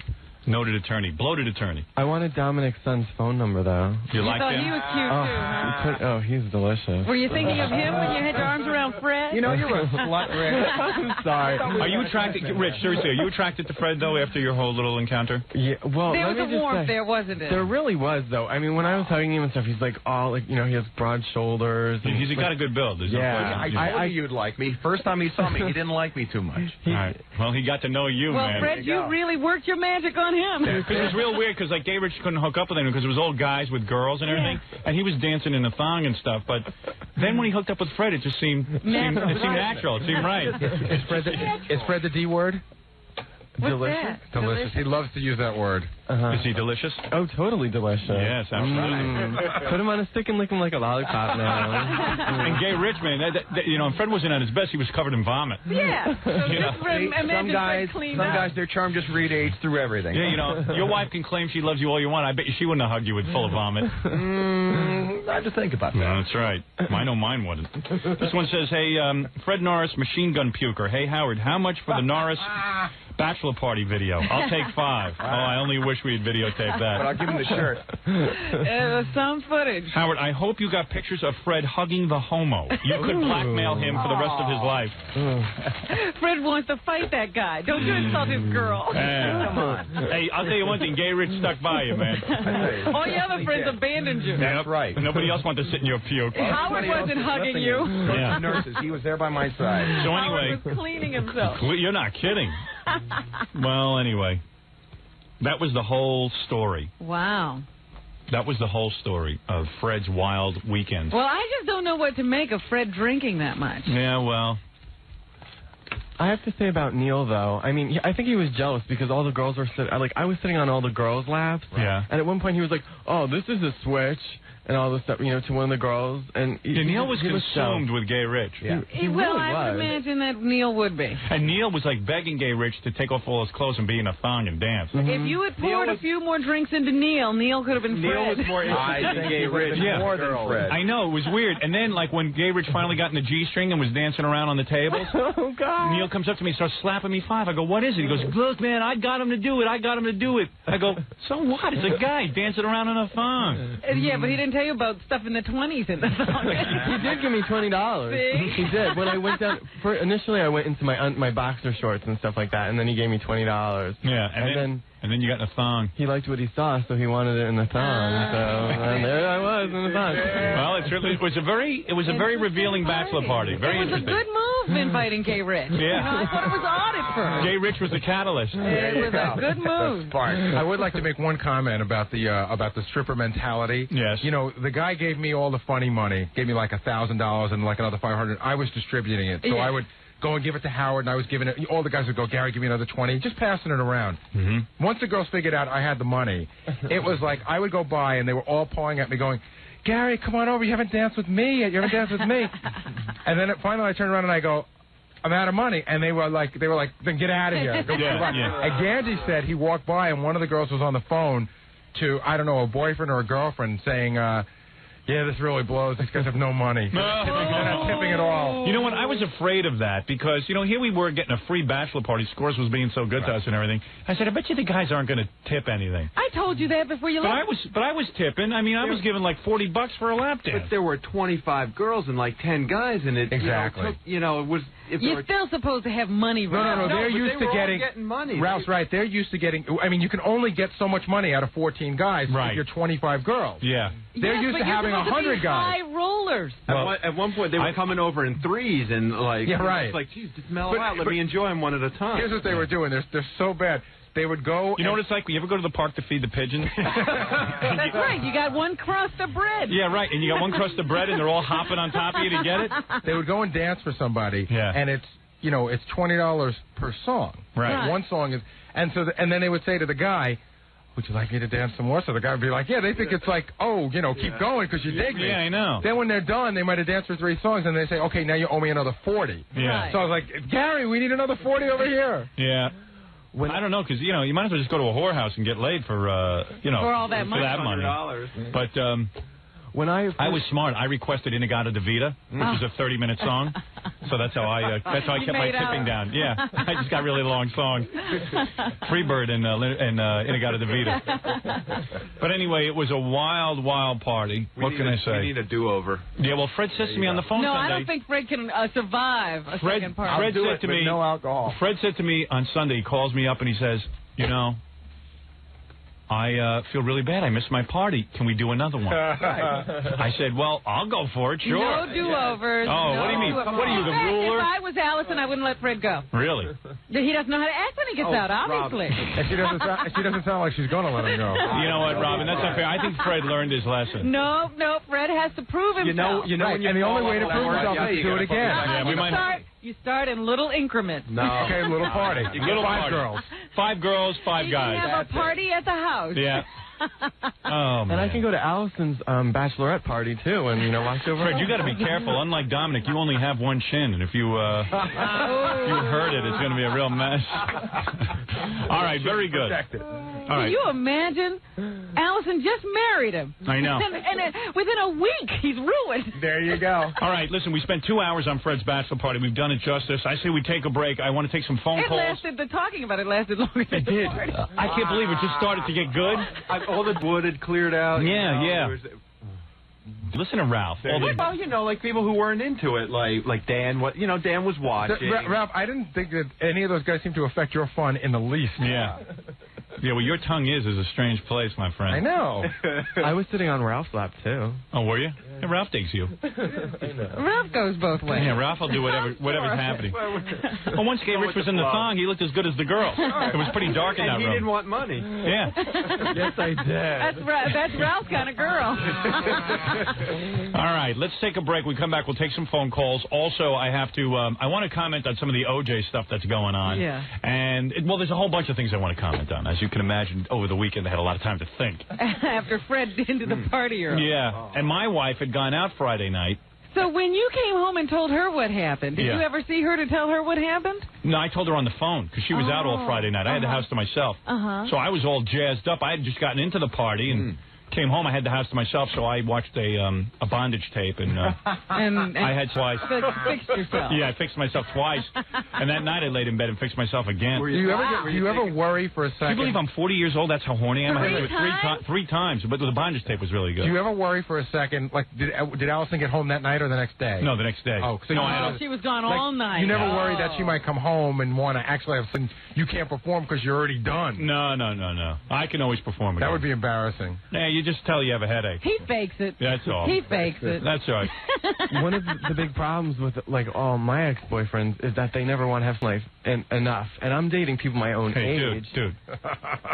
noted attorney, bloated attorney. I wanted Dominic's son's phone number, though. You like thought him? he was cute, too, huh? He's delicious. Were you thinking of him when you had your arms around Fred? You know, you're a slut, Rick. I'm sorry. Are you attracted, Rich, seriously, are you attracted to Fred, though, after your whole little encounter? Yeah, well, there let was me a just warmth say, there, wasn't it? There really was, though. I mean, when I was hugging him and stuff, he's like all, like, you know, he has broad shoulders. And, He's got a good build. There's no question. I told you you'd like me. First time he saw me, he didn't like me too much. All right. Well, he got to know you, well, man. Fred, you really worked your magic on him. Because it was real weird, because like Gay Rich couldn't hook up with him because it was all guys with girls and everything, and he was dancing in the thong and stuff. But then when he hooked up with Fred, it just seemed natural. It seemed right. Is Fred the D word? What's delicious. That? Delicious. He loves to use that word. Is he delicious? Oh, totally delicious. Yes, absolutely. Put him on a stick and lick him like a lollipop now. And Gay Rich, man, you know, Fred wasn't at his best. He was covered in vomit. Yeah. So some guys, their charm just radiates through everything. Yeah, you know, your wife can claim she loves you all you want. I bet you she wouldn't have hugged you with full of vomit. I have to think about that. No, that's right. I know mine wouldn't. This one says, hey, Fred Norris, machine gun puker. Hey, Howard, how much for the Norris bachelor party video? I'll take $5. Oh, I only wish we had videotaped that. But I'll give him the shirt. Some footage. Howard, I hope you got pictures of Fred hugging the homo. You could blackmail him for the rest of his life. Fred wants to fight that guy. Don't you insult his girl. Come on. Hey, I'll tell you one thing. Gay Rich stuck by you, man. All your other friends abandoned you. That's right. Nobody else wanted to sit in your puke. Howard wasn't hugging you. Yeah. Nurses. He was there by my side. So anyway, Howard was cleaning himself. You're not kidding. Well, anyway, that was the whole story. Wow. That was the whole story of Fred's wild weekend. Well, I just don't know what to make of Fred drinking that much. Yeah, well. I have to say about Neil, though, I mean, I think he was jealous because all the girls were sitting, like, I was sitting on all the girls' laps. Yeah. And at one point he was like, oh, this is a switch. And all this stuff, you know, to one of the girls. And Neil was consumed with Gay Rich. Yeah. Well, really I would imagine that Neil would be. And Neil was like begging Gay Rich to take off all his clothes and be in a thong and dance. If you had poured a few more drinks into Neil could have been Fred. Neil was more interested in Gay Rich more than Fred. I know, it was weird. And then, like, when Gay Rich finally got in the G-string and was dancing around on the tables, oh, God. Neil comes up to me and starts slapping me 5. I go, what is it? He goes, look, man, I got him to do it. I got him to do it. I go, so what? It's a guy dancing around in a thong. Yeah, but he didn't tell you about stuff in the 20s in the song. He did give me $20. See? He did. When I went down, initially I went into my boxer shorts and stuff like that, and then he gave me $20. Yeah, and then you got in a thong. He liked what he saw, so he wanted it in the thong. So there I was in the thong. Well, it was a very revealing bachelor party. Very interesting. It was a good move inviting Gay Rich. Yeah. You know, I thought it was odd at first. Gay Rich was the catalyst. It was a good move. I would like to make one comment about the stripper mentality. Yes. You know, the guy gave me all the funny money, gave me like $1,000 and like another $500. I was distributing it, so I would go and give it to Howard, and I was giving it. All the guys would go, Gary, give me another 20, just passing it around. Mm-hmm. Once the girls figured out I had the money, it was like I would go by, and they were all pawing at me, going, Gary, come on over. You haven't danced with me yet. You haven't danced with me. And then finally I turned around and I go, I'm out of money. And they were like, then get out of here. Go And Gandy said he walked by, and one of the girls was on the phone to, I don't know, a boyfriend or a girlfriend saying, yeah, this really blows. These guys have no money. They're not tipping at all. You know what? I was afraid of that because, you know, here we were getting a free bachelor party. Scores was being so good to us and everything. I said, I bet you the guys aren't going to tip anything. I told you that before you left. But I was tipping. I mean, I was giving like $40 for a lap dance. But there were 25 girls and like 10 guys in it. Exactly. It was. You're still supposed to have money, No, Ralph. they're used to getting money. Ralph's right. They're used to getting. I mean, you can only get so much money out of 14 guys if you're 25 girls. Yeah. They're used to having 100 guys. High rollers. Well, at one point, they were coming over in threes and like. Yeah, right. It's like, geez, just mellow out. Let me enjoy them one at a time. Here's what they were doing. They're so bad. They would go. You know what it's like? You ever go to the park to feed the pigeons? That's right. You got one crust of bread. Yeah, right. And you got one crust of bread, and they're all hopping on top of you to get it. They would go and dance for somebody. Yeah. And it's $20 per song. Right. One song is, and then they would say to the guy, would you like me to dance some more? So the guy would be like, yeah, they think it's like, keep going because you dig me. Yeah, I know. Then when they're done, they might have danced for 3 songs, and they say, okay, now you owe me another 40. Yeah. Right. So I was like, Gary, we need another 40 over here. Yeah. I don't know, because, you might as well just go to a whorehouse and get laid for, for all that money. For that money. $100. But when I was smart. I requested Inagata Davida, which is a 30-minute song. So that's how I kept my tipping down. Yeah, I just got really long songs. Freebird and Inagata Davida. But anyway, it was a wild, wild party. What can I say? We need a do-over. Yeah, well, Fred says to me on the phone No, Sunday. I don't think Fred can survive a second party. Fred said to me, no alcohol. Fred said to me on Sunday, he calls me up and he says, you know, I feel really bad. I missed my party. Can we do another one? I said, well, I'll go for it, sure. No do-overs. Oh, what do you mean? What are you, the ruler? If I was Allison, I wouldn't let Fred go. Really? He doesn't know how to act when he gets out, obviously. And she doesn't sound like she's going to let him go. You know what, Robin? That's unfair. I think Fred learned his lesson. No, Fred has to prove himself. You know, right, and the only way to prove himself is to do it again. Yeah, we might. You start in little increments. No. Okay, little party. Little 5 girls. 5 girls, 5 guys. You can have a party at the house. Yeah. Oh, man. And I can go to Allison's bachelorette party, too, and, watch over. Fred, you got to be careful. Unlike Dominic, you only have one chin, and if you hurt it, it's going to be a real mess. All right, very good. All right. Can you imagine? Allison just married him. I know. And within a week, he's ruined. There you go. All right, listen, we spent 2 hours on Fred's bachelor party. We've done it justice. I say we take a break. I want to take some phone calls. The talking about it lasted longer than the party. I can't believe it just started to get good. All the wood had cleared out. Yeah. Listen to Ralph. Well, like people who weren't into it, like Dan. Dan was watching. Ralph, I didn't think that any of those guys seemed to affect your fun in the least. Yeah. Yeah, well, your tongue is a strange place, my friend. I know. I was sitting on Ralph's lap, too. Oh, were you? Yeah, Ralph digs you. Ralph goes both ways. Yeah, Ralph will do whatever's happening. Well, once Gay Rich was in the thong, he looked as good as the girl. It was pretty dark in that room. And he didn't want money. Yeah. Yes, I did. That's Ralph's kind of girl. All right, let's take a break. We come back, we'll take some phone calls. Also, I have to, I want to comment on some of the OJ stuff that's going on. Yeah. And, well, there's a whole bunch of things I want to comment on. As you can imagine, over the weekend, I had a lot of time to think. After Fred into the party room. Yeah, and my wife had gone out Friday night. So when you came home and told her what happened, did you ever see her to tell her what happened? No, I told her on the phone because she was out all Friday night. I had the house to myself. So I was all jazzed up. I had just gotten into the party and came home. I had the house to myself, so I watched a bondage tape and I had twice. Fixed yourself. Yeah, I fixed myself twice. And that night I laid in bed and fixed myself again. Do you ever worry for a second? Do you believe I'm 40 years old? That's how horny I am. I had to do it 3 times, but the bondage tape was really good. Do you ever worry for a second, like, did Allison get home that night or the next day? No, the next day. Oh, so she was gone all night. You never worry that she might come home and want to actually have something you can't perform because you're already done. No. I can always perform again. That would be embarrassing. Yeah, you just tell you have a headache. He fakes it. That's all. He fakes it. That's right. One of the big problems with all my ex-boyfriends is that they never want to have life enough. And I'm dating people my own age. Dude.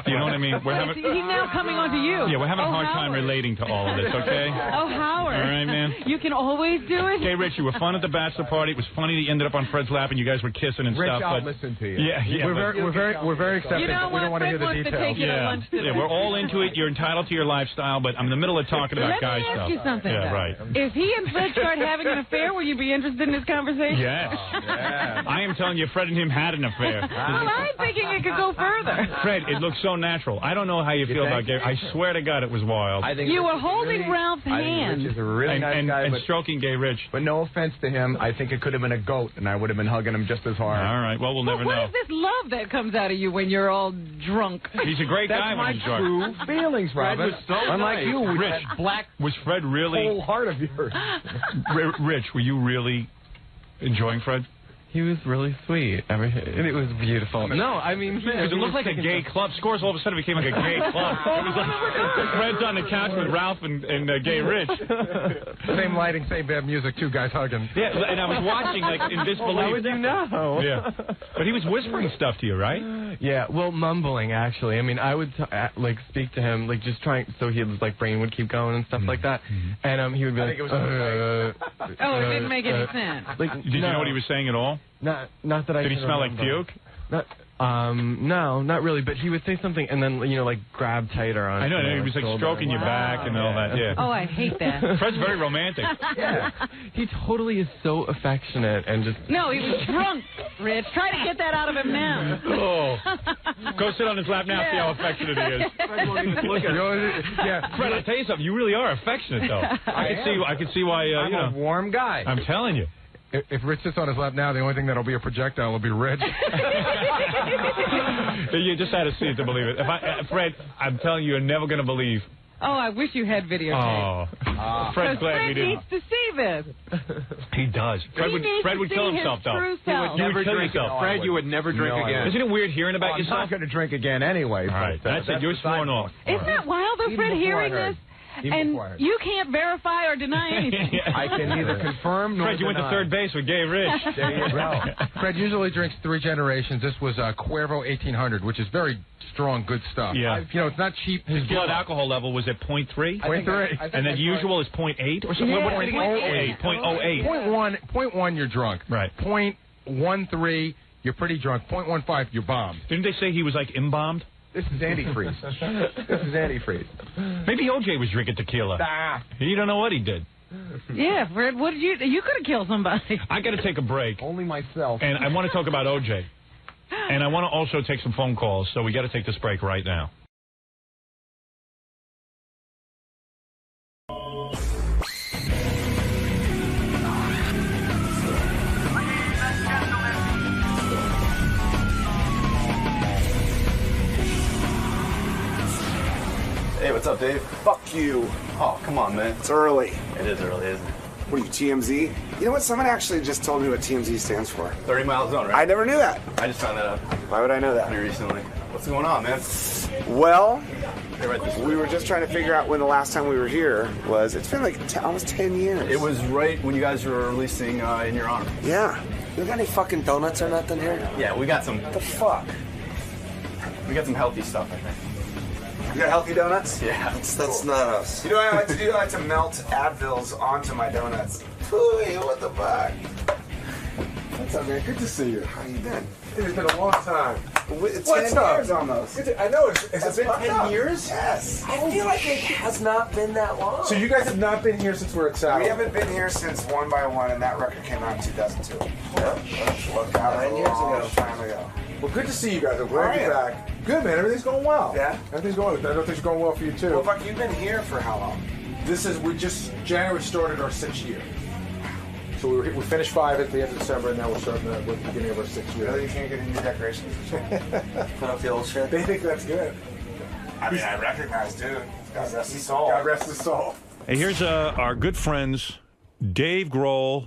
You know what I mean? He's now coming on to you. Yeah, we're having a hard time relating to all of this, okay? Oh, Howard. All right, man. You can always do it. Okay, Rich, you were fun at the bachelor party. It was funny that you ended up on Fred's lap and you guys were kissing and Rich, stuff. I'll listen to you. Yeah. We're very accepting. You know we don't want to hear the details. To take you to lunch today. Yeah, we're all into it. You're entitled to your lifestyle, but I'm in the middle of talking about guy stuff. Let me ask you something. Yeah, right. If he and Fred start having an affair, will you be interested in this conversation? Yes. I am telling you, Fred and him had an affair. Well, I'm thinking it could go further. Fred, it looks so natural. I don't know how you feel about Gay. I swear to God, it was wild. I think you were holding Ralph's hand. Rich is a really nice guy, and stroking Gay Rich. But no offense to him, I think it could have been a goat, and I would have been hugging him just as hard. All right, well, we'll never know. What is this love that comes out of you when you're all drunk? He's a great guy when he's drunk. That's my true feelings, Robin. Fred was so Unlike nice. you, with Rich, that black was Fred really whole heart of yours. Rich, were you really enjoying Fred? He was really sweet. And it was beautiful. No, I mean... Because it looked like a gay club. Scores all of a sudden became like a gay club. It was like Fred's on the couch with Ralph and Gay Rich. Same lighting, same bad music, 2 guys hugging. Yeah, and I was watching like in disbelief. How would you know? Yeah. But he was whispering stuff to you, right? Yeah, well, mumbling, actually. I mean, I would, speak to him, just trying, so his, brain would keep going and stuff like that. And he would be like... it didn't make any sense. Did you know what he was saying at all? Not that I Did he smell remember. like puke? No, not really. But he would say something and then, like, grab tighter on. I know. He was like stroking your back and all that. Yeah. Oh, I hate that. Fred's very romantic. Yeah. He totally is so affectionate and just. No, he was drunk, Rich. Try to get that out of him now. Oh. Go sit on his lap now. See how affectionate he is. Fred won't even look at it. Yeah. Fred, I'll tell you something. You really are affectionate, though. I can see why. I'm a warm guy. I'm telling you. If Rich sits on his lap now, the only thing that'll be a projectile will be Rich. You just had to see it to believe it. Fred, I'm telling you, you're never going to believe. Oh, I wish you had videotape. Fred's glad we didn't. Needs to see this. He does. Fred would kill himself, though. He would never drink again. Fred, you would never drink again. Isn't it weird hearing about yourself? I'm not going to drink again anyway. All right, that's it. You're sworn off. Isn't that wild, though, Fred, hearing this? And you can't verify or deny anything. I can neither confirm nor Fred, you went to third base with Gay Rich. There you go. Fred usually drinks 3 generations. This was Cuervo 1800, which is very strong, good stuff. Yeah. It's not cheap. His blood alcohol level was at 0.3? 0.3. And then the usual is 0.8 or something? Yeah. 0.08. 0.08. 0.1, you're drunk. Right. 0.13, you're pretty drunk. 0.15, you're bombed. Didn't they say he was like embalmed? This is antifreeze. This is antifreeze. Maybe OJ was drinking tequila. You don't know what he did. Yeah, Fred, what did you could have killed somebody. I got to take a break. Only myself. And I want to talk about OJ. And I want to also take some phone calls, so we got to take this break right now. Hey, what's up, Dave? Fuck you. Oh, come on, man. It's early. It is early, isn't it? What are you, TMZ? You know what? Someone actually just told me what TMZ stands for. 30 mile zone, right? I never knew that. I just found that out. Why would I know that? Pretty recently. What's going on, man? Well, Hey, we were just trying to figure out when the last time we were here was. It's been like almost 10 years. It was right when you guys were releasing In Your Honor. Yeah. You got any fucking donuts or nothing here? Yeah, we got some. What the fuck? We got some healthy stuff, I think. You got healthy donuts? Yeah. That's not us. You know what I like to do? I like to melt Advils onto my donuts. Phooey, what the fuck? What's up, man? Good to see you. How you been? It's been a long time. It's 10 years almost. I know. Has it been 10 years? Yes. I feel like it has not been that long. So you guys have not been here since we're at Saddle? We haven't been here since One by One, and that record came out in 2002. Look, 9 years ago. Time ago. Well, good to see you guys. I'm glad you're back. Good, man. Everything's going well. Yeah? Everything's going well. I know things are going well for you, too. Well, fuck, you've been here for how long? January started our 6th year. So we finished 5 at the end of December, and now we're starting the beginning of our 6th year. Really? You can't get any new decorations? Put up the old shit? They think that's good. I mean, I recognize, dude. God rest his soul. God rest his soul. Hey, here's our good friends, Dave Grohl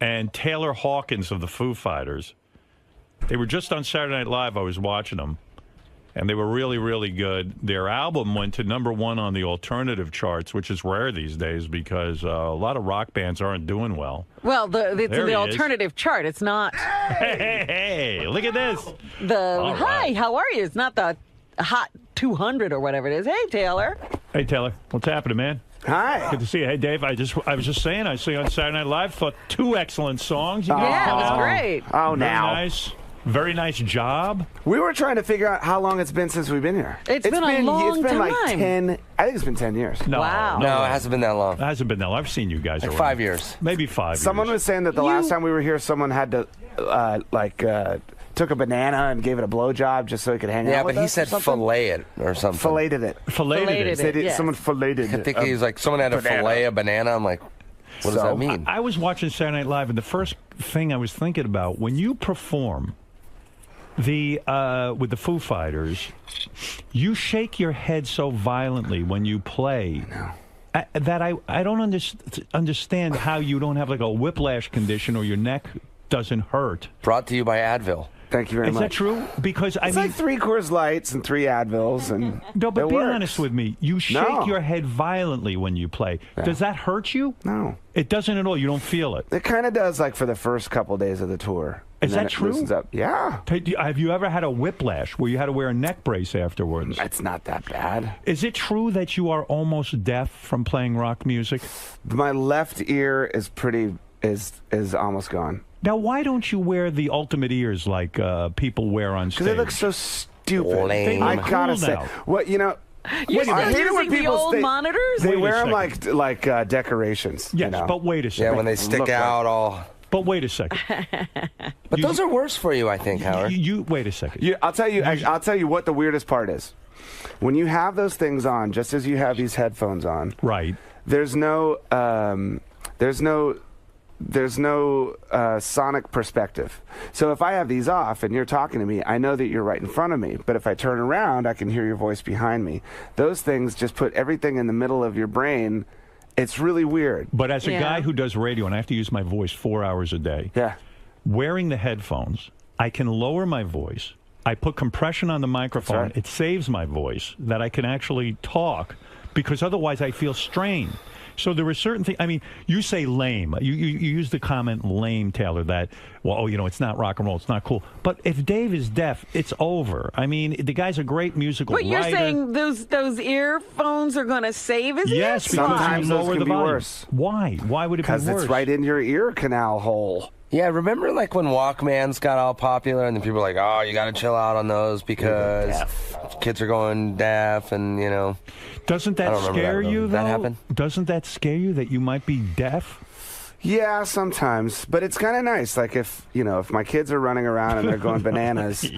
and Taylor Hawkins of the Foo Fighters. They were just on Saturday Night Live. I was watching them, and they were really, really good. Their album went to #1 on the alternative charts, which is rare these days because a lot of rock bands aren't doing well. Well, it's the alternative chart. It's not. Hey, look at this. Hi, how are you? It's not the Hot 200 or whatever it is. Hey, Taylor. Hey, Taylor. What's happening, man? Hi. Good to see you. Hey, Dave, I was just saying, I saw you on Saturday Night Live. Thought 2 excellent songs. Yeah, it was great. Oh, very now. Nice. Very nice job. We were trying to figure out how long it's been since we've been here. It's been a long time. Like 10. I think it's been 10 years. No, wow. No, it hasn't been that long. It hasn't been that long. I've seen you guys like around. 5 years. Maybe 5 Someone was saying that the last time we were here, someone had to, took a banana and gave it a blowjob just so he could hang out with us. Yeah, but he said fillet it or something. Filleted it. Filleted it. Yes. Someone filleted I think he was like, someone had to fillet a banana. I'm like, what does that mean? I was watching Saturday Night Live, and the first thing I was thinking about, when you perform with the Foo Fighters, you shake your head so violently when you play that I don't understand how you don't have like a whiplash condition or your neck doesn't hurt. Brought to you by Advil. Thank you very much. Is that true? Because it's like 3 Coors Lights and 3 Advils, and no, but be honest with me. You shake your head violently when you play. Yeah. Does that hurt you? No, it doesn't at all. You don't feel it. It kind of does, like for the first couple days of the tour. Is that true? Yeah. Have you ever had a whiplash where you had to wear a neck brace afterwards? It's not that bad. Is it true that you are almost deaf from playing rock music? My left ear is almost gone. Now, why don't you wear the ultimate ears like people wear on stage? Because they look so stupid. Lame. I gotta say, what you know. You're still I hate it when using the people old monitors? They Wait a wear them second. like decorations. Yes, you know? but wait a second. Yeah, when they stick out all. But wait a second. But those are worse for you, I think, Howard. You wait a second. I'll tell you what the weirdest part is. When you have those things on, just as you have these headphones on, right? There's no sonic perspective. So if I have these off and you're talking to me, I know that you're right in front of me. But if I turn around, I can hear your voice behind me. Those things just put everything in the middle of your brain. It's really weird. But as a guy who does radio, and I have to use my voice 4 hours a day, wearing the headphones, I can lower my voice. I put compression on the microphone. Right. It saves my voice that I can actually talk, because otherwise I feel strained. So there are certain things. I mean, you say lame. You use the comment lame, Taylor, that, well, oh, you know, it's not rock and roll. It's not cool. But if Dave is deaf, it's over. I mean, the guy's a great musical writer. What, you're saying those earphones are going to save his ears? Yes, sometimes those can be volume. worse. Why? Why would it be worse? Because it's right in your ear canal hole. Yeah, remember like when Walkmans got all popular and then people were like, oh, you got to chill out on those because kids are going deaf and, you know. Doesn't that scare you, though? That happen? Doesn't that scare you that you might be deaf? Yeah, sometimes, but it's kind of nice. Like if my kids are running around and they're going bananas,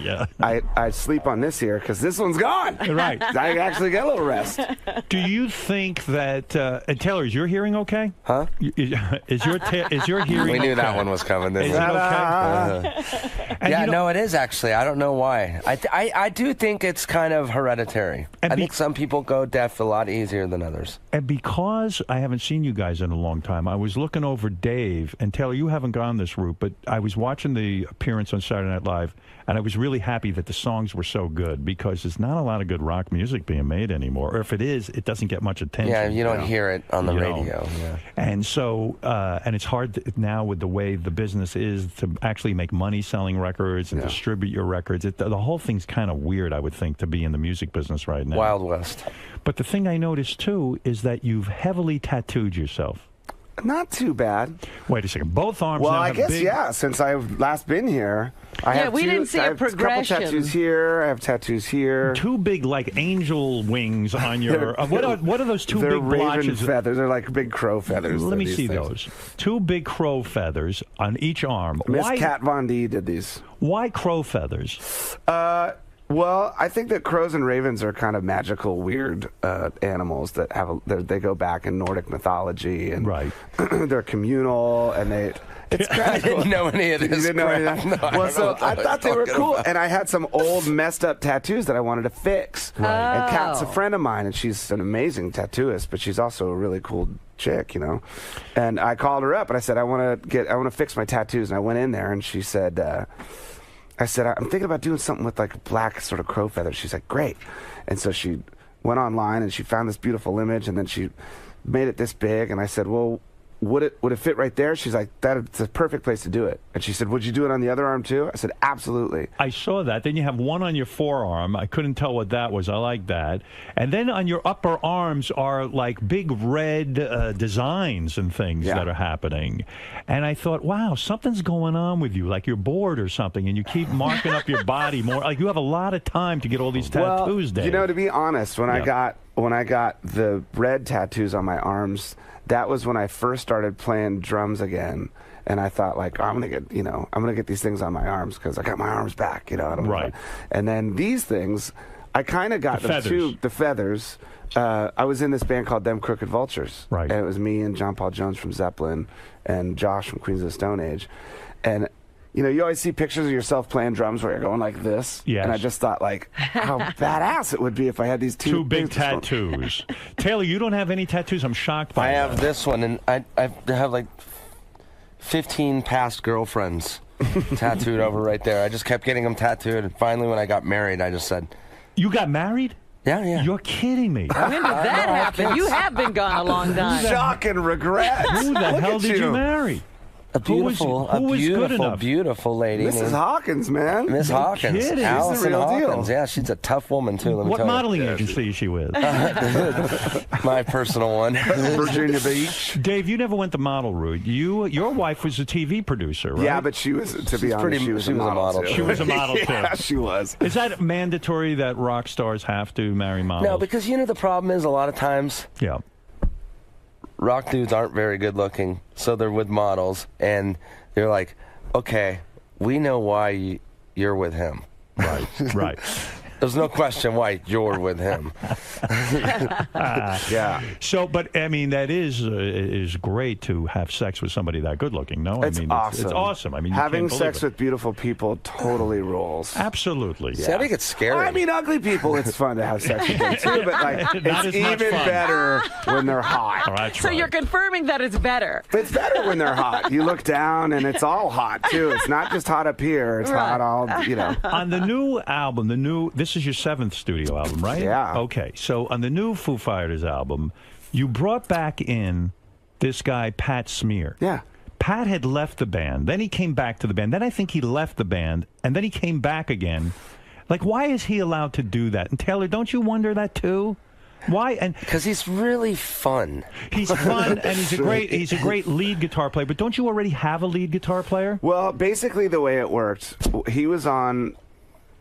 I sleep on this ear because this one's gone. Right, I actually get a little rest. Do you think that Taylor, is your hearing okay? Huh? Is your hearing? We knew okay? that one was coming. Is it okay? Yeah, no, it is actually. I don't know why. I do think it's kind of hereditary. I think some people go deaf a lot easier than others. And because I haven't seen you guys in a long time, I was looking over Dave, and Taylor, you haven't gone this route, but I was watching the appearance on Saturday Night Live, and I was really happy that the songs were so good, because there's not a lot of good rock music being made anymore. Or if it is, it doesn't get much attention. Yeah, you don't hear it on the radio. Yeah. And so, and it's hard now with the way the business is to actually make money selling records and distribute your records. The whole thing's kind of weird, I would think, to be in the music business right now. Wild West. But the thing I noticed, too, is that you've heavily tattooed yourself. Not too bad. Wait a second. Both arms. Well, now I have guess big... since I've last been here, I have we didn't see a progression. Couple tattoos here. I have tattoos here. Two big, like angel wings on your. What are those two they're big raven blotches? Feathers. They're like big crow feathers. Let me see those. Two big crow feathers on each arm. Miss Kat Von D did these. Why crow feathers? Well, I think that crows and ravens are kind of magical, weird animals that have they go back in Nordic mythology, and they're communal, and it's kind of I didn't know any of this. You didn't know any of that? No, well, so I thought they were cool, and I had some old messed up tattoos that I wanted to fix. Right. And Kat's a friend of mine, and she's an amazing tattooist, but she's also a really cool chick, you know. And I called her up, and I said, I want to fix my tattoos, and I went in there, and she said. I said, I'm thinking about doing something with like black sort of crow feathers. She's like, great. And so she went online and she found this beautiful image, and then she made it this big. And I said, well, would it fit right there? She's like, that's a perfect place to do it. And she said, would you do it on the other arm too? I said, absolutely. I saw that. Then you have one on your forearm. I couldn't tell what that was. I like that. And then on your upper arms are like big red designs and things that are happening. And I thought, wow, something's going on with you. Like you're bored or something, and you keep marking up your body more. Like you have a lot of time to get all these tattoos, Dave. You know, to be honest, when I got the red tattoos on my arms, that was when I first started playing drums again, and I thought, like, I'm gonna get these things on my arms because I got my arms back, you know. Right. And then these things, I kind of got them too. The feathers. I was in this band called Them Crooked Vultures. Right. And it was me and John Paul Jones from Zeppelin and Josh from Queens of the Stone Age, and. You know, you always see pictures of yourself playing drums where you're going like this. Yes. And I just thought, like, how badass it would be if I had these two big tattoos. Taylor, you don't have any tattoos? I'm shocked by that. I have this one, and I have like 15 past girlfriends tattooed over right there. I just kept getting them tattooed, and finally when I got married, I just said... You got married? Yeah. You're kidding me. When did that happen? You have been gone a long time. Shock and regret. Who the hell did you marry? A beautiful, beautiful lady. Mrs. Hawkins, man. Miss Hawkins. Kidding. Allison She's the real Hawkins. deal. Yeah, she's a tough woman, too. Let me What tell you. modeling agency is she with? My personal one. Virginia Beach. Dave, you never went the model route. Your wife was a TV producer, right? Yeah, but she was, to be honest, she was a model too. She was a model too. Yeah, she was. Is that mandatory that rock stars have to marry models? No, because the problem is a lot of times. Yeah. Rock dudes aren't very good looking, so they're with models, and they're like, okay, we know why you're with him. Right, right. There's no question why you're with him. Yeah. So, but I mean, that is great to have sex with somebody that good looking. No, It's I mean, awesome. It's awesome. I mean, you having can't believe sex it. with beautiful people totally rules. Absolutely. See, I think it's scary. I mean, ugly people, it's fun to have sex with them too, but like, Not it's as much even fun. better when they're hot. All right, So you're confirming that it's better. It's better when they're hot. You look down and it's all hot too. It's not just hot up here. It's hot all, On the new album, this is your 7th studio album, right? Yeah. Okay, so on the new Foo Fighters album, you brought back in this guy, Pat Smear. Yeah. Pat had left the band, then he came back to the band, then I think he left the band, and then he came back again. Like, why is he allowed to do that? And Taylor, don't you wonder that too? Why? And because he's really fun. He's fun, and he's a great lead guitar player. But don't you already have a lead guitar player? Well, basically the way it worked, he was on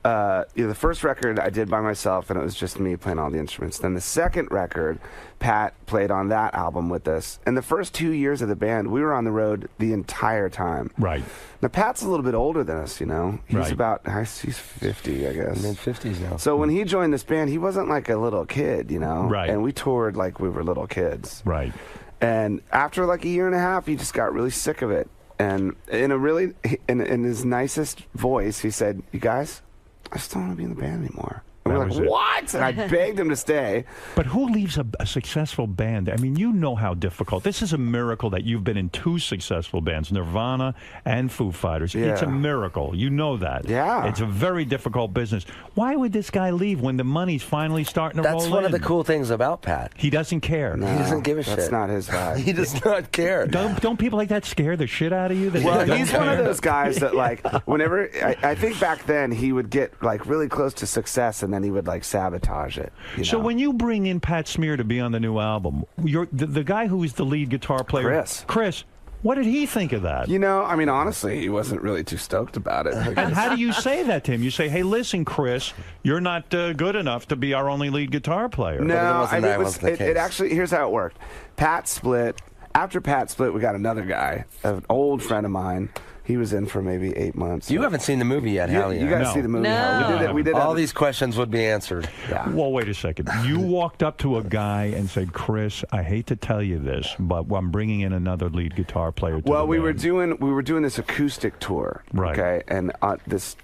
the first record I did by myself, and it was just me playing all the instruments. Then the second record, Pat played on that album with us. And the first 2 years of the band, we were on the road the entire time. Right. Now, Pat's a little bit older than us, He's Right. he's 50, I guess. Mid-50s now. So when he joined this band, he wasn't like a little kid, Right. And we toured like we were little kids. Right. And after like a year and a half, he just got really sick of it. And in his nicest voice, he said, "You guys, I just don't want to be in the band anymore." And we're like, "What?" And I begged him to stay. But who leaves a successful band? I mean, you know how difficult. This is a miracle that you've been in 2 successful bands, Nirvana and Foo Fighters. Yeah. It's a miracle. You know that. Yeah. It's a very difficult business. Why would this guy leave when the money's finally starting to roll in? That's one of the cool things about Pat. He doesn't care. No, He doesn't give a shit. That's not his vibe. He does not care. Don't people like that scare the shit out of you? Well, he's one of those guys that, like, whenever I think back then, he would get like really close to success, and then he would like sabotage it. So when you bring in Pat Smear to be on the new album, the guy who's the lead guitar player, Chris, what did he think of that? I mean, honestly, he wasn't really too stoked about it. And how do you say that to him? You say, "Hey, listen, Chris, you're not good enough to be our only lead guitar player." No, I mean, it actually, here's how it worked. Pat split. After Pat split, we got another guy, an old friend of mine. He was in for maybe 8 months. You haven't seen the movie yet, have you? You got to see the movie. No. We did all these questions would be answered. Yeah. Well, wait a second. You walked up to a guy and said, "Chris, I hate to tell you this, but I'm bringing in another lead guitar player." We were doing this acoustic tour, right? Okay, and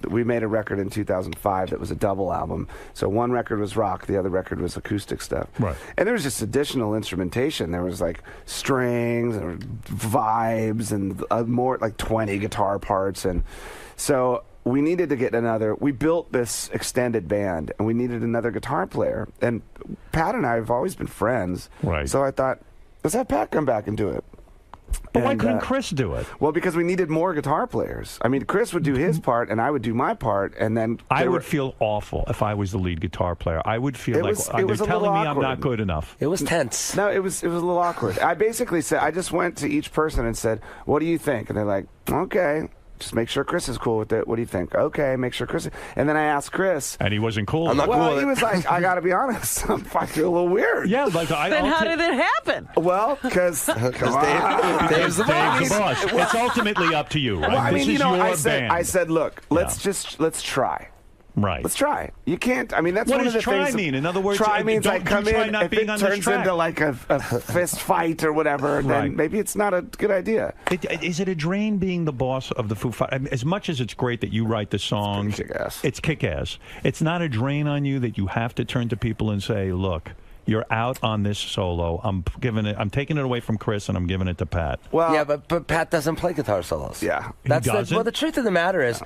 we made a record in 2005 that was a double album. So one record was rock, the other record was acoustic stuff. Right. And there was just additional instrumentation. There was like strings and vibes and more like 20 guitar parts, and so we needed to get another. We built this extended band, and we needed another guitar player. And Pat and I have always been friends, right? So I thought, let's have Pat come back and do it. But why couldn't Chris do it? Well, because we needed more guitar players. I mean, Chris would do his part, and I would do my part, and then I would feel awful if I was the lead guitar player. I would feel they're telling me I'm not good enough. It was tense. No, it was a little awkward. I basically said, I just went to each person and said, "What do you think?" And they're like, "Okay. Just make sure Chris is cool with it. What do you think?" "Okay, make sure Chris." And then I asked Chris, and he wasn't cool. I'm not cool with it. He was like, "I got to be honest, I'm fucking a little weird." Yeah, like then how did it happen? Well, because Dave's the boss. It's ultimately up to you, right? Well, I mean, this is your band. I said, look, let's try. Right. Let's try. You can't. I mean, that's what one of does the try things. mean? In other words, try means like come in. Not If being it on this turns track. into like a fist fight or whatever, then maybe it's not a good idea. Is it a drain being the boss of the Foo Fighters? I mean, as much as it's great that you write the songs, it's kick-ass. It's not a drain on you that you have to turn to people and say, "Look, you're out on this solo. I'm taking it away from Chris, and I'm giving it to Pat." Well, yeah, but Pat doesn't play guitar solos. Yeah, that's well. The truth of the matter is,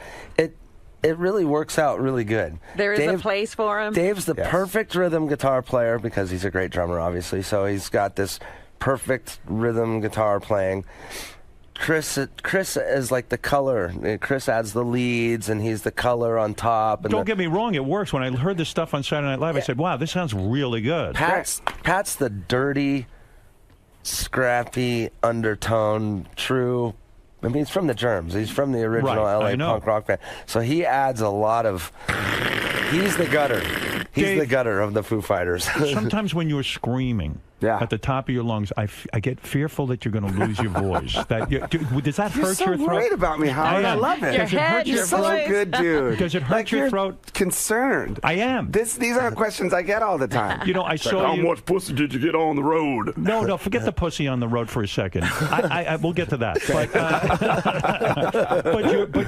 it really works out really good. There is a place for him. Dave's the perfect rhythm guitar player because he's a great drummer, obviously. So he's got this perfect rhythm guitar playing. Chris is like the color. Chris adds the leads, and he's the color on top. And Don't get me wrong, it works. When I heard this stuff on Saturday Night Live, I said, wow, this sounds really good. Pat's the dirty, scrappy, undertone, true. I mean, he's from the Germs. He's from the original LA punk rock band. So he adds a lot of... He's the gutter. He's the gutter of the Foo Fighters. Sometimes when you're screaming at the top of your lungs, I get fearful that you're going to lose your voice. Does that hurt your throat? You're so worried about me, Howard. I love it. Does it hurt your You're such a good dude. Does it hurt your throat? Concerned. I am. These aren't questions I get all the time. You know, I saw How you... much pussy did you get on the road? No, forget the pussy on the road for a second. We'll get to that.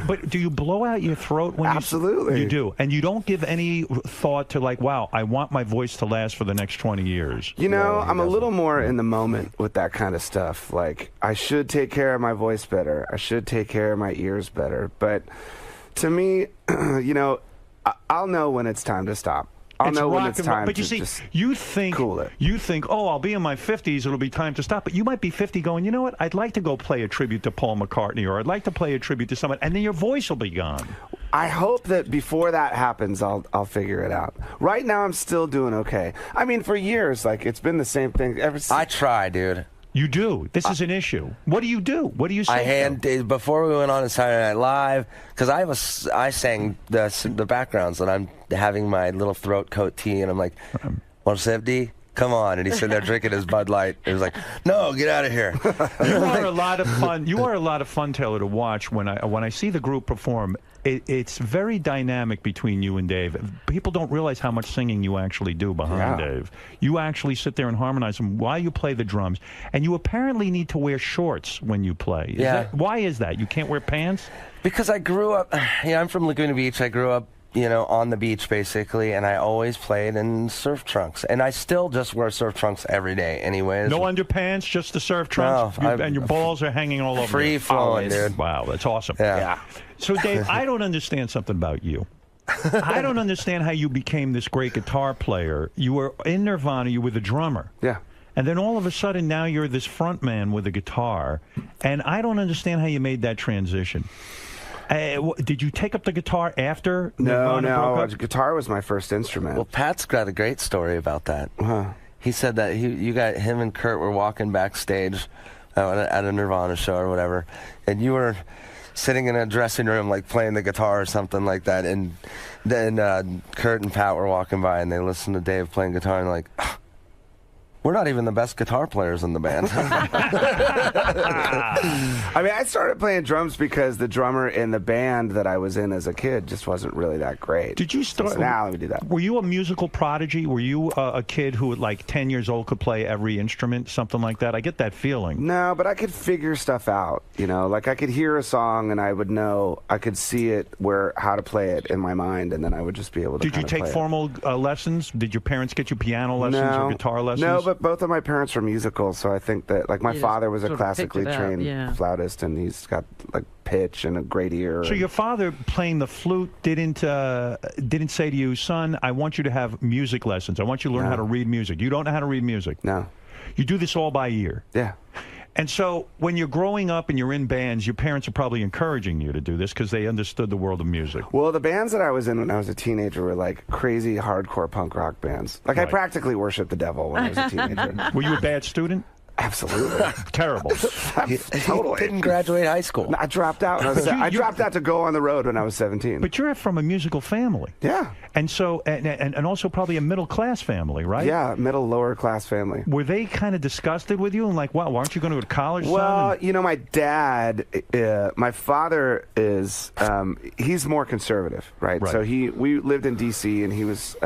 But do you blow out your throat when Absolutely. You do, and you don't give any thought to like, wow, I want my voice to last for the next 20 years. You know, I'm a little more in the moment with that kind of stuff. Like, I should take care of my voice better. I should take care of my ears better. But to me, you know, I'll know when it's time to stop. I'll know when it's time to just you think, cool it. You think, oh, I'll be in my 50s, it'll be time to stop. But you might be 50 going, you know what, I'd like to go play a tribute to Paul McCartney, or I'd like to play a tribute to someone, and then your voice will be gone. I hope that before that happens, I'll figure it out. Right now, I'm still doing okay. I mean, for years, like, it's been the same thing ever since. I try, dude. You do. This is an issue. What do you do? What do you say? Before we went on to Saturday Night Live, because I sang the backgrounds, and I'm having my little throat coat tea, and I'm like, 170, come on, and he's sitting there drinking his Bud Light. It was like, no, get out of here. You are a lot of fun. You are a lot of fun, Taylor, to watch when I see the group perform. It's very dynamic between you and Dave. People don't realize how much singing you actually do behind Dave. You actually sit there and harmonize them while you play the drums. And you apparently need to wear shorts when you play. Why is that? You can't wear pants? Because I grew up, I'm from Laguna Beach. I grew up, on the beach, basically, and I always played in surf trunks. And I still just wear surf trunks every day anyways. No underpants, just the surf trunks? No, and your balls are hanging all over. Free flowing, dude. Wow, that's awesome. Yeah. So, Dave, I don't understand something about you. I don't understand how you became this great guitar player. You were in Nirvana, you were the drummer. Yeah. And then all of a sudden, now you're this front man with a guitar. And I don't understand how you made that transition. Did you take up the guitar after Nirvana broke up? Guitar was my first instrument. Well, Pat's got a great story about that. He said that him and Kurt were walking backstage at a Nirvana show or whatever, and you were sitting in a dressing room, like playing the guitar or something like that, and then Kurt and Pat were walking by, and they listened to Dave playing guitar, and like, we're not even the best guitar players in the band. I mean, I started playing drums because the drummer in the band that I was in as a kid just wasn't really that great. Did you start? So now let me do that. Were you a musical prodigy? Were you a kid who, at like 10 years old, could play every instrument, something like that? I get that feeling. No, but I could figure stuff out. Like I could hear a song and I would know, I could see it how to play it in my mind, and then I would just be able to. Did you take formal lessons? Did your parents get you piano lessons or guitar lessons? No, but both of my parents were musical, so I think that, like, my father was a classically trained flautist, and he's got like pitch and a great ear. So your father, playing the flute, didn't say to you, son, I want you to have music lessons. I want you to learn how to read music. You don't know how to read music. No. You do this all by ear. Yeah. And so when you're growing up and you're in bands, your parents are probably encouraging you to do this because they understood the world of music. Well, the bands that I was in when I was a teenager were like crazy hardcore punk rock bands. Like, I practically worshiped the devil when I was a teenager. Were you a bad student? Absolutely. Terrible. Totally. Didn't graduate high school. I dropped out. I dropped out to go on the road when I was 17. But you're from a musical family. Yeah. And so, and also probably a middle-class family, right? Yeah, lower-class family. Were they kind of disgusted with you and like, wow, aren't you going to go to college, Well, son? My dad, my father is, he's more conservative, right? So we lived in D.C., and he was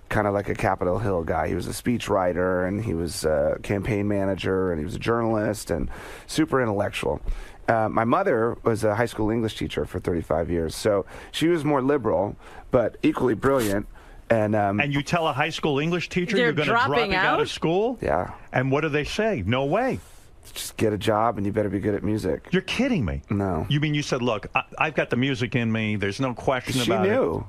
kind of like a Capitol Hill guy. He was a speech writer, and he was a campaign manager, and he was a journalist, and super intellectual. My mother was a high school English teacher for 35 years, so she was more liberal, but equally brilliant. And you tell a high school English teacher you're going to drop out of school? Yeah. And what do they say? No way. Just get a job, and you better be good at music. You're kidding me. No. You mean you said, look, I've got the music in me. There's no question about it. She knew.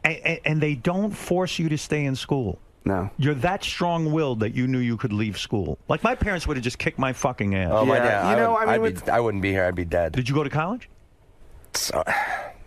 And they don't force you to stay in school. No. You're that strong-willed that you knew you could leave school. Like, my parents would have just kicked my fucking ass. Oh, my dad. I wouldn't be here. I'd be dead. Did you go to college? So,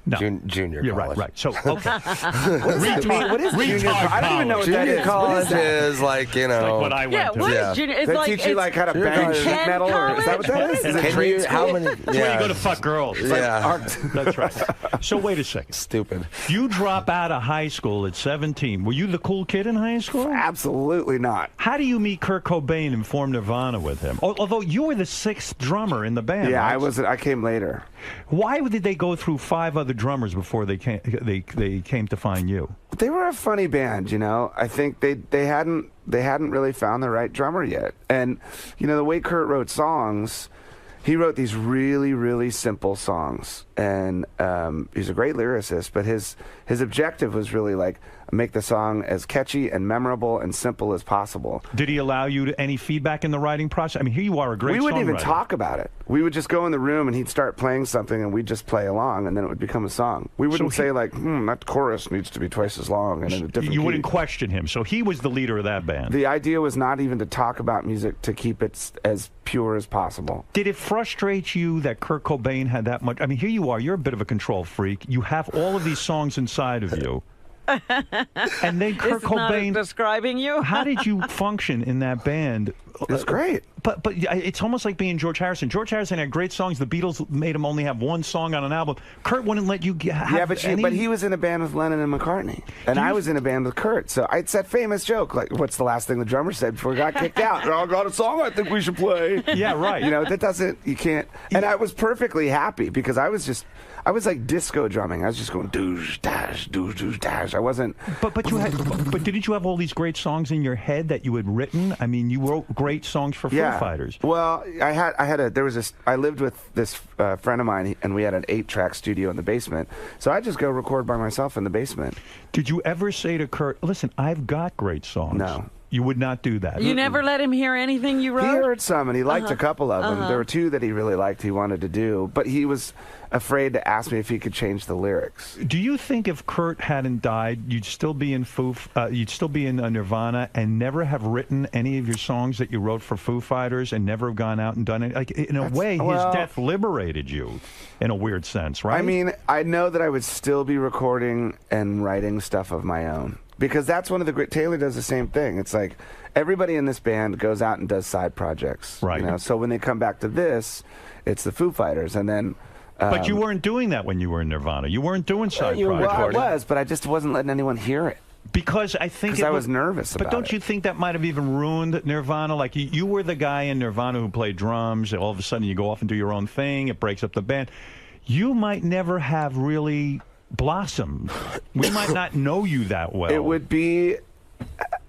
no. Junior You're college. right. So, okay. What is junior college? I don't even know what that is. College is like, you know. It's like what I went to. What is junior? It's they like, teach you like how to bang sheet metal, or is that what that is? Is it trade school? How many? It's where you go to fuck girls. That's right. So wait a second. Stupid. You drop out of high school at 17. Were you the cool kid in high school? Absolutely not. How do you meet Kurt Cobain and form Nirvana with him? Although you were the 6th drummer in the band. Yeah, right? I came later. Why did they go through 5 other drummers before they came to find you? They were a funny band, you know. I think they hadn't really found the right drummer yet. And you know, the way Kurt wrote songs, he wrote these really, really simple songs. And he's a great lyricist, but his objective was really like make the song as catchy and memorable and simple as possible. Did he allow you any feedback in the writing process? I mean, here you are, a great songwriter. We wouldn't even talk about it. We would just go in the room and he'd start playing something and we'd just play along and then it would become a song. We wouldn't say like, that chorus needs to be twice as long and in a different You key. wouldn't question him. So he was the leader of that band. The idea was not even to talk about music, to keep it as pure as possible. Did it frustrate you that Kurt Cobain had that much? I mean, here you are. You're a bit of a control freak. You have all of these songs inside of you. And then Kurt Cobain describing you. How did you function in that band? It's great. But it's almost like being George Harrison. George Harrison had great songs. The Beatles made him only have one song on an album. Kurt wouldn't let you have but he was in a band with Lennon and McCartney, and I was in a band with Kurt. So it's that famous joke, like, what's the last thing the drummer said before he got kicked out? I got a song I think we should play. Yeah, right. You know, you can't. And I was perfectly happy because I was like disco drumming. I was just going doosh dash, doosh doosh dash. I wasn't. But didn't you have all these great songs in your head that you had written? I mean, you wrote great songs for Foo Fighters. Well, I lived with this friend of mine, and we had an 8-track studio in the basement. So I just go record by myself in the basement. Did you ever say to Kurt, "Listen, I've got great songs"? No. You would not do that. You never let him hear anything you wrote? He heard some, and he liked a couple of them. There were 2 that he really liked, he wanted to do. But he was afraid to ask me if he could change the lyrics. Do you think if Kurt hadn't died, you'd still be in Nirvana and never have written any of your songs that you wrote for Foo Fighters and never have gone out and done it? Like, in a way, his death liberated you in a weird sense, right? I mean, I know that I would still be recording and writing stuff of my own. Because that's one of the great... Taylor does the same thing. It's like everybody in this band goes out and does side projects. Right. You know? So when they come back to this, it's the Foo Fighters. And then... but you weren't doing that when you were in Nirvana. You weren't doing side projects. Well, I was, but I just wasn't letting anyone hear it. Because I think I was nervous about it. But don't you think that might have even ruined Nirvana? Like, you were the guy in Nirvana who played drums. All of a sudden, you go off and do your own thing. It breaks up the band. You might never have really... blossomed. We might not know you that well. It would be,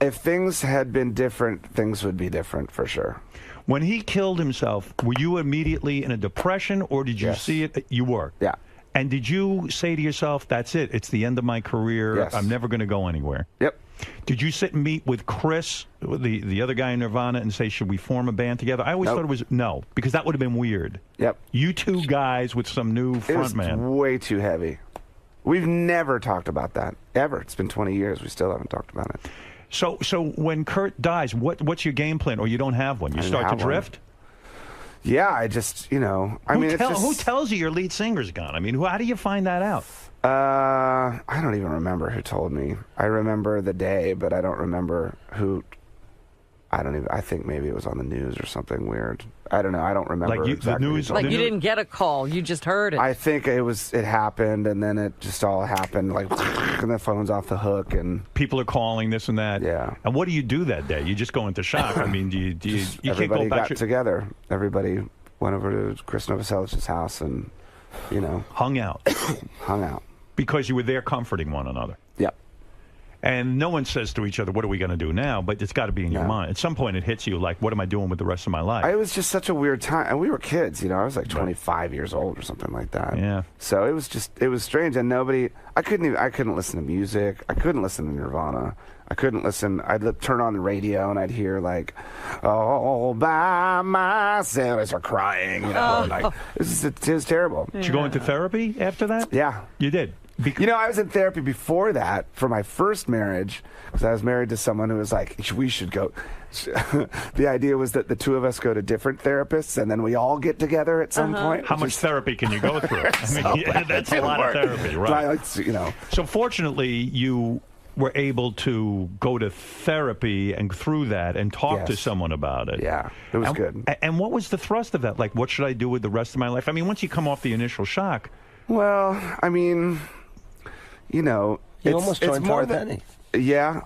if things had been different, things would be different for sure. When he killed himself, were you immediately in a depression, or did you see it? You were. Yeah. And did you say to yourself, "That's it. It's the end of my career. Yes. I'm never going to go anywhere"? Yep. Did you sit and meet with Chris, the other guy in Nirvana, and say, "Should we form a band together"? I always thought it was no, because that would have been weird. Yep. You 2 guys with some new frontman. It was way too heavy. We've never talked about that, ever. It's been 20 years. We still haven't talked about it. So when Kurt dies, what's your game plan? Or you don't have one? You start to drift? Yeah, I just, you know... Who tells you your lead singer's gone? I mean, how do you find that out? I don't even remember who told me. I remember the day, but I don't remember who... I think maybe it was on the news or something weird. I don't know. I don't remember exactly. The news, you didn't get a call. You just heard it. I think it happened, and then it just all happened, like, and the phone's off the hook, and people are calling this and that. Yeah. And what do you do that day? You just go into shock. I mean, you everybody can't go back got together. Everybody went over to Chris Novoselic's house and, you know, hung out. Hung out. Because you were there comforting one another. Yep. And no one says to each other, "What are we going to do now?" But it's got to be in your mind. At some point, it hits you like, "What am I doing with the rest of my life?" It was just such a weird time, and we were kids. You know, I was like 25 years old or something like that. Yeah. So it was strange, and I couldn't listen to music. I couldn't listen to Nirvana. I couldn't listen. I'd turn on the radio and I'd hear like, "All by myself," I start crying. You know, like it was terrible. Did you go into therapy after that? Yeah, you did. You know, I was in therapy before that for my first marriage because I was married to someone who was like, we should go. The idea was that the two of us go to different therapists and then we all get together at some point. How much therapy can you go through? I mean, that's a lot of therapy, right? You know. So fortunately, you were able to go to therapy and through that and talk to someone about it. Yeah, it was good. And what was the thrust of that? Like, what should I do with the rest of my life? I mean, once you come off the initial shock. Well, I mean, you know, you almost joined Tom Petty. Yeah.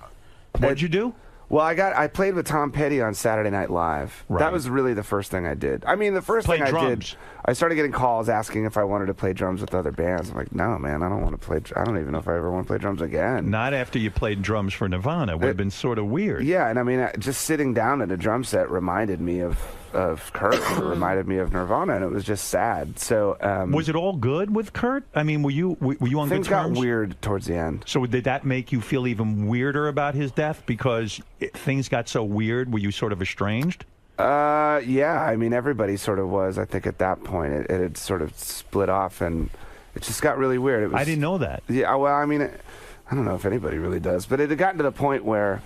What'd you do? Well, I played with Tom Petty on Saturday Night Live. Right. That was really the first thing I did. I mean, the first thing I did, I started getting calls asking if I wanted to play drums with other bands. I'm like, no, man, I don't want to play. I don't even know if I ever want to play drums again. Not after you played drums for Nirvana. It would have been sort of weird. Yeah, and I mean, just sitting down at a drum set reminded me of Kurt. It reminded me of Nirvana, and it was just sad. So, was it all good with Kurt? I mean, were you on good terms? Things got weird towards the end. So did that make you feel even weirder about his death because things got so weird? Were you sort of estranged? Yeah. I mean, everybody sort of was. I think at that point it had sort of split off, and it just got really weird. It was, I didn't know that. Yeah. Well, I mean, I don't know if anybody really does, but it had gotten to the point where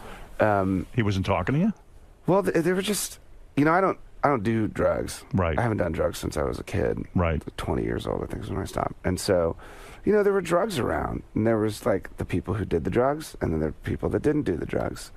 he wasn't talking to you. Well, they were just, you know, I don't do drugs. Right. I haven't done drugs since I was a kid. Right. 20 years old, I think, is when I stopped. And so, you know, there were drugs around, and there was like the people who did the drugs, and then there were people that didn't do the drugs.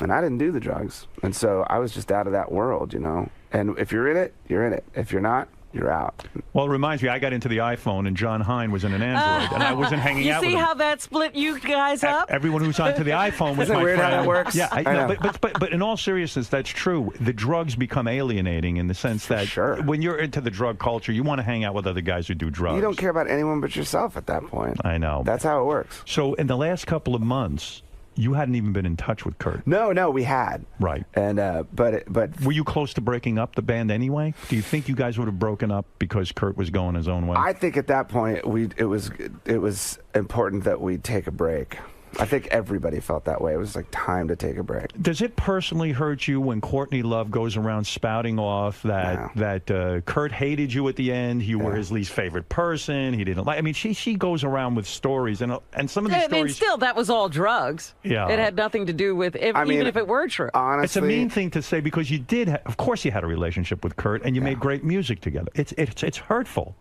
And I didn't do the drugs. And so I was just out of that world, you know. And if you're in it, you're in it. If you're not, you're out. Well, it reminds me, I got into the iPhone, and John Hine was in an Android, and I wasn't hanging out with him. You see how that split you guys up? Everyone who's onto the iPhone was Isn't my it weird friend. how that works? Yeah, I know. but in all seriousness, that's true. The drugs become alienating in the sense that when you're into the drug culture, you want to hang out with other guys who do drugs. You don't care about anyone but yourself at that point. I know. That's how it works. So in the last couple of months, you hadn't even been in touch with Kurt. No, we had. Right. And but were you close to breaking up the band anyway? Do you think you guys would have broken up because Kurt was going his own way? I think at that point it was important that we take a break. I think everybody felt that way. It was like time to take a break. Does it personally hurt you when Courtney Love goes around spouting off that Kurt hated you at the end, you were his least favorite person, he didn't like? I mean, she goes around with stories, and some of these stories. I mean, still, that was all drugs. Yeah, it had nothing to do with even if it were true. Honestly, it's a mean thing to say because you did. Of course, you had a relationship with Kurt, and you made great music together. It's hurtful.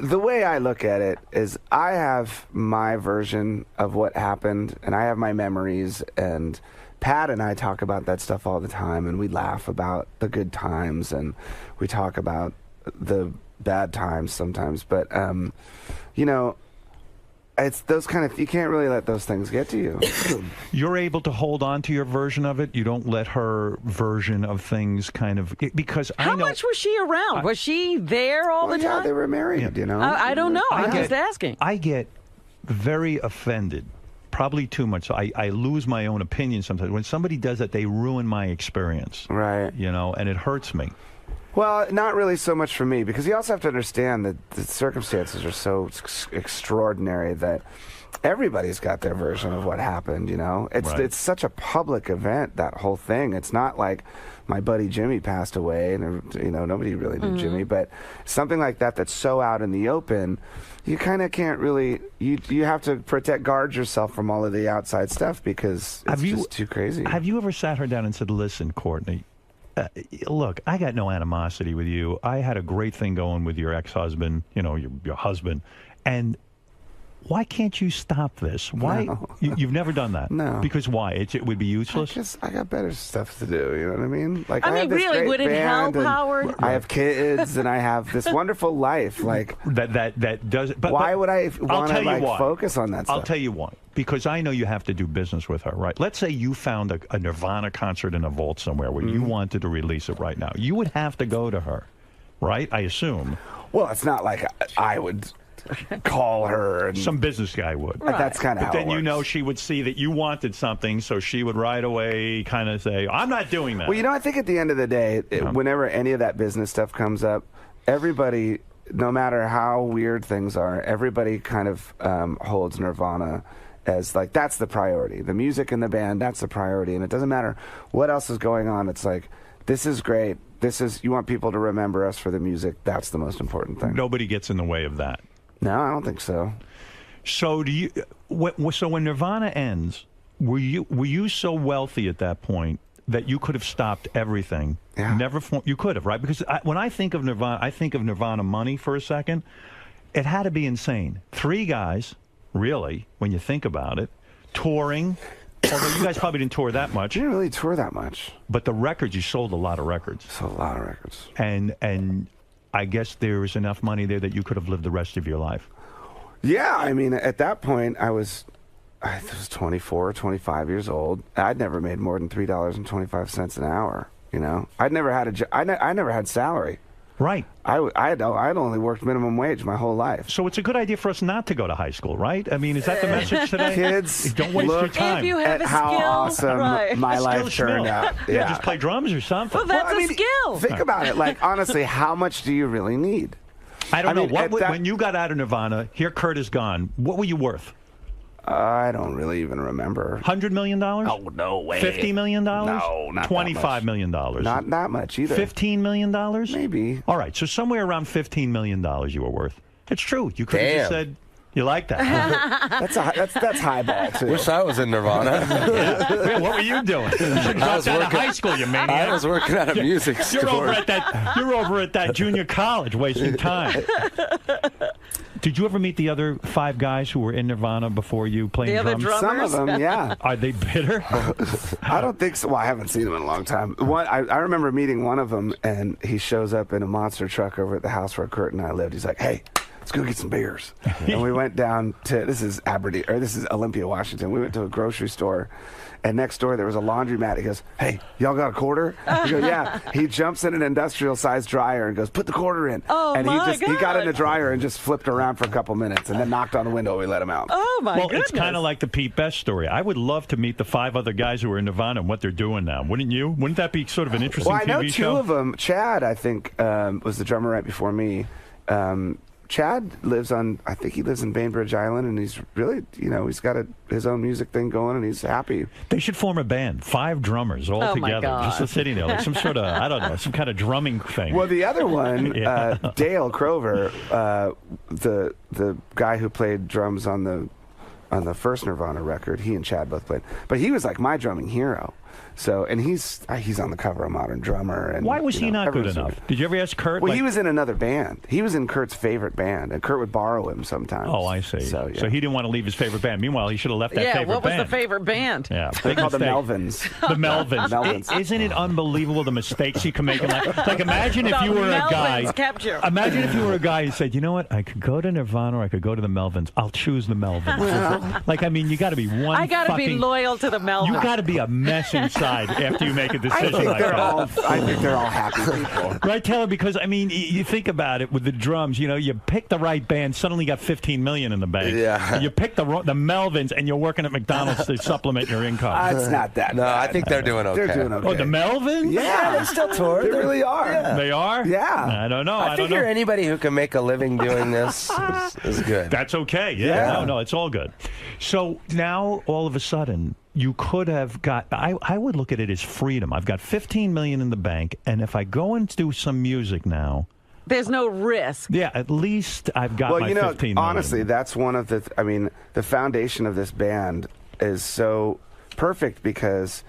The way I look at it is I have my version of what happened, and I have my memories, and Pat and I talk about that stuff all the time, and we laugh about the good times, and we talk about the bad times sometimes. But, you know, it's those kind of, you can't really let those things get to you. You're able to hold on to your version of it. You don't let her version of things kind of, because How much was she around? Was she there all the time? They were married, you know. I don't know. I'm just asking. I get very offended, probably too much. I lose my own opinion sometimes. When somebody does that, they ruin my experience. Right. You know, and it hurts me. Well, not really so much for me, because you also have to understand that the circumstances are so extraordinary that everybody's got their version of what happened, you know? It's such a public event, that whole thing. It's not like my buddy Jimmy passed away, and, you know, nobody really knew Jimmy, but something like that that's so out in the open, you kind of can't really, you have to guard yourself from all of the outside stuff, because it's just too crazy. Have you ever sat her down and said, listen, Courtney, look, I got no animosity with you. I had a great thing going with your ex-husband, you know, your husband, and why can't you stop this? Why? No. You've never done that? No. Because why? It would be useless? Because I got better stuff to do, you know what I mean? Like, I mean, have this really, great would it help, band, and Howard? I have kids, and I have this wonderful life. Like that does. But why would I want to like why. focus on that stuff? I'll tell you why. Because I know you have to do business with her, right? Let's say you found a Nirvana concert in a vault somewhere where you wanted to release it right now. You would have to go to her, right? I assume. Well, it's not like I would call her. And some business guy would. Right. That's kind of how But then it you works. know she would see that you wanted something, so she would right away kind of say, I'm not doing that. Well, you know, I think at the end of the day, whenever any of that business stuff comes up, everybody, no matter how weird things are, everybody kind of holds Nirvana as like, that's the priority. The music and the band, that's the priority. And it doesn't matter what else is going on. It's like, this is great. You want people to remember us for the music. That's the most important thing. Nobody gets in the way of that. No, I don't think so. So so when Nirvana ends, were you so wealthy at that point that you could have stopped everything? Yeah. You could have, right? Because when I think of Nirvana, I think of Nirvana money for a second. It had to be insane. 3 guys, really, when you think about it, touring. Although you guys probably didn't tour that much. We didn't really tour that much. But the records, you sold a lot of records. Sold a lot of records. And I guess there was enough money there that you could have lived the rest of your life. Yeah, I mean, at that point, I was 24, 25 years old. I'd never made more than $3.25 an hour. You know, I'd never had I never had salary. Right. I'd only worked minimum wage my whole life. So it's a good idea for us not to go to high school, right? I mean, is that the message today? Kids, don't waste your time. If you have a how skill, awesome right. my life turned out. Yeah, just play drums or something. Well, that's a skill. Think about it. Like, honestly, how much do you really need? I don't know. When you got out of Nirvana, here Kurt is gone. What were you worth? I don't really even remember. $100 million? Oh, no way. $50 million? No, not $25 million. Not that much either. $15 million? Maybe. All right, so somewhere around $15 million you were worth. It's true. You could have just said, you like that. That's highball, too. Wish I was in Nirvana. Yeah, what were you doing? You should drop out of high school, you maniac. I was working at a music store. You're over at that junior college wasting time. Did you ever meet the other 5 guys who were in Nirvana before you playing drums? Some of them, yeah. Are they bitter? I don't think so. Well, I haven't seen them in a long time. I remember meeting one of them, and he shows up in a monster truck over at the house where Kurt and I lived. He's like, "Hey, let's go get some beers." And we went down to, this is Olympia, Washington. We went to a grocery store, and next door there was a laundromat. He goes, "Hey, y'all got a quarter?" We go, "Yeah." He jumps in an industrial-sized dryer and goes, "Put the quarter in." Oh, and my he got in the dryer and just flipped around for a couple minutes and then knocked on the window. We let him out. Oh, my goodness. Well, it's kind of like the Pete Best story. I would love to meet the 5 other guys who were in Nirvana and what they're doing now. Wouldn't you? Wouldn't that be sort of an interesting TV show? Well, I know 2 of them. Chad, I think, was the drummer right before me. Chad lives in Bainbridge Island, and he's really, he's got his own music thing going, and he's happy. They should form a band, 5 drummers all together, just sitting there, like some sort of, I don't know, some kind of drumming thing. Well, the other one, Dale Crover, the guy who played drums on the first Nirvana record, he and Chad both played, but he was like my drumming hero. So, and he's on the cover of Modern Drummer. And why was he not good enough? Did you ever ask Kurt? Well, he was in another band. He was in Kurt's favorite band, and Kurt would borrow him sometimes. Oh, I see. So he didn't want to leave his favorite band. Meanwhile, he should have left that favorite band. Yeah, what was the favorite band? Yeah, they're called the Melvins. The Melvins. Isn't it unbelievable the mistakes he can make in life? Like, imagine if you were a guy. Imagine if you were a guy who said, "You know what? I could go to Nirvana or I could go to the Melvins. I'll choose the Melvins." Well, like, I mean, you got to be one. I got to be loyal to the Melvins. You got to be a mess inside after you make a decision like that. I think they're all happy people. Right, Taylor? Because, I mean, you think about it with the drums, you pick the right band, suddenly got $15 million in the bank. Yeah. You pick the Melvins, and you're working at McDonald's to supplement your income. It's not that No, bad. I think they're doing okay. They're doing okay. Oh, the Melvins? Yeah, they still tour. They really are. Yeah. They are? Yeah. I don't know. I figure anybody who can make a living doing this is good. That's okay. Yeah. No, it's all good. So now, all of a sudden, you could have got, I would look at it as freedom. I've got $15 million in the bank, and if I go and do some music now, there's no risk. Yeah, at least I've got my $15 million. Honestly, that's one of the foundation of this band is so perfect because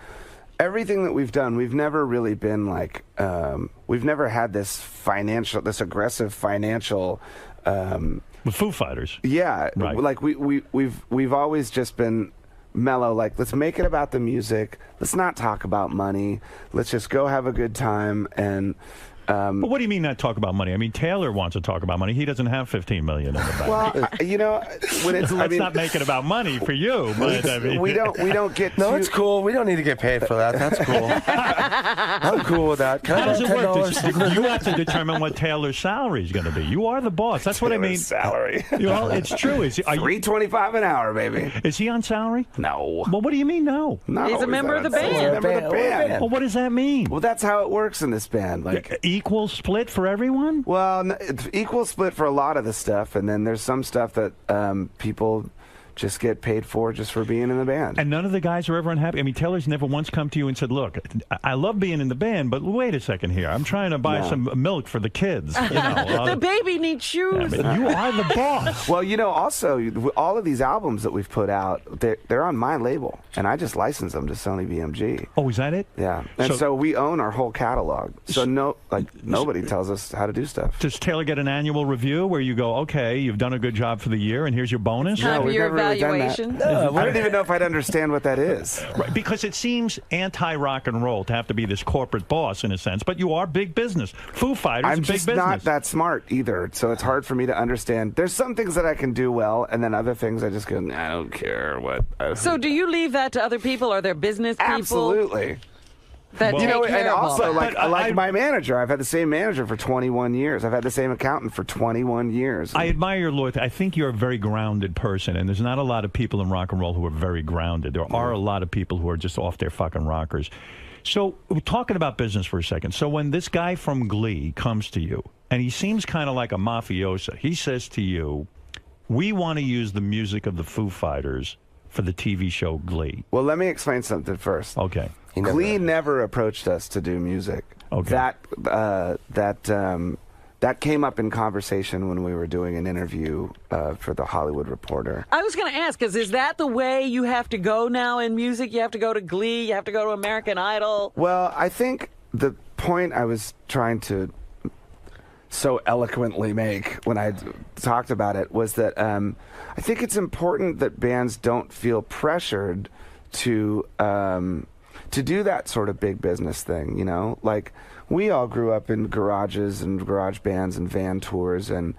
everything that we've done, we've never really been like, we've never had this aggressive financial, with Foo Fighters. Yeah. Right. Like we've always just been mellow, like, let's make it about the music, let's not talk about money, let's just go have a good time. And but what do you mean not talk about money? I mean, Taylor wants to talk about money. He doesn't have $15 million in the bank. Well, when it's let's not make it about money for you. But I mean, we don't get. No, it's cool. We don't need to get paid for that. That's cool. I'm cool with that. How does it work? You have to determine what Taylor's salary is going to be. You are the boss. That's what I mean. Salary. It's true. Is $3.25 an hour, baby. Is he on salary? No. Well, what do you mean no? No. He's a member of the band. He's a member of the band. Well, what does that mean? Well, that's how it works in this band. Like equal split for everyone? Well, it's equal split for a lot of the stuff, and then there's some stuff that people just get paid for just for being in the band. And none of the guys are ever unhappy? I mean, Taylor's never once come to you and said, look, I love being in the band, but wait a second here. I'm trying to buy some milk for the kids. You know, the baby needs shoes. Yeah, but you are the boss. Well, you know, also, all of these albums that we've put out, they're on my label, and I just license them to Sony BMG. Oh, is that it? Yeah. And so we own our whole catalog. So nobody tells us how to do stuff. Does Taylor get an annual review where you go, okay, you've done a good job for the year, and here's your bonus? No, we've never really done that. I don't even know if I'd understand what that is. Right, because it seems anti-rock and roll to have to be this corporate boss in a sense, but you are big business. Foo Fighters I'm is big just business. not that smart either, so it's hard for me to understand. There's some things that I can do well, and then other things I just go, I don't care what. So do you leave that to other people? Are there business people? Absolutely. That take care and of also, all that. like my manager, I've had the same manager for 21 years. I've had the same accountant for 21 years. I admire your loyalty. I think you're a very grounded person, and there's not a lot of people in rock and roll who are very grounded. There are a lot of people who are just off their fucking rockers. So, we're talking about business for a second. So, when this guy from Glee comes to you, and he seems kind of like a mafiosa, he says to you, we want to use the music of the Foo Fighters for the TV show Glee. Well, let me explain something first. Okay. Glee never approached us to do music. Okay. That came up in conversation when we were doing an interview for the Hollywood Reporter. I was going to ask, is that the way you have to go now in music? You have to go to Glee, you have to go to American Idol? Well, I think the point I was trying to so eloquently make when I talked about it was that I think it's important that bands don't feel pressured to do that sort of big business thing, you know? Like, we all grew up in garages and garage bands and van tours, and,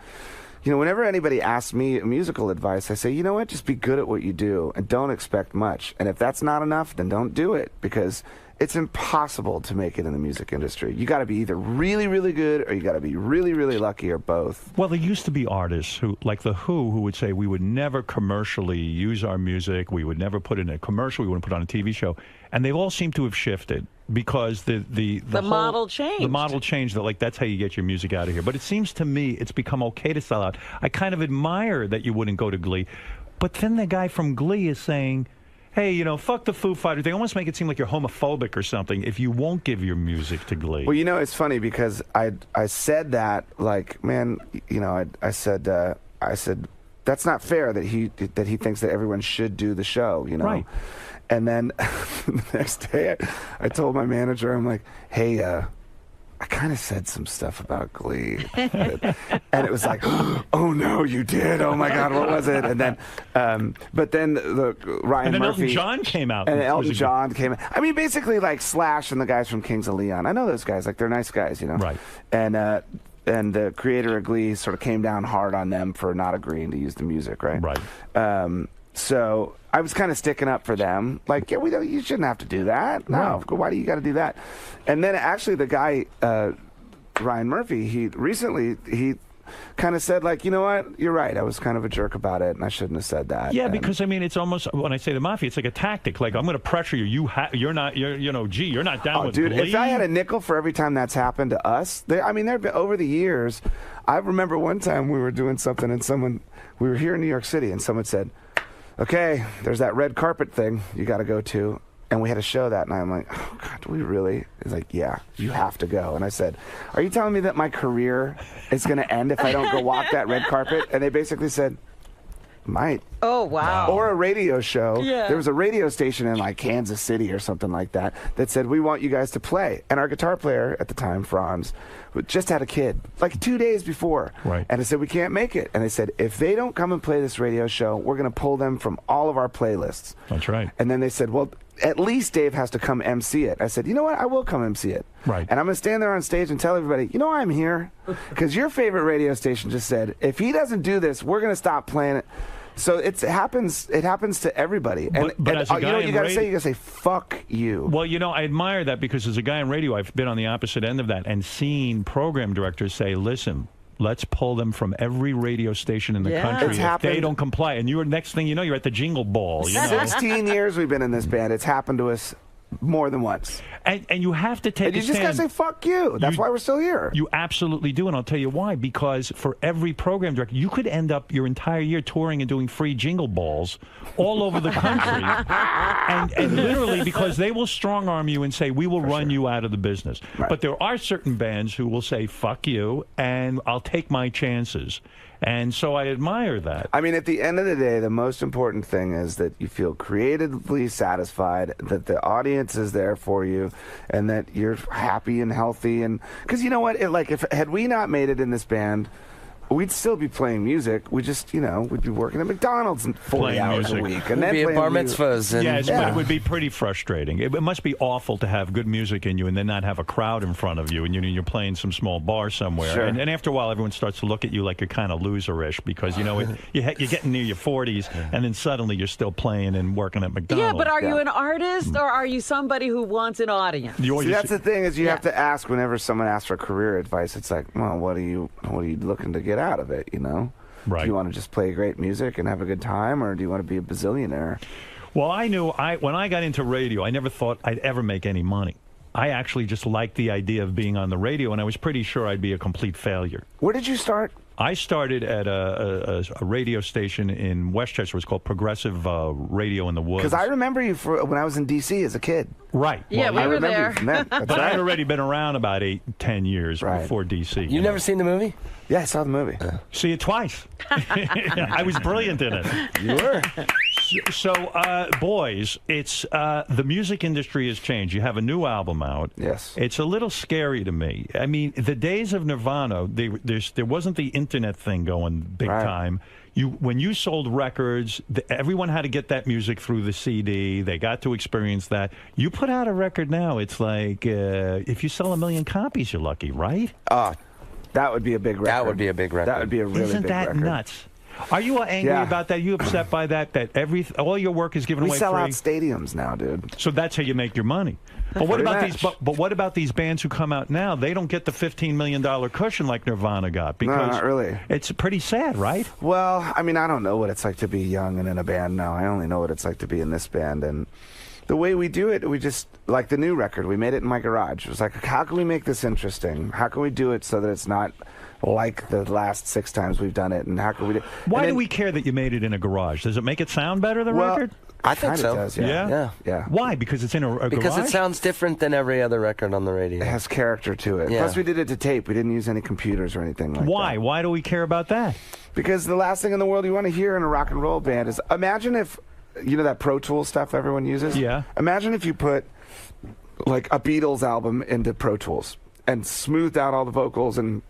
you know, whenever anybody asks me musical advice, I say, you know what, just be good at what you do and don't expect much. And if that's not enough, then don't do it, because it's impossible to make it in the music industry. You got to be either really, really good or you got to be really, really lucky, or both. Well, there used to be artists who, like The Who, who would say we would never commercially use our music, we would never put it in a commercial, we wouldn't put it on a TV show, and they all seem to have shifted because the model changed. The model changed. That like that's how you get your music out of here. But it seems to me it's become okay to sell out. I kind of admire that you wouldn't go to Glee, but then the guy from Glee is saying, hey, you know, fuck the Foo Fighters. They almost make it seem like you're homophobic or something if you won't give your music to Glee. Well, you know, it's funny because I said that, like, man, you know, I said that's not fair that he thinks that everyone should do the show, you know. Right. And then the next day I told my manager, I'm like, hey, I kind of said some stuff about Glee. And it was like, oh, no, you did. Oh, my God, what was it? And then, but then Ryan and then Murphy. Elton John came out. And Elton John came out. I mean, basically, like, Slash and the guys from Kings of Leon. I know those guys. Like, they're nice guys, you know? Right. And the creator of Glee sort of came down hard on them for not agreeing to use the music, right? Right. So I was kind of sticking up for them. Like, yeah, you shouldn't have to do that. No, why do you got to do that? And then actually the guy, Ryan Murphy, he kind of said, like, you know what, you're right. I was kind of a jerk about it, and I shouldn't have said that. Yeah, because, I mean, it's almost, when I say the Mafia, it's like a tactic. Like, I'm going to pressure you. You're not down with dude, Glee. if I had a nickel for every time that's happened to us, over the years, I remember one time we were doing something, and we were here in New York City, and someone said, okay, there's that red carpet thing you got to go to. And we had a show that night. I'm like, oh, God, do we really? He's like, yeah, you have to go. And I said, are you telling me that my career is going to end if I don't go walk that red carpet? And they basically said, might. Oh, wow. Or a radio show. Yeah. There was a radio station in, like, Kansas City or something like that said, we want you guys to play. And our guitar player at the time, Franz, just had a kid, like 2 days before. Right. And I said, we can't make it. And they said, if they don't come and play this radio show, we're going to pull them from all of our playlists. That's right. And then they said, well, at least Dave has to come MC it. I said, you know what? I will come MC it. Right. And I'm going to stand there on stage and tell everybody, you know I'm here? Because your favorite radio station just said, if he doesn't do this, we're going to stop playing it. So it happens to everybody. But as a guy, you know what you got to say? You got to say, fuck you. Well, you know, I admire that because as a guy in radio, I've been on the opposite end of that and seen program directors say, listen, let's pull them from every radio station in the country if they don't comply. And next thing you know, you're at the Jingle Ball. You know? 16 years we've been in this band. It's happened to us more than once. And you have to take and you a just stand. gotta say fuck you. That's why we're still here. You absolutely do, and I'll tell you why. Because for every program director, you could end up your entire year touring and doing free jingle balls all over the country, and literally because they will strong arm you and say we will run you out of the business. Right. But there are certain bands who will say fuck you, and I'll take my chances. And so I admire that. I mean, at the end of the day, the most important thing is that you feel creatively satisfied, that the audience is there for you, and that you're happy and healthy. And because you know what, had we not made it in this band, we'd still be playing music. We just, we'd be working at McDonald's 40 hours a week. And then be at bar mitzvahs. And, yes, but it would be pretty frustrating. It must be awful to have good music in you and then not have a crowd in front of you, and you're playing some small bar somewhere. Sure. And after a while, everyone starts to look at you like you're kind of loserish because, you're getting near your 40s, and then suddenly you're still playing and working at McDonald's. Yeah, but are you an artist, or are you somebody who wants an audience? See, that's the thing is you have to ask whenever someone asks for career advice. It's like, well, what are you looking to get out of it, Right. Do you want to just play great music and have a good time, or do you want to be a bazillionaire? Well, I knew when I got into radio, I never thought I'd ever make any money. I actually just liked the idea of being on the radio, and I was pretty sure I'd be a complete failure. Where did you start? I started at a radio station in Westchester. It was called Progressive Radio in the Woods. Because I remember you when I was in D.C. as a kid. Right. Yeah, well, we were there. But I'd already been around about 10 years before D.C. You never seen the movie? Yeah, I saw the movie. See it twice. I was brilliant in it. You were. So, boys, it's the music industry has changed. You have a new album out. Yes. It's a little scary to me. I mean, the days of Nirvana, there wasn't the internet thing going big time. When you sold records, everyone had to get that music through the CD. They got to experience that. You put out a record now, it's like if you sell 1 million copies, you're lucky, right? That would be a big record. That would be a big record. That would be a really Isn't big that record. nuts? Are you angry about that? Are you upset by that? That all your work is given away We sell free? out stadiums now, dude. So that's how you make your money. But what about Pretty these? But what about these bands who come out now? They don't get the $15 million cushion like Nirvana got because no, not really. It's pretty sad, right? Well, I mean, I don't know what it's like to be young and in a band now. I only know what it's like to be in this band, and the way we do it, we just like the new record. We made it in my garage. It was like, how can we make this interesting? How can we do it so that it's not like the last 6 times we've done it? And how can we do? Why do we care that you made it in a garage? Does it make it sound better, the record? I think so. Does, yeah. Why? Because it's in a garage? Because it sounds different than every other record on the radio. It has character to it. Yeah. Plus, we did it to tape. We didn't use any computers or anything like that. Why? Why do we care about that? Because the last thing in the world you want to hear in a rock and roll band is, imagine if, that Pro Tools stuff everyone uses? Yeah. Imagine if you put, like, a Beatles album into Pro Tools and smoothed out all the vocals and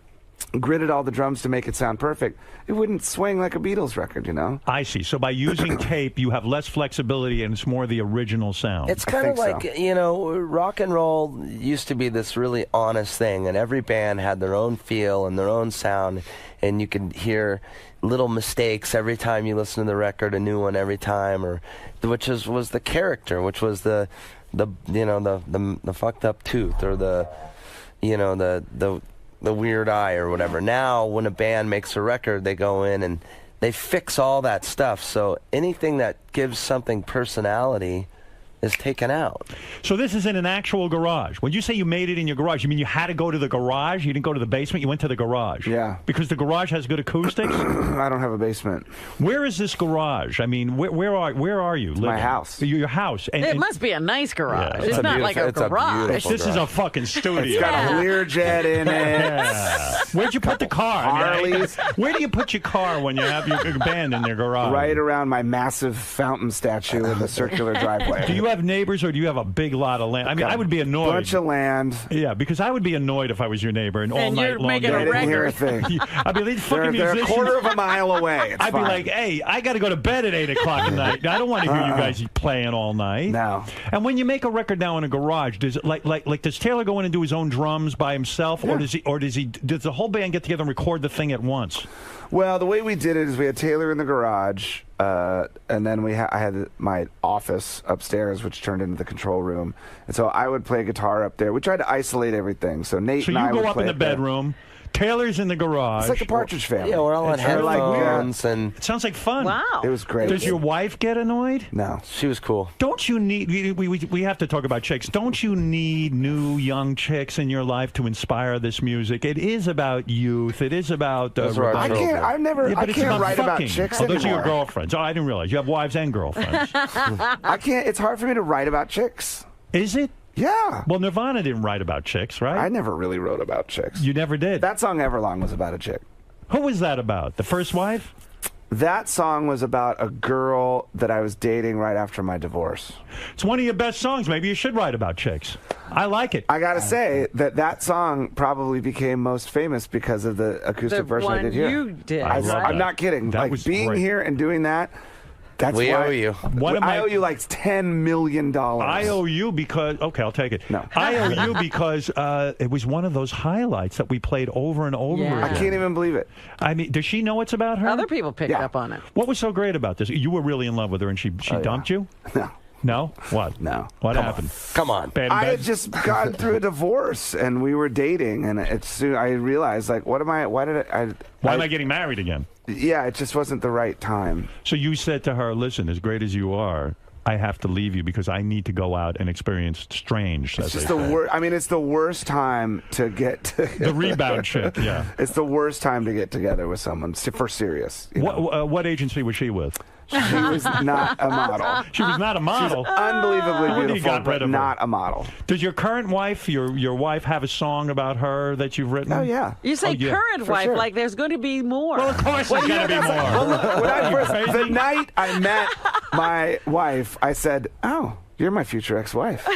gridded all the drums to make it sound perfect. It wouldn't swing like a Beatles record, I see. So by using tape, you have less flexibility and it's more the original sound. It's kind of like, rock and roll used to be this really honest thing, and every band had their own feel and their own sound, and you could hear little mistakes every time you listen to the record, a new one every time, which was the character, which was the fucked up tooth, or the weird eye or whatever. Now, when a band makes a record, they go in and they fix all that stuff. So anything that gives something personality is taken out. So this is in an actual garage. When you say you made it in your garage, you mean you had to go to the garage? You didn't go to the basement? You went to the garage? Yeah. Because the garage has good acoustics? I don't have a basement. Where is this garage? I mean, where are you living? My house. Your house. And, it must be a nice garage. Yeah, it's not like a garage. This is a fucking studio. It's got a Learjet in it. Yeah. Where'd you put the car? Harleys. Where do you put your car when you have your band in their garage? Right around my massive fountain statue in the circular driveway. Do you have neighbors, or do you have a big lot of land? I mean, I would be annoyed. Bunch of land. Yeah, because I would be annoyed if I was your neighbor and all night long. Making a record. Hear a thing. I'd be like, fucking they're musicians. a quarter of a mile away. It's I'd fine. be like, hey, I got to go to bed at 8 o'clock at night. I don't want to hear you guys playing all night. No. And when you make a record now in a garage, does it like does Taylor go in and do his own drums by himself, or does the whole band get together and record the thing at once? Well, the way we did it is we had Taylor in the garage, and then I had my office upstairs, which turned into the control room. And so I would play guitar up there. We tried to isolate everything. So Nate So and I you would go up play in the bedroom. Taylor's in the garage. It's like the Partridge Family. Yeah, we're all on headphones, and it sounds like fun. Wow. It was great. Does your wife get annoyed? No. She was cool. Don't you need, we have to talk about chicks. Don't you need new young chicks in your life to inspire this music? It is about youth. It is about... I can't write about chicks those are your anymore. girlfriends. Oh, I didn't realize. You have wives and girlfriends. I can't, it's hard for me to write about chicks. Is it? Yeah. Well, Nirvana didn't write about chicks, right? I never really wrote about chicks. You never did? That song Everlong was about a chick. Who was that about? The first wife? That song was about a girl that I was dating right after my divorce. It's one of your best songs. Maybe you should write about chicks. I like it. I gotta say that song probably became most famous because of the acoustic version I did here. You did. I'm not kidding. That like was being great. here and doing that. That's we why owe you. I owe you like $10 million. I owe you because... Okay, I'll take it. No. I owe you because it was one of those highlights that we played over and over again. I can't even believe it. I mean, does she know it's about her? Other people picked up on it. What was so great about this? You were really in love with her and she dumped you? No. No? What? No. What happened? Come on. Bad in I bed? had just gone through a divorce and we were dating, and I realized, like, why am I getting married again? Yeah, it just wasn't the right time. So you said to her, listen, as great as you are, I have to leave you because I need to go out and experience strange. It's just the worst. I mean, it's the worst time to get to the rebound chick. Yeah, it's the worst time to get together with someone for serious. What agency was she with? She was not a model. She was not a model. She's unbelievably When you beautiful, got rid but of her? not a model. Does your current wife, your wife, have a song about her that you've written? Oh yeah. You say current wife, like there's going to be more. Well, of course there's going to be more. Well, look, when I first, the night I met my wife, I said, "Oh, you're my future ex-wife."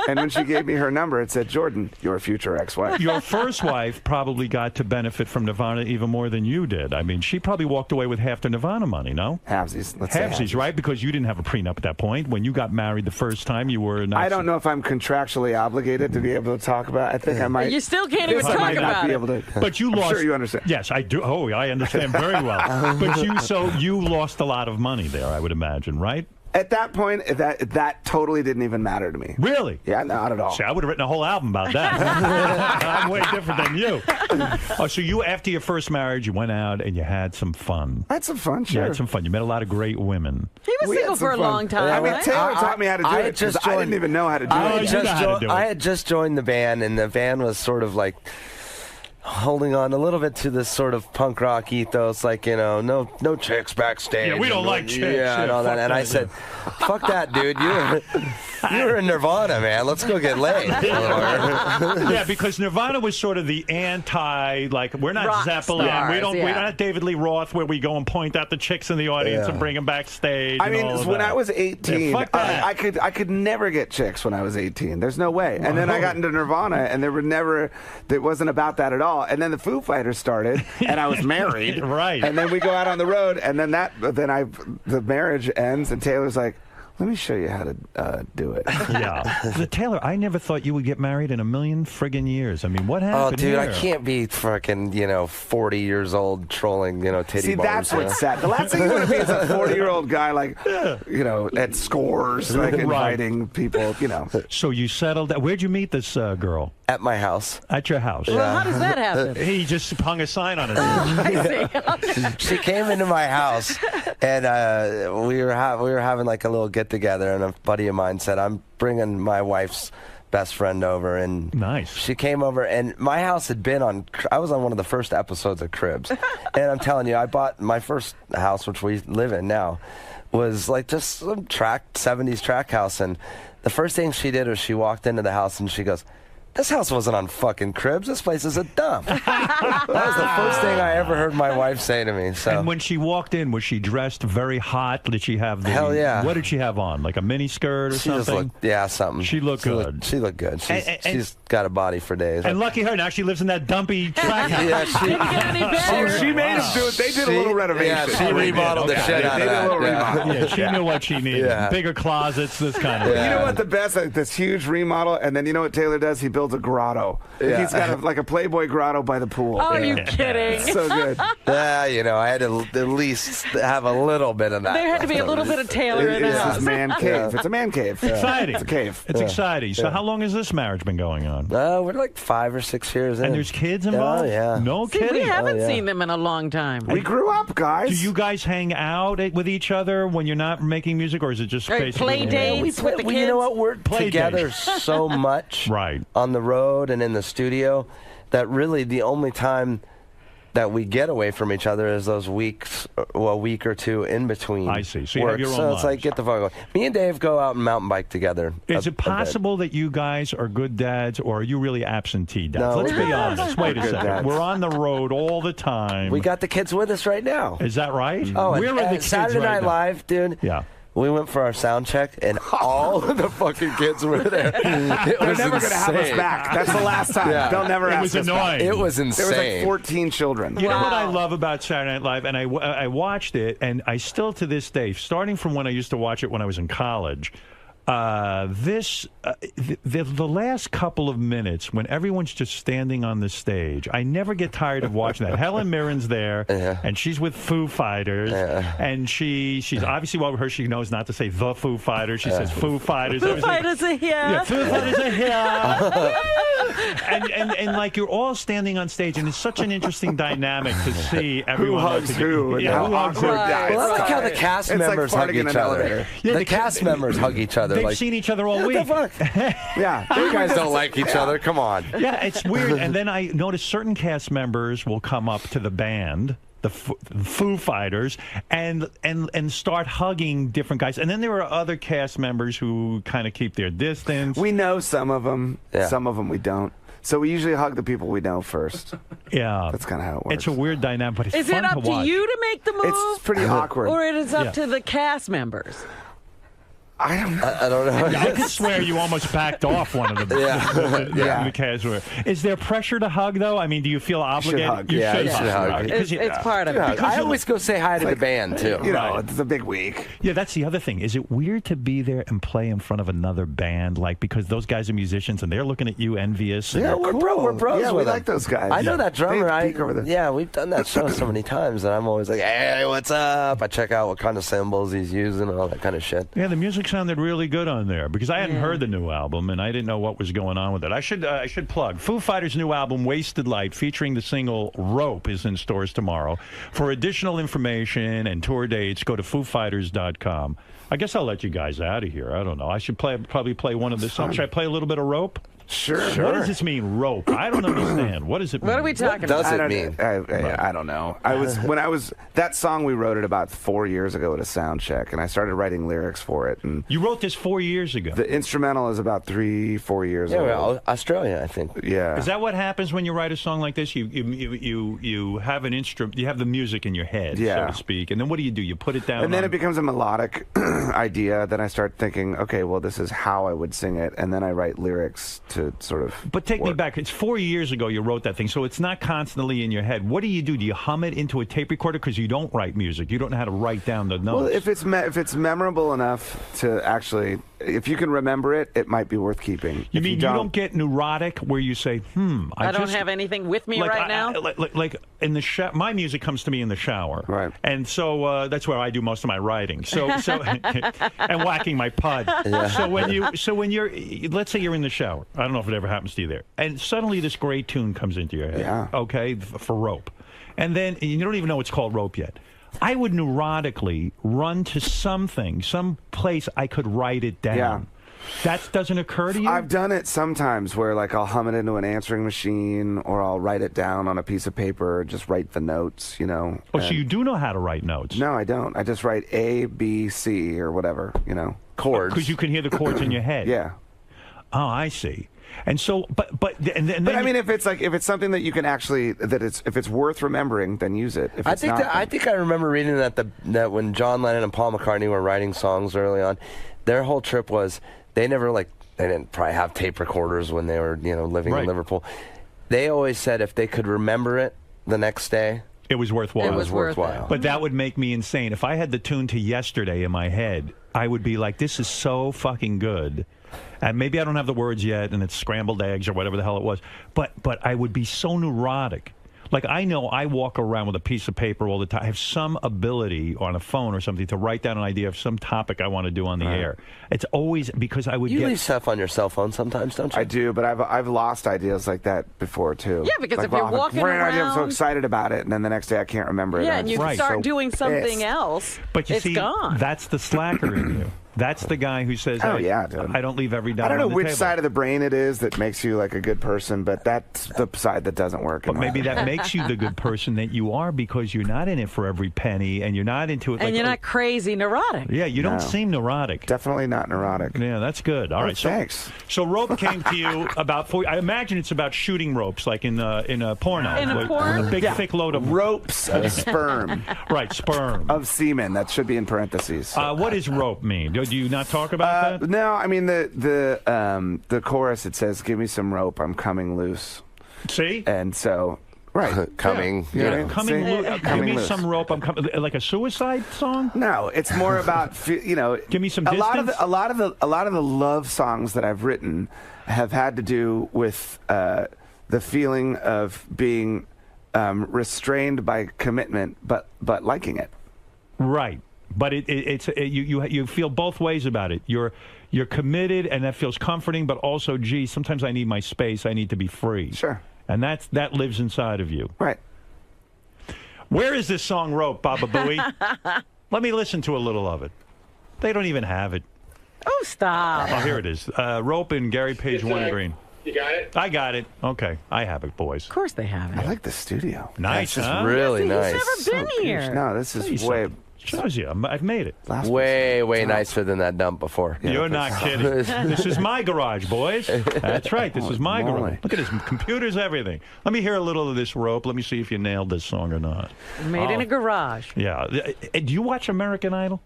And when she gave me her number, it said, "Jordan, your future ex-wife." Your first wife probably got to benefit from Nirvana even more than you did. I mean, she probably walked away with half the Nirvana money, no? Halvesies. Let's say Halvesies, right? Because you didn't have a prenup at that point. When you got married the first time, you were not... I don't know if I'm contractually obligated to be able to talk about it. I think I might... You still can't even talk about it. But you lost... I'm sure you understand. Yes, I do. Oh, I understand very well. But you lost a lot of money there, I would imagine, right? At that point, that totally didn't even matter to me. Really? Yeah, not at all. See, I would have written a whole album about that. I'm way different than you. Oh, so you, after your first marriage, you went out and you had some fun. I had some fun, sure. You had some fun. You met a lot of great women. He was single for a long time. I mean, right? Taylor taught me how to do it. I didn't even know how to do it. I had just joined the band, and the band was sort of like holding on a little bit to this sort of punk rock ethos, like, you know, no chicks backstage. Yeah, we don't like chicks. Yeah, and all that. And I said, fuck that, dude. You're in Nirvana, man. Let's go get laid. Yeah, because Nirvana was sort of the anti, like, we're not rock Zeppelin. stars, We're not David Lee Roth, where we go and point out the chicks in the audience and bring them backstage. I mean, when I was 18, fuck that. I could never get chicks when I was 18. There's no way. And then I got into Nirvana, and it wasn't about that at all. And then the Foo Fighters started, and I was married. Right. And then we go out on the road, and then the marriage ends, and Taylor's like, let me show you how to do it. Yeah. So, Taylor, I never thought you would get married in a million friggin' years. I mean, what happened dude, here? I can't be fucking, 40 years old trolling, titty See, bars. that's what's sad. The last thing you want to be is a 40-year-old guy, like, at Scores, like, inviting people, So you settled down. Where'd you meet this girl? At my house. At your house? Well, how does that happen? He just hung a sign on it. I see. She came into my house, and we were having like a little get-together, and a buddy of mine said, I'm bringing my wife's best friend over, and nice. She came over, and my house had been I was on one of the first episodes of Cribs, and I'm telling you, I bought my first house, which we live in now, was like just some 70s track house, and the first thing she did was she walked into the house, and she goes, this house wasn't on fucking Cribs. This place is a dump. That was the first thing I ever heard my wife say to me. So. And when she walked in, was she dressed very hot? Did she have Hell yeah. What did she have on? Like a mini skirt or she something? Something. She looked good. She looked good. She's got a body for days. And lucky her, now she lives in that dumpy track house. Yeah, she made us do it. They did a little renovation. Yeah, she remodeled the shit out of that. Yeah, she knew what she needed. Bigger closets, this kind of thing. You know what the best, like, this huge remodel, and then you know what Taylor does? He builds builds a grotto. Yeah. He's got like a Playboy grotto by the pool. Oh, you kidding? So good. You know, I had to at least have a little bit of that. There had to be a little bit of Taylor in the It's house. his man cave. It's a man cave. Exciting. It's a cave. It's exciting. So how long has this marriage been going on? We're like 5 or 6 years in. And there's kids involved? Oh, yeah. No See, kidding. we haven't seen them in a long time. We grew up, guys. Do you guys hang out with each other when you're not making music, or is it just basically play dates with the kids? You know what? We're together dates. so much on the road and in the studio that really the only time that we get away from each other is those weeks, well, a week or two in between. I see. So you work. have your own So it's lives. like, get the fuck away. Me and Dave go out and mountain bike together. Is it possible that you guys are good dads, or are you really absentee dads? No, Let's we're be dads. honest. Wait a Good second. dads. We're on the road all the time. We got the kids with us right now. Is that right? Oh, Where and, are the kids Saturday right Night now? Live, dude. Yeah. We went for our sound check, and all of the fucking kids were there. They're never going to have us back. That's the last time. Yeah. They'll never ask us back. It was insane. There was like 14 children. You know what I love about Saturday Night Live, and I watched it, and I still to this day, starting from when I used to watch it when I was in college, the last couple of minutes when everyone's just standing on the stage, I never get tired of watching that. Helen Mirren's there, and she's with Foo Fighters, and she's obviously, well, her, she knows not to say the Foo Fighters. She says Foo Fighters. Foo Fighters are here. Yeah, Foo Fighters are here. and like you're all standing on stage, and it's such an interesting dynamic to see everyone. Who hugs who? And how who hugs who. awkward that is. Well, I like how the cast members hug each other. Yeah, the cast members hug each other. They've like, seen each other all what week. the fuck? Yeah. You guys don't like each other. Come on. Yeah, it's weird. And then I noticed certain cast members will come up to the band, the Foo Fighters, and start hugging different guys. And then there are other cast members who kind of keep their distance. We know some of them. Yeah. Some of them we don't. So we usually hug the people we know first. Yeah. That's kind of how it works. It's a weird dynamic, but it's Is fun it up to watch. to you to make the move? It's pretty awkward. Or it is up Yeah. to the cast members? I don't know. I don't know. I could swear you almost backed off one of the the cast members. Is there pressure to hug, though? I mean, do you feel obligated? hug. You Yeah, should you should hug. It's part of it. I always go say hi to the band, too. You know, it's a big week. Yeah, that's the other thing. Is it weird to be there and play in front of another band, like because those guys are musicians and they're looking at you envious? And Yeah, we're bros. Yeah, we with them. like those guys. I know that drummer. They peek over the... Yeah, we've done that show so many times, and I'm always like, "Hey, what's up?" I check out what kind of cymbals he's using and all that kind of shit. Yeah, the music sounded really good on there because I hadn't heard the new album and I didn't know what was going on with it. I should plug Foo Fighters' new album "Wasted Light," featuring the single "Rope," is in stores tomorrow. For additional information and tour dates, go to FooFighters.com. I guess I'll let you guys out of here. I don't know. I should probably play one of the songs. Should I play a little bit of "Rope"? Sure. What does this mean, rope? I don't understand. What does it mean? What are we talking about? Does it mean? I don't know. That song we wrote it about 4 years ago at a sound check, and I started writing lyrics for it. And you wrote this 4 years ago. The instrumental is about 3-4 years Yeah, old. well, Australia, I think. Yeah. Is that what happens when you write a song like this? You have an instrument, you have the music in your head, so to speak, and then what do? You put it down, and then it becomes a melodic idea. Then I start thinking, okay, well, this is how I would sing it, and then I write lyrics to sort of. But take me back. It's 4 years ago you wrote that thing, so it's not constantly in your head. What do? Do you hum it into a tape recorder? Because you don't write music. You don't know how to write down the notes. Well, if it's memorable enough to actually, if you can remember it, it might be worth keeping. You mean you don't get neurotic where you say, I don't have anything with me right now? Like in the shower, my music comes to me in the shower. Right. And so that's where I do most of my writing. So and whacking my pud. Yeah. So when you're, let's say you're in the shower. I don't know if it ever happens to you there. And suddenly this great tune comes into your head. Yeah. Okay, for Rope. And then you don't even know it's called Rope yet. I would neurotically run to some place I could write it down. Yeah. That doesn't occur to you? I've done it sometimes where like I'll hum it into an answering machine or I'll write it down on a piece of paper, just write the notes, you know. Oh, so you do know how to write notes? No, I don't. I just write A, B, C or whatever, you know. Chords. Because you can hear the chords in your head. Yeah. Oh, I see. And so, but I mean, if it's something that you can actually if it's worth remembering, then use it. If I it's think not, I think I remember reading that when John Lennon and Paul McCartney were writing songs early on, their whole trip was they didn't probably have tape recorders when they were living in Liverpool. They always said if they could remember it the next day, it was worthwhile. It was worthwhile. But that would make me insane. If I had the tune to Yesterday in my head, I would be like, this is so fucking good. And maybe I don't have the words yet, and it's scrambled eggs or whatever the hell it was. But I would be so neurotic. Like, I know I walk around with a piece of paper all the time. I have some ability on a phone or something to write down an idea of some topic I want to do on the air. It's always because I would You leave stuff on your cell phone sometimes, don't you? I do, but I've lost ideas like that before, too. Yeah, because like, if you're wow, walking great idea, I'm so around- excited about it, and then the next day I can't remember it. Yeah, and you I'm start so doing something pissed. else. But you it's see, gone. that's the slacker in you. That's the guy who says, Oh, hey, yeah, dude. I don't leave every dime I don't know on the which table. side of the brain it is that makes you like a good person, but that's the side that doesn't work. But maybe that makes you the good person that you are because you're not in it for every penny and you're not into it. And like, you're not crazy neurotic. Yeah, you don't No. seem neurotic. Definitely not neurotic. Yeah, that's good. All Oh, right, thanks. So rope came to you about I imagine it's about shooting ropes, like in a porno. In a like, porn? a big Yeah. thick load of ropes of sperm. Right, sperm of semen. That should be in parentheses. What does rope mean? Do you not talk about that? No, I mean the chorus. It says, "Give me some rope, I'm coming loose." See? And so, right, coming. Yeah, coming See? loose. Give Coming me loose. some rope. I'm coming. Like a suicide song? No, it's more about Give me some a distance. lot of the love songs that I've written have had to do with the feeling of being restrained by commitment, but liking it. Right. But you feel both ways about it. You're committed, and that feels comforting. But also, gee, sometimes I need my space. I need to be free. Sure. And that lives inside of you. Right. Where is this song, Rope, Baba Booey? Let me listen to a little of it. They don't even have it. Oh, stop. Oh, here it is. Rope and Gary Page, One Green. You got it? I got it. Okay, I have it, boys. Of course they have it. I like the studio. Nice, This is huh? Really He's nice. never been here. No, this is Please, way. Shows you. I've made it. Way nicer than that dump before. You're not kidding. This is my garage, boys. That's right. This is my garage. Look at this. Computers, everything. Let me hear a little of this, Rope. Let me see if you nailed this song or not. Made in a garage. Yeah. Do you watch American Idol?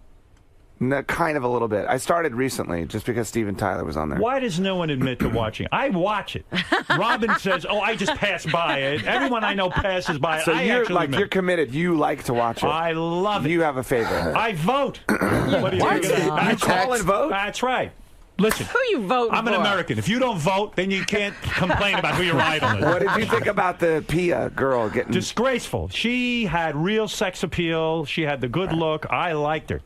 No, kind of a little bit. I started recently just because Steven Tyler was on there. Why does no one admit to watching? I watch it. Robin says, "Oh, I just pass by it." Everyone I know passes by it. So admit. you're committed. You like to watch it. I love it. You have a favorite. I vote. What do you think of that? You call and vote? That's right. Listen, Who you voting I'm an for? American. If you don't vote, then you can't complain about who your idol is. What did you think about the Pia girl getting... Disgraceful. She had real sex appeal. She had the good look. I liked her.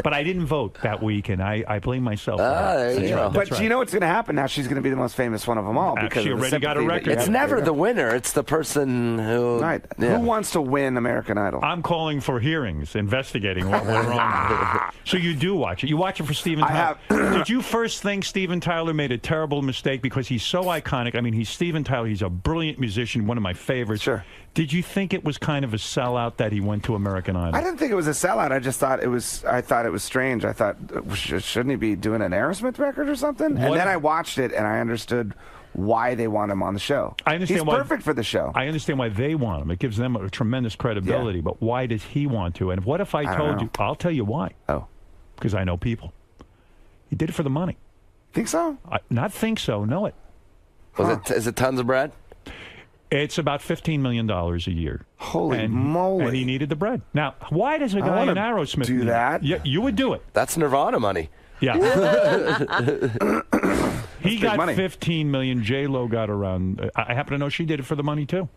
But I didn't vote that week, and I blame myself for that. There you go. But you know what's going to happen now? She's going to be the most famous one of them all. Because She of the already got a sympathy that record. you It's have. never the winner. It's the person who. Right. Yeah. Who wants to win American Idol? I'm calling for hearings, investigating what went wrong. So you do watch it. You watch it for Steven Tyler. I have. Did you first think Steven Tyler made a terrible mistake because he's so iconic? I mean, he's Steven Tyler. He's a brilliant musician, one of my favorites. Sure. Did you think it was kind of a sellout that he went to American Idol? I didn't think it was a sellout. I just thought it was. I thought it was strange. I thought, shouldn't he be doing an Aerosmith record or something? And then I watched it and I understood why they want him on the show. I understand He's why, perfect for the show. I understand why they want him. It gives them a tremendous credibility. But why does he want to? And what if I told you? I'll tell you why. Oh. Because I know people. He did it for the money. Think so? Not think so. Know it. Is it tons of bread? It's about $15 million a year. Holy moly. And he needed the bread. Now, why does a I guy wanna in Aerosmith do that? Yeah, you would do it. That's Nirvana money. Yeah. He got money. 15 million. J-Lo got around. I happen to know she did it for the money, too.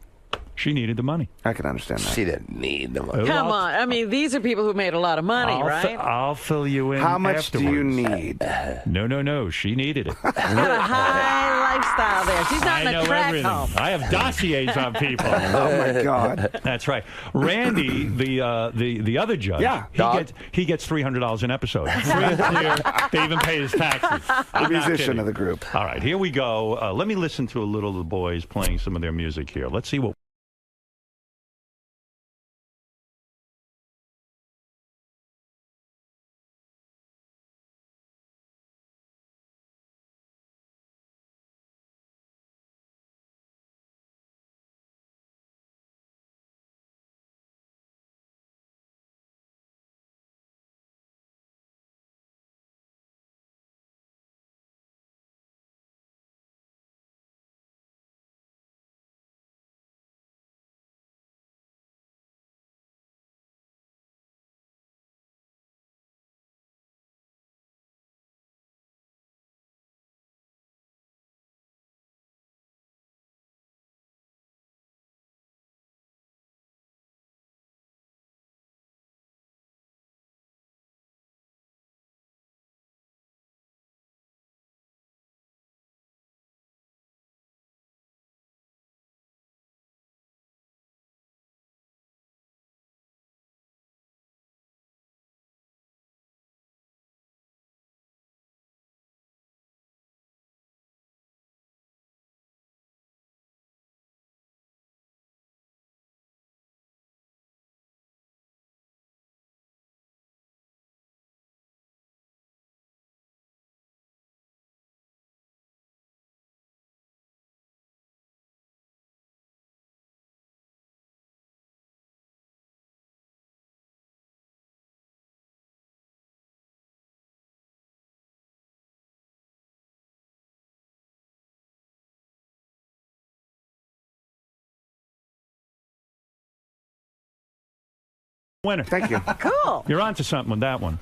She needed the money. I can understand that. She didn't need the money. Come on. I mean, these are people who made a lot of money, right? I'll fill you in. How much afterwards. do you need? No. She needed it. She's got a high lifestyle there. She's not I in a know track everything. home. I have dossiers on people. Oh my God. That's right. Randy, the other judge. Yeah. He gets $300 an episode. Free and clear. They even pay his taxes. The musician of the group. All right, here we go. Let me listen to a little of the boys playing some of their music here. Let's see what. winner. Thank you. Cool. You're onto something with that one.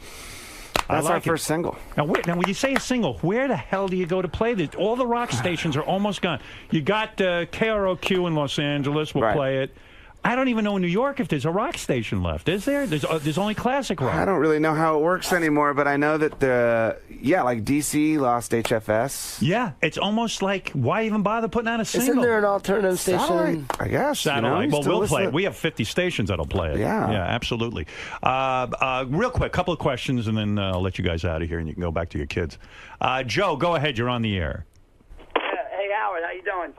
That's I like our first single. Now, when you say a single, where the hell do you go to play this? All the rock stations are almost gone. You got KROQ in Los Angeles. We'll play it. I don't even know in New York if there's a rock station left. Is there? There's only classic rock. I don't really know how it works anymore, but I know that like DC lost HFS. Yeah, it's almost like, why even bother putting out a single? Isn't there an alternative station? Satellite, I guess. Satellite. You know, Well, we'll play it. We have 50 stations that'll play it. Yeah. Yeah, absolutely. Real quick, couple of questions, and then I'll let you guys out of here, and you can go back to your kids. Joe, go ahead. You're on the air. Hey, Howard, how you doing?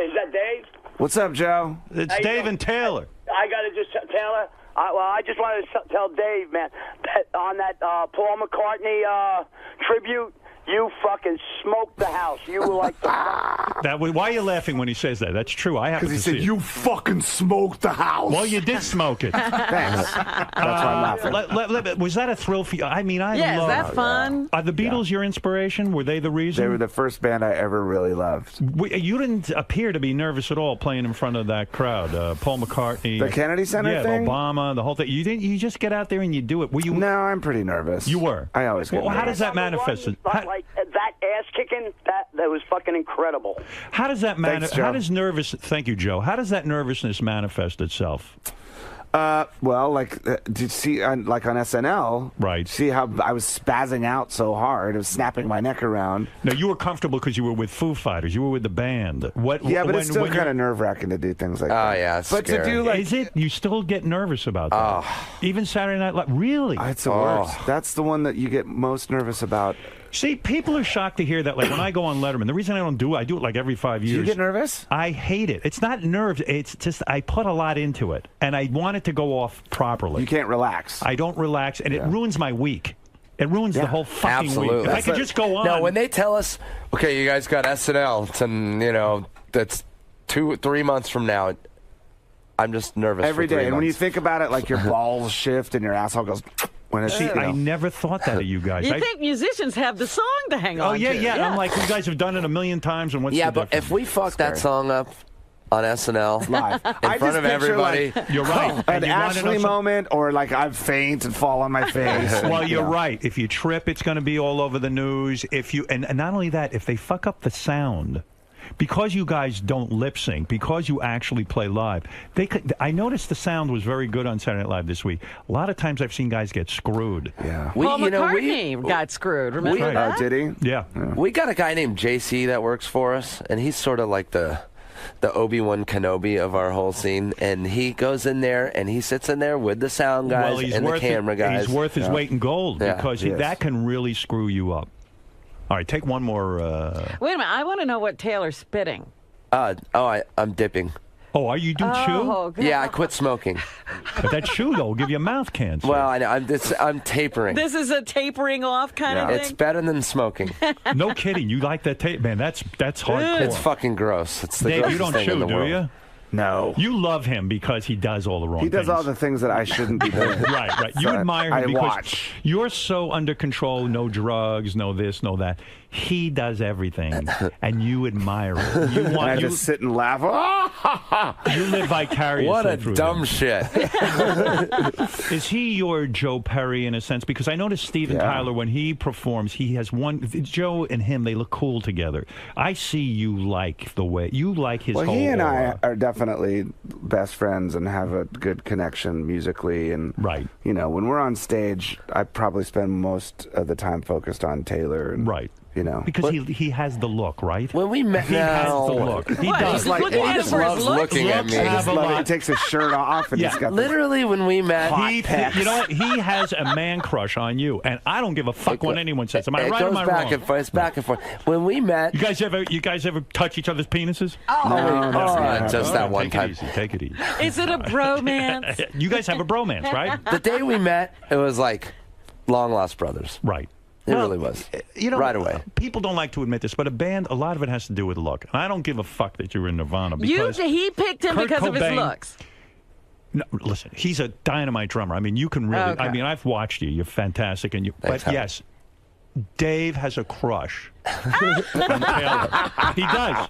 Is that Dave? What's up, Joe? It's Dave and Taylor. I got to just Taylor. I just wanted to tell Dave, man, that on that Paul McCartney tribute, you fucking smoked the house. You were like the Why are you laughing when he says that? That's true. I happen to see it. Because he said, you fucking smoked the house. Well, you did smoke it. Thanks. That's why I'm laughing. Was that a thrill for you? I mean, I love. Is that fun? Are the Beatles your inspiration? Were they the reason? They were the first band I ever really loved. You didn't appear to be nervous at all playing in front of that crowd. Paul McCartney. The Kennedy Center thing? Obama, the whole thing. You didn't. You just get out there and you do it. Were you? No, I'm pretty nervous. You were? I always get nervous. How does that manifest? like that ass kicking, that was fucking incredible. How does that Thanks, Joe. How does Thank you, Joe. How does that nervousness manifest itself? Well, like, did you see on SNL? Right. See how I was spazzing out so hard, I was snapping my neck around. No, you were comfortable because you were with Foo Fighters. You were with the band. Yeah, but it's still kind of nerve-wracking to do things like that. Oh, yeah, it's but scary. to do like, is it? You still get nervous about that? Even Saturday Night Live? Really? It's the worst. That's the one that you get most nervous about. See, people are shocked to hear that. Like when I go on Letterman, the reason I don't do it, I do it like every 5 years. Do you get nervous? I hate it. It's not nerves. It's just I put a lot into it, and I want it to go off properly. You can't relax. I don't relax, and it ruins my week. It ruins the whole fucking week. If I could just go on. No, when they tell us, okay, you guys got SNL, and that's 2-3 months from now. I'm just nervous every for 3 day. And when you months. think about it, like your balls shift and your asshole goes. I never thought that of you guys. You think musicians have the song to hang on to. Yeah. I'm like, you guys have done it a million times, and what's the but difference? if we fuck that song up on SNL live in front of everybody, you're right. An Ashley moment, or like I faint and fall on my face. Well, you're right. If you trip, it's going to be all over the news. And not only that, if they fuck up the sound. Because you guys don't lip sync, because you actually play live, I noticed the sound was very good on Saturday Night Live this week. A lot of times I've seen guys get screwed. Yeah. Paul McCartney got screwed. Remember that? Did he? Yeah. We got a guy named JC that works for us, and he's sort of like the Obi-Wan Kenobi of our whole scene, and he goes in there and he sits in there with the sound guys and the camera guys. He's worth his weight in gold because Yes. that can really screw you up. All right, take one more. Wait a minute. I want to know what Taylor's spitting. I'm dipping. Oh, are you do chew? God. Yeah, I quit smoking. But that chew, though, will give you a mouth cancer. Well, I know. I'm tapering. This is a tapering off kind of thing? It's better than smoking. No kidding. You like that tape? Man, that's hardcore. It's fucking gross. It's the Dave, grossest you don't thing chew, in the do world. you? No. You love him because he does all the wrong things. He does all the things that I shouldn't be doing. Right. You admire him I because watch. You're so under control, no drugs, no this, no that. He does everything, and you admire it. You want, and I just sit and laugh. You live vicariously What a through dumb him. shit. Is he your Joe Perry in a sense? Because I noticed Steven Tyler, when he performs, he has one. Joe and him, they look cool together. I see you like the way you like his whole he and aura. I are definitely best friends and have a good connection musically. And you know, when we're on stage, I probably spend most of the time focused on Taylor. And, you know, because he has the look, right? When we met, he has the look. He does. He just loves looking at me. He takes his shirt off and he's got literally when we met. You know what? He has a man crush on you, and I don't give a fuck what anyone says. Am I right or am I wrong? It's back and forth. When we met, you guys ever touch each other's penises? No, just that one time. Take it easy. Is it a bromance? You guys have a bromance, right? The day we met, it was like long lost brothers. Right. It really was. You know, right away. People don't like to admit this, but a band, a lot of it has to do with look. And I don't give a fuck that you were in Nirvana. Because he picked him because of his looks. No, listen, he's a dynamite drummer. I mean, you can really. Okay. I mean, I've watched you. You're fantastic, and you. Thanks, but yes, Dave has a crush on Taylor. He does.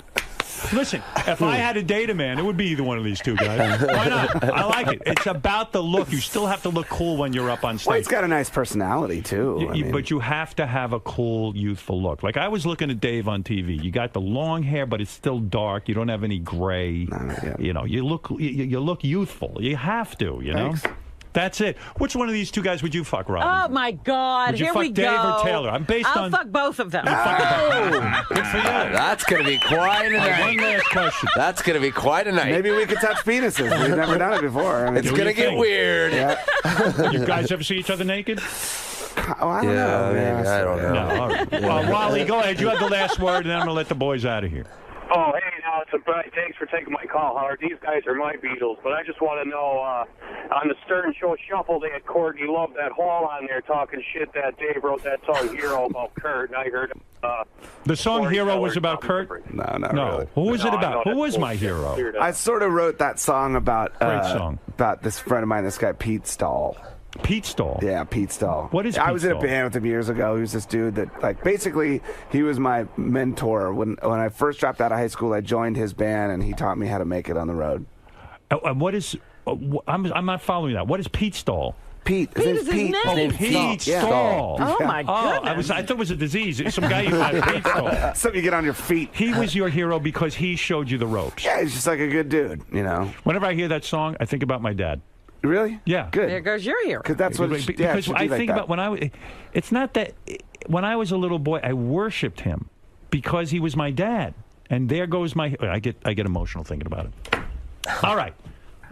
Listen, if I had to date a man, it would be either one of these two guys. Why not? I like it. It's about the look. You still have to look cool when you're up on stage. Well, he's got a nice personality, too. But you have to have a cool, youthful look. Like, I was looking at Dave on TV. You got the long hair, but it's still dark. You don't have any gray. You know, you look youthful. You have to, you know? Thanks. That's it. Which one of these two guys would you fuck, Robin? Oh, my God. Would you Here fuck we go. Dave or Taylor? I'm based I'll on... fuck both of them. Good for you. That's going to be quite a night. One last question. That's going to be quite a night. Maybe we could touch penises. We've never done it before. I mean, it's going to get weird. Yeah. You guys ever see each other naked? Oh, I don't know. Maybe. I don't know. No, all right. Wally, go ahead. You have the last word, and then I'm going to let the boys out of here. Oh, hey, now it's thanks for taking my call, Howard. These guys are my Beatles, but I just want to know, on the Stern Show Shuffle, they had Courtney Love, that Hall on there talking shit that Dave wrote that song Hero about Kurt, and I heard... the song Hero was about Kurt? No, not really. Who was it about? Who was my hero? I sort of wrote that song about... Great song. About this friend of mine, this guy Pete Stahl. Pete Stahl? Yeah, Pete Stahl. What is Pete I was in a Stahl? band with him years ago. He was this dude that, like, basically, he was my mentor. When I first dropped out of high school, I joined his band, and he taught me how to make it on the road. What is... I'm not following that. What is Pete Stahl? Pete. His name's Pete. Oh, Pete Stahl. Oh, my goodness. I thought it was a disease. Some guy you had Pete Stahl. Something you get on your feet. He was your hero because he showed you the ropes. Yeah, he's just like a good dude, you know. Whenever I hear that song, I think about my dad. Really? Yeah. Good. There goes your hero. Because that's what. Because I think about when it's not that when I was a little boy, I worshipped him because he was my dad, and there goes my. I get emotional thinking about it. All right.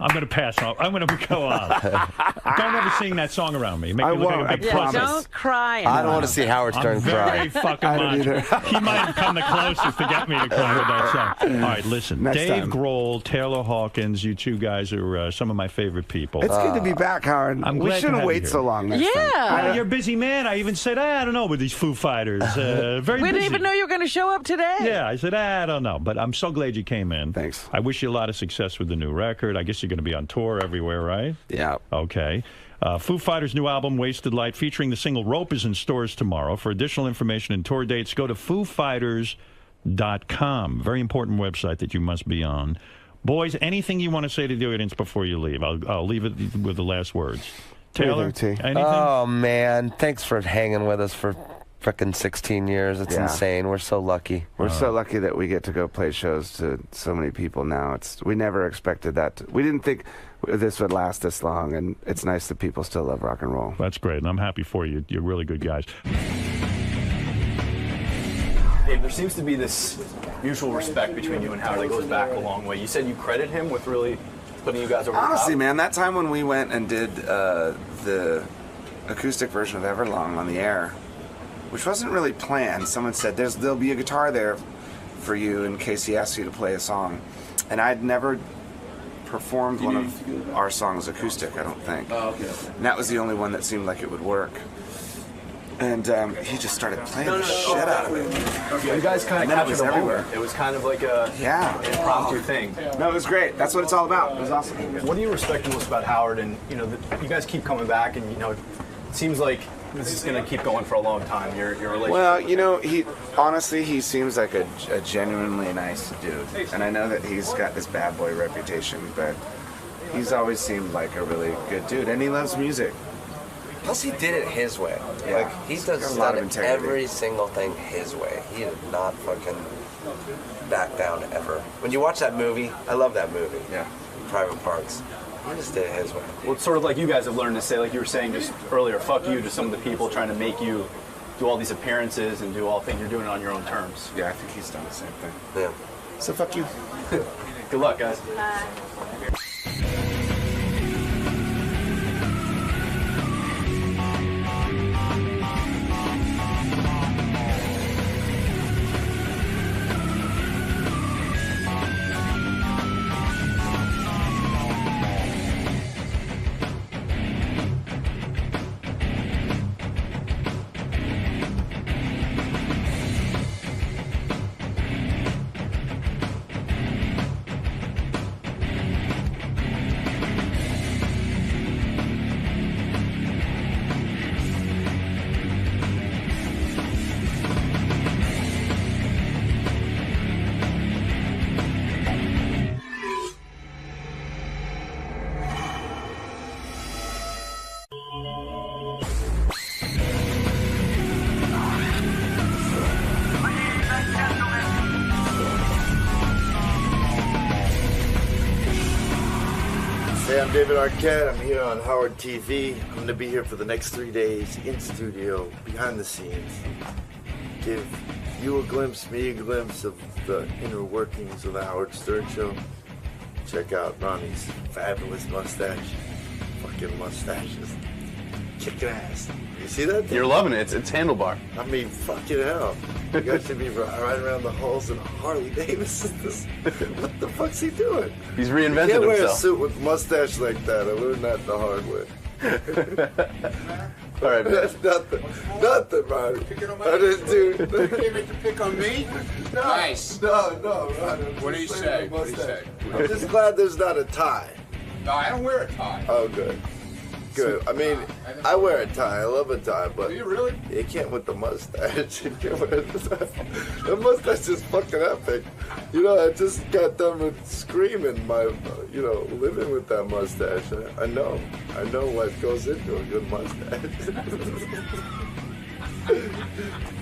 I'm going to pass off. I'm going to go on. Don't ever sing that song around me. Make me look like a big pussy. Don't cry. I don't want to see Howard Stern cry. Very fucking much. He might have come the closest to get me to cry with that song. All right, listen. Next Dave time. Grohl, Taylor Hawkins, you two guys are some of my favorite people. It's good to be back, Howard. We shouldn't wait so long next time. You're a busy man. I even said, I don't know, with these Foo Fighters. Very We busy. didn't even know you were going to show up today. Yeah, I said, I don't know. But I'm so glad you came in. Thanks. I wish you a lot of success with the new record. I guess you're going to be on tour everywhere, right? Yeah. Okay. Foo Fighters' new album, Wasted Light, featuring the single Rope, is in stores tomorrow. For additional information and tour dates, go to FooFighters.com. Very important website that you must be on. Boys, anything you want to say to the audience before you leave? I'll leave it with the last words. Taylor, anything? Oh, man. Thanks for hanging with us for frickin' 16 years. It's insane. We're so lucky. We're so lucky that we get to go play shows to so many people now. We never expected that. We didn't think this would last this long, and it's nice that people still love rock and roll. That's great, and I'm happy for you. You're really good guys. Dave, there seems to be this mutual respect between you and Howard that goes back a long way. You said you credit him with really putting you guys over the top. Honestly, man, that time when we went and did the acoustic version of Everlong on the air, which wasn't really planned. Someone said, there'll be a guitar there for you in case he asks you to play a song. And I'd never performed one of our songs acoustic, I don't think. Oh, okay. And that was the only one that seemed like it would work. And he just started playing the shit out of it. You guys kind of captured the moment. It was kind of like a impromptu thing. No, it was great. That's what it's all about. It was awesome. What do you respect most about Howard? And you guys keep coming back, and it seems like this is going to keep going for a long time. Your relationship. Well, he honestly, he seems like a genuinely nice dude, and I know that he's got this bad boy reputation, but he's always seemed like a really good dude, and he loves music. Plus, he did it his way. Yeah. Like, he does a lot of integrity. every single thing his way. He did not fucking back down ever. When you watch that movie, I love that movie. Yeah. Private Parts. He just did it his way. Well, it's sort of like you guys have learned to say, like you were saying just earlier, fuck you to some of the people trying to make you do all these appearances and do all things. You're doing it on your own terms. Yeah, I think he's done the same thing. Yeah. So fuck you. Good luck, guys. Bye. Hey, I'm David Arquette. I'm here on Howard TV. I'm going to be here for the next 3 days in studio, behind the scenes. Give you a glimpse, me a glimpse of the inner workings of the Howard Stern Show. Check out Ronnie's fabulous mustache. Fucking mustaches. Kicking ass. You see that thing? You're loving it. It's handlebar. I mean, fucking hell. You guys should be riding around the halls in a Harley Davidson. What the fuck's he doing? He's reinvented himself. You can't wear a himself. suit with a mustache like that. I learned that the hard way. All right, man. That's nothing. Nothing, Ronnie. I didn't do. You came in to pick on me? No, Nice. No, Ronnie. What do you say? What do you say? I'm just glad there's not a tie. No, I don't wear a tie. Oh, good. Good. I mean, I wear a tie. I love a tie, but Do you really? you can't with the mustache. You can't wear the mustache is fucking epic. You know, I just got done with screaming living with that mustache. I know what goes into a good mustache.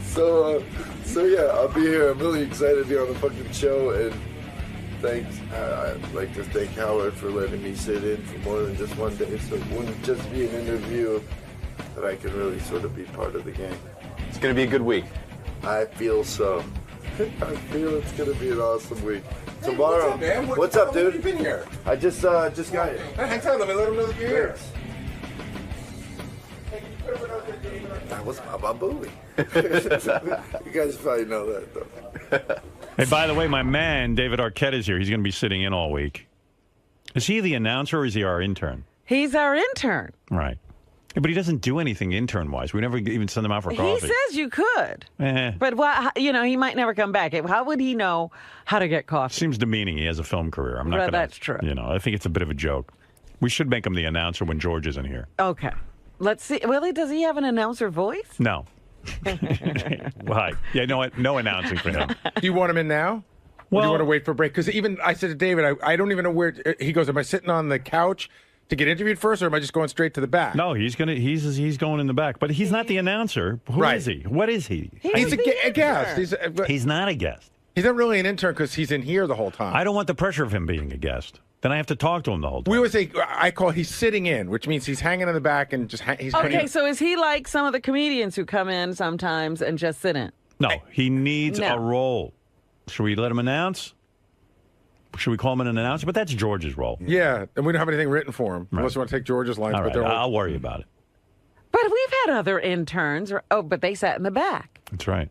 So yeah, I'll be here. I'm really excited to be on the fucking show, and thanks. I'd like to thank Howard for letting me sit in for more than just one day, so it wouldn't just be an interview, that I can really sort of be part of the game. It's going to be a good week. I feel so. I feel it's going to be an awesome week. Hey, Tomorrow. what's up, man? What's up, How long dude? have you been here? I just got here. Hey, hang tight. Let me let him know that you're here. That was my booey. You guys probably know that, though. Hey, by the way, my man, David Arquette, is here. He's going to be sitting in all week. Is he the announcer or is he our intern? He's our intern. Right. Yeah, but he doesn't do anything intern-wise. We never even send him out for coffee. He says you could. Eh. But, he might never come back. How would he know how to get coffee? Seems demeaning. He has a film career. I'm not Well, gonna, that's true. I think it's a bit of a joke. We should make him the announcer when George isn't here. Okay. Let's see. Willie, does he have an announcer voice? No. Why? Yeah, no announcing for him. Do you want him in now? Or do you want to wait for a break? Because even I said to David, I don't even know where. He goes, am I sitting on the couch to get interviewed first, or am I just going straight to the back? No, he's going in the back. But he's not the announcer. Who is he? What is he? He's a guest. He's not a guest. He's not really an intern because he's in here the whole time. I don't want the pressure of him being a guest. Then I have to talk to him the whole time. We always say, he's sitting in, which means he's hanging in the back and just he's Okay, so is he like some of the comedians who come in sometimes and just sit in? No, he needs a role. Should we let him announce? Should we call him an announcer? But that's George's role. Yeah, and we don't have anything written for him. Unless you want to take George's lines. All right, but I'll worry about it. But we've had other interns. But they sat in the back. That's right.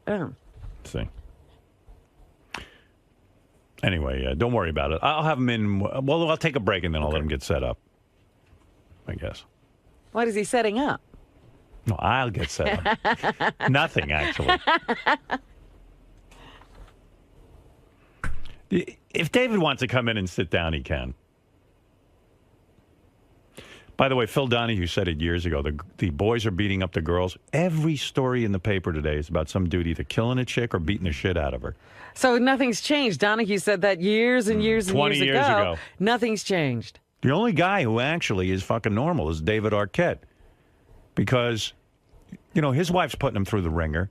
Oh. Let's see. Anyway, don't worry about it. I'll have him in. Well, I'll take a break and then I'll let him get set up, I guess. What is he setting up? No, I'll get set up. Nothing, actually. If David wants to come in and sit down, he can. By the way, Phil Donahue said it years ago. The boys are beating up the girls. Every story in the paper today is about some dude either killing a chick or beating the shit out of her. So nothing's changed. Donahue said that years and years and 20 years ago. Nothing's changed. The only guy who actually is fucking normal is David Arquette. Because, his wife's putting him through the ringer,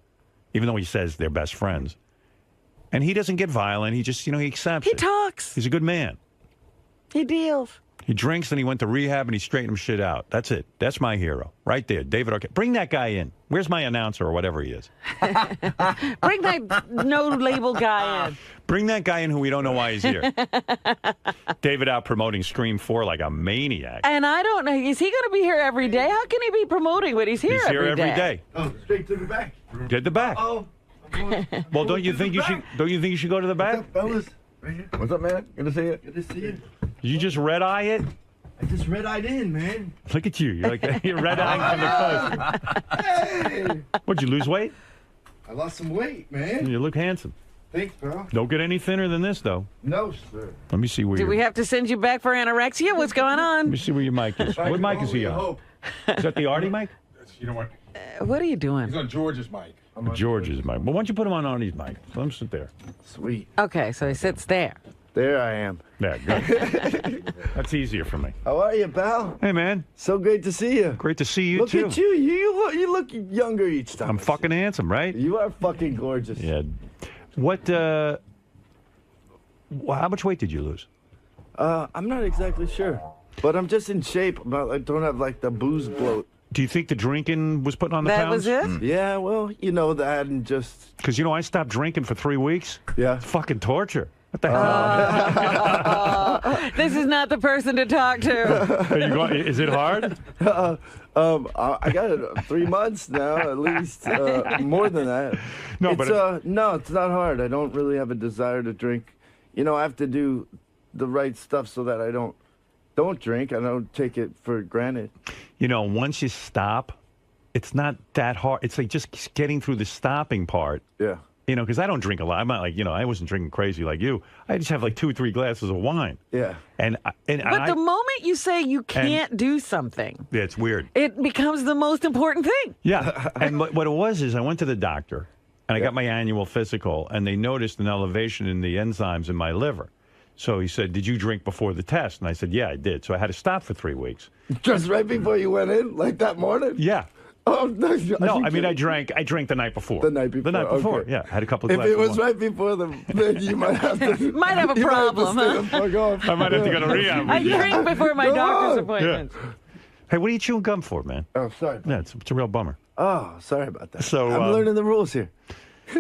even though he says they're best friends. And he doesn't get violent. He just, he accepts it. He talks. He's a good man. He deals. He drinks and he went to rehab and he straightened him shit out. That's it. That's my hero. Right there. David Arquette. Bring that guy in. Where's my announcer or whatever he is? Bring that no-label guy in. Bring that guy in who we don't know why he's here. David out promoting Scream 4 like a maniac. And I don't know. Is he going to be here every day? How can he be promoting when he's here every day? He's here every day. Oh, straight to the back. Get the back. Oh. Well, don't you think you should go to the back? What's up, fellas? Right here. What's up, man? Good to see you. Good to see you. Did you just red-eye it? I just red-eyed in, man. Look at you. You're like you're red-eyeing from the close. Hey! What'd you lose weight? I lost some weight, man. You look handsome. Thanks, bro. Don't get any thinner than this, though. No, sir. Let me see where Do we have to send you back for anorexia? What's going on? Let me see where your mic is. What mic is he on? Is that the Artie mic? You know what? What are you doing? He's on George's mic. George's mic. Well, why don't you put him on Artie's mic? Let him sit there. Sweet. Okay, so he sits there. There I am. Yeah, good. That's easier for me. How are you, pal? Hey, man. So great to see you. Great to see you, too. Look at you. You look younger each time. I'm fucking handsome, right? You are fucking gorgeous. Yeah. What, how much weight did you lose? I'm not exactly sure, but I'm just in shape. I don't have like the booze bloat. Do you think the drinking was putting on the pounds? That was it? Yeah, well, you know that and just... Because, you know, I stopped drinking for 3 weeks. Yeah. It's fucking torture. What the hell? This is not the person to talk to. Is it hard? I got it 3 months now, at least. More than that. No, no, it's not hard. I don't really have a desire to drink. You know, I have to do the right stuff so that I don't drink. I don't take it for granted. You know, once you stop, it's not that hard. It's like just getting through the stopping part. Yeah. You know, because I don't drink a lot. I'm not like, you know, I wasn't drinking crazy like you. I just have like 2 or 3 glasses of wine. Yeah. But the moment you say you can't do something, yeah, it's weird. it becomes the most important thing. Yeah. And what it was is I went to the doctor, and I got my annual physical, and they noticed an elevation in the enzymes in my liver. So he said, did you drink before the test? And I said, yeah, I did. So I had to stop for 3 weeks. Just right before you went in? Like that morning? Yeah. Oh, no. No, I mean, I drank the night before. The night before. Okay. Yeah. I had a couple of If glasses it was of wine. right before then you might have to... Might have a problem, huh? I might have to go to rehab. I drink before my Go doctor's on. appointments. Yeah. Hey, what are you chewing gum for, man? Oh, sorry. Yeah, it's a real bummer. Oh, sorry about that. So I'm learning the rules here.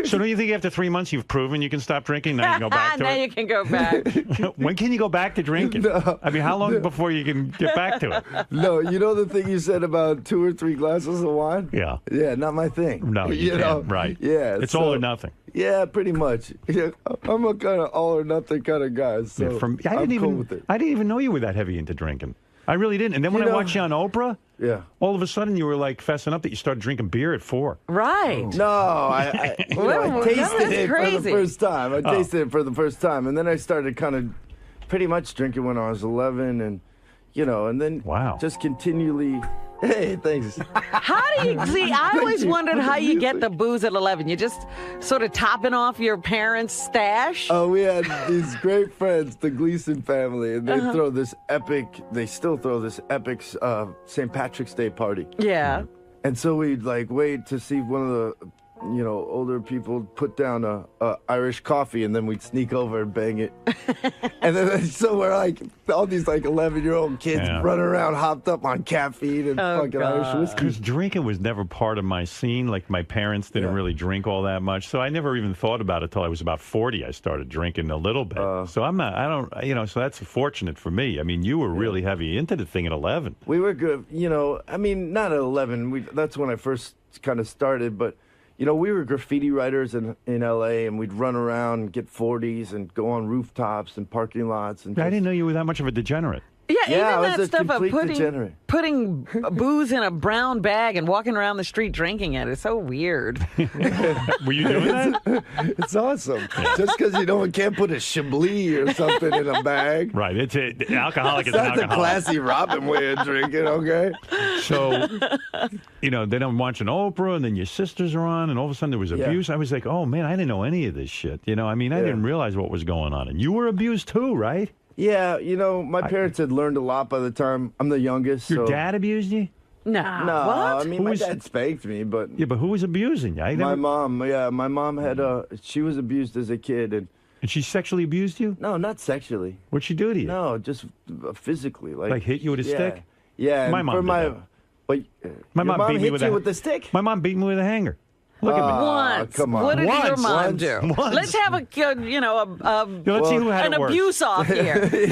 So don't you think after 3 months you've proven you can stop drinking? Now you can go back to now it? you can go back. When can you go back to drinking? No. I mean, how long before you can get back to it? No, you know the thing you said about 2 or 3 glasses of wine? Yeah. Yeah, not my thing. No, you can't. know? Right. Yeah. It's all or nothing. Yeah, pretty much. Yeah, I'm a kind of all or nothing kind of guy, so I didn't cool with it. even know you were that heavy into drinking. I really didn't. And then when I watched you on Oprah, yeah, all of a sudden you were like fessing up that you started drinking beer at 4. Right. No, I tasted it for the first time. I tasted it for the first time, and then I started kind of pretty much drinking when I was 11, and you know, and then just continually. Hey, thanks. How do you see? I always wondered how you get the booze at 11. You just sort of topping off your parents' stash. Oh, we had these great friends, the Gleason family, and they throw this epic. They still throw this epic St. Patrick's Day party. Yeah. And so we'd like wait to see one of the, you know, older people put down a Irish coffee, and then we'd sneak over and bang it. And then so we're like all these like 11-year-old kids running around hopped up on caffeine and fucking Irish whiskey. Because drinking was never part of my scene. Like my parents didn't really drink all that much, so I never even thought about it till I was about 40. I started drinking a little bit. So I don't, you know, so that's fortunate for me. I mean, you were really heavy into the thing at 11. We were good, you know. I mean, not at 11. That's when I first kind of started, but. You know, we were graffiti writers in L.A., and we'd run around and get 40s and go on rooftops and parking lots. And I didn't know you were that much of a degenerate. Yeah, I even was that a stuff of complete degenerate. putting booze in a brown bag and walking around the street drinking it is so weird. Were you doing that? It's awesome. Just because you can't put a Chablis or something in a bag. Right. It's alcoholic is an That's alcoholic. a classy Robin way of drinking, okay? So, you know, then I'm watching Oprah, and then your sisters are on, and all of a sudden there was abuse. I was like, oh, man, I didn't know any of this shit. You know, I mean, I didn't realize what was going on. And you were abused too, right? Yeah, you know, my parents had learned a lot by the time I'm the youngest. Your dad abused you? No. I mean, my dad spanked me, but... Yeah, but who was abusing you? My mom, my mom had, she was abused as a kid, and... And she sexually abused you? No, not sexually. What'd she do to you? No, just physically. Like hit you with a stick? Yeah. My mom did that. But, my mom beat me with a stick? My mom beat me with a hanger. Look at me. Once. Come on. What did your Once. mom do? Once. Let's have let's see who had an it worse. abuse off here. Did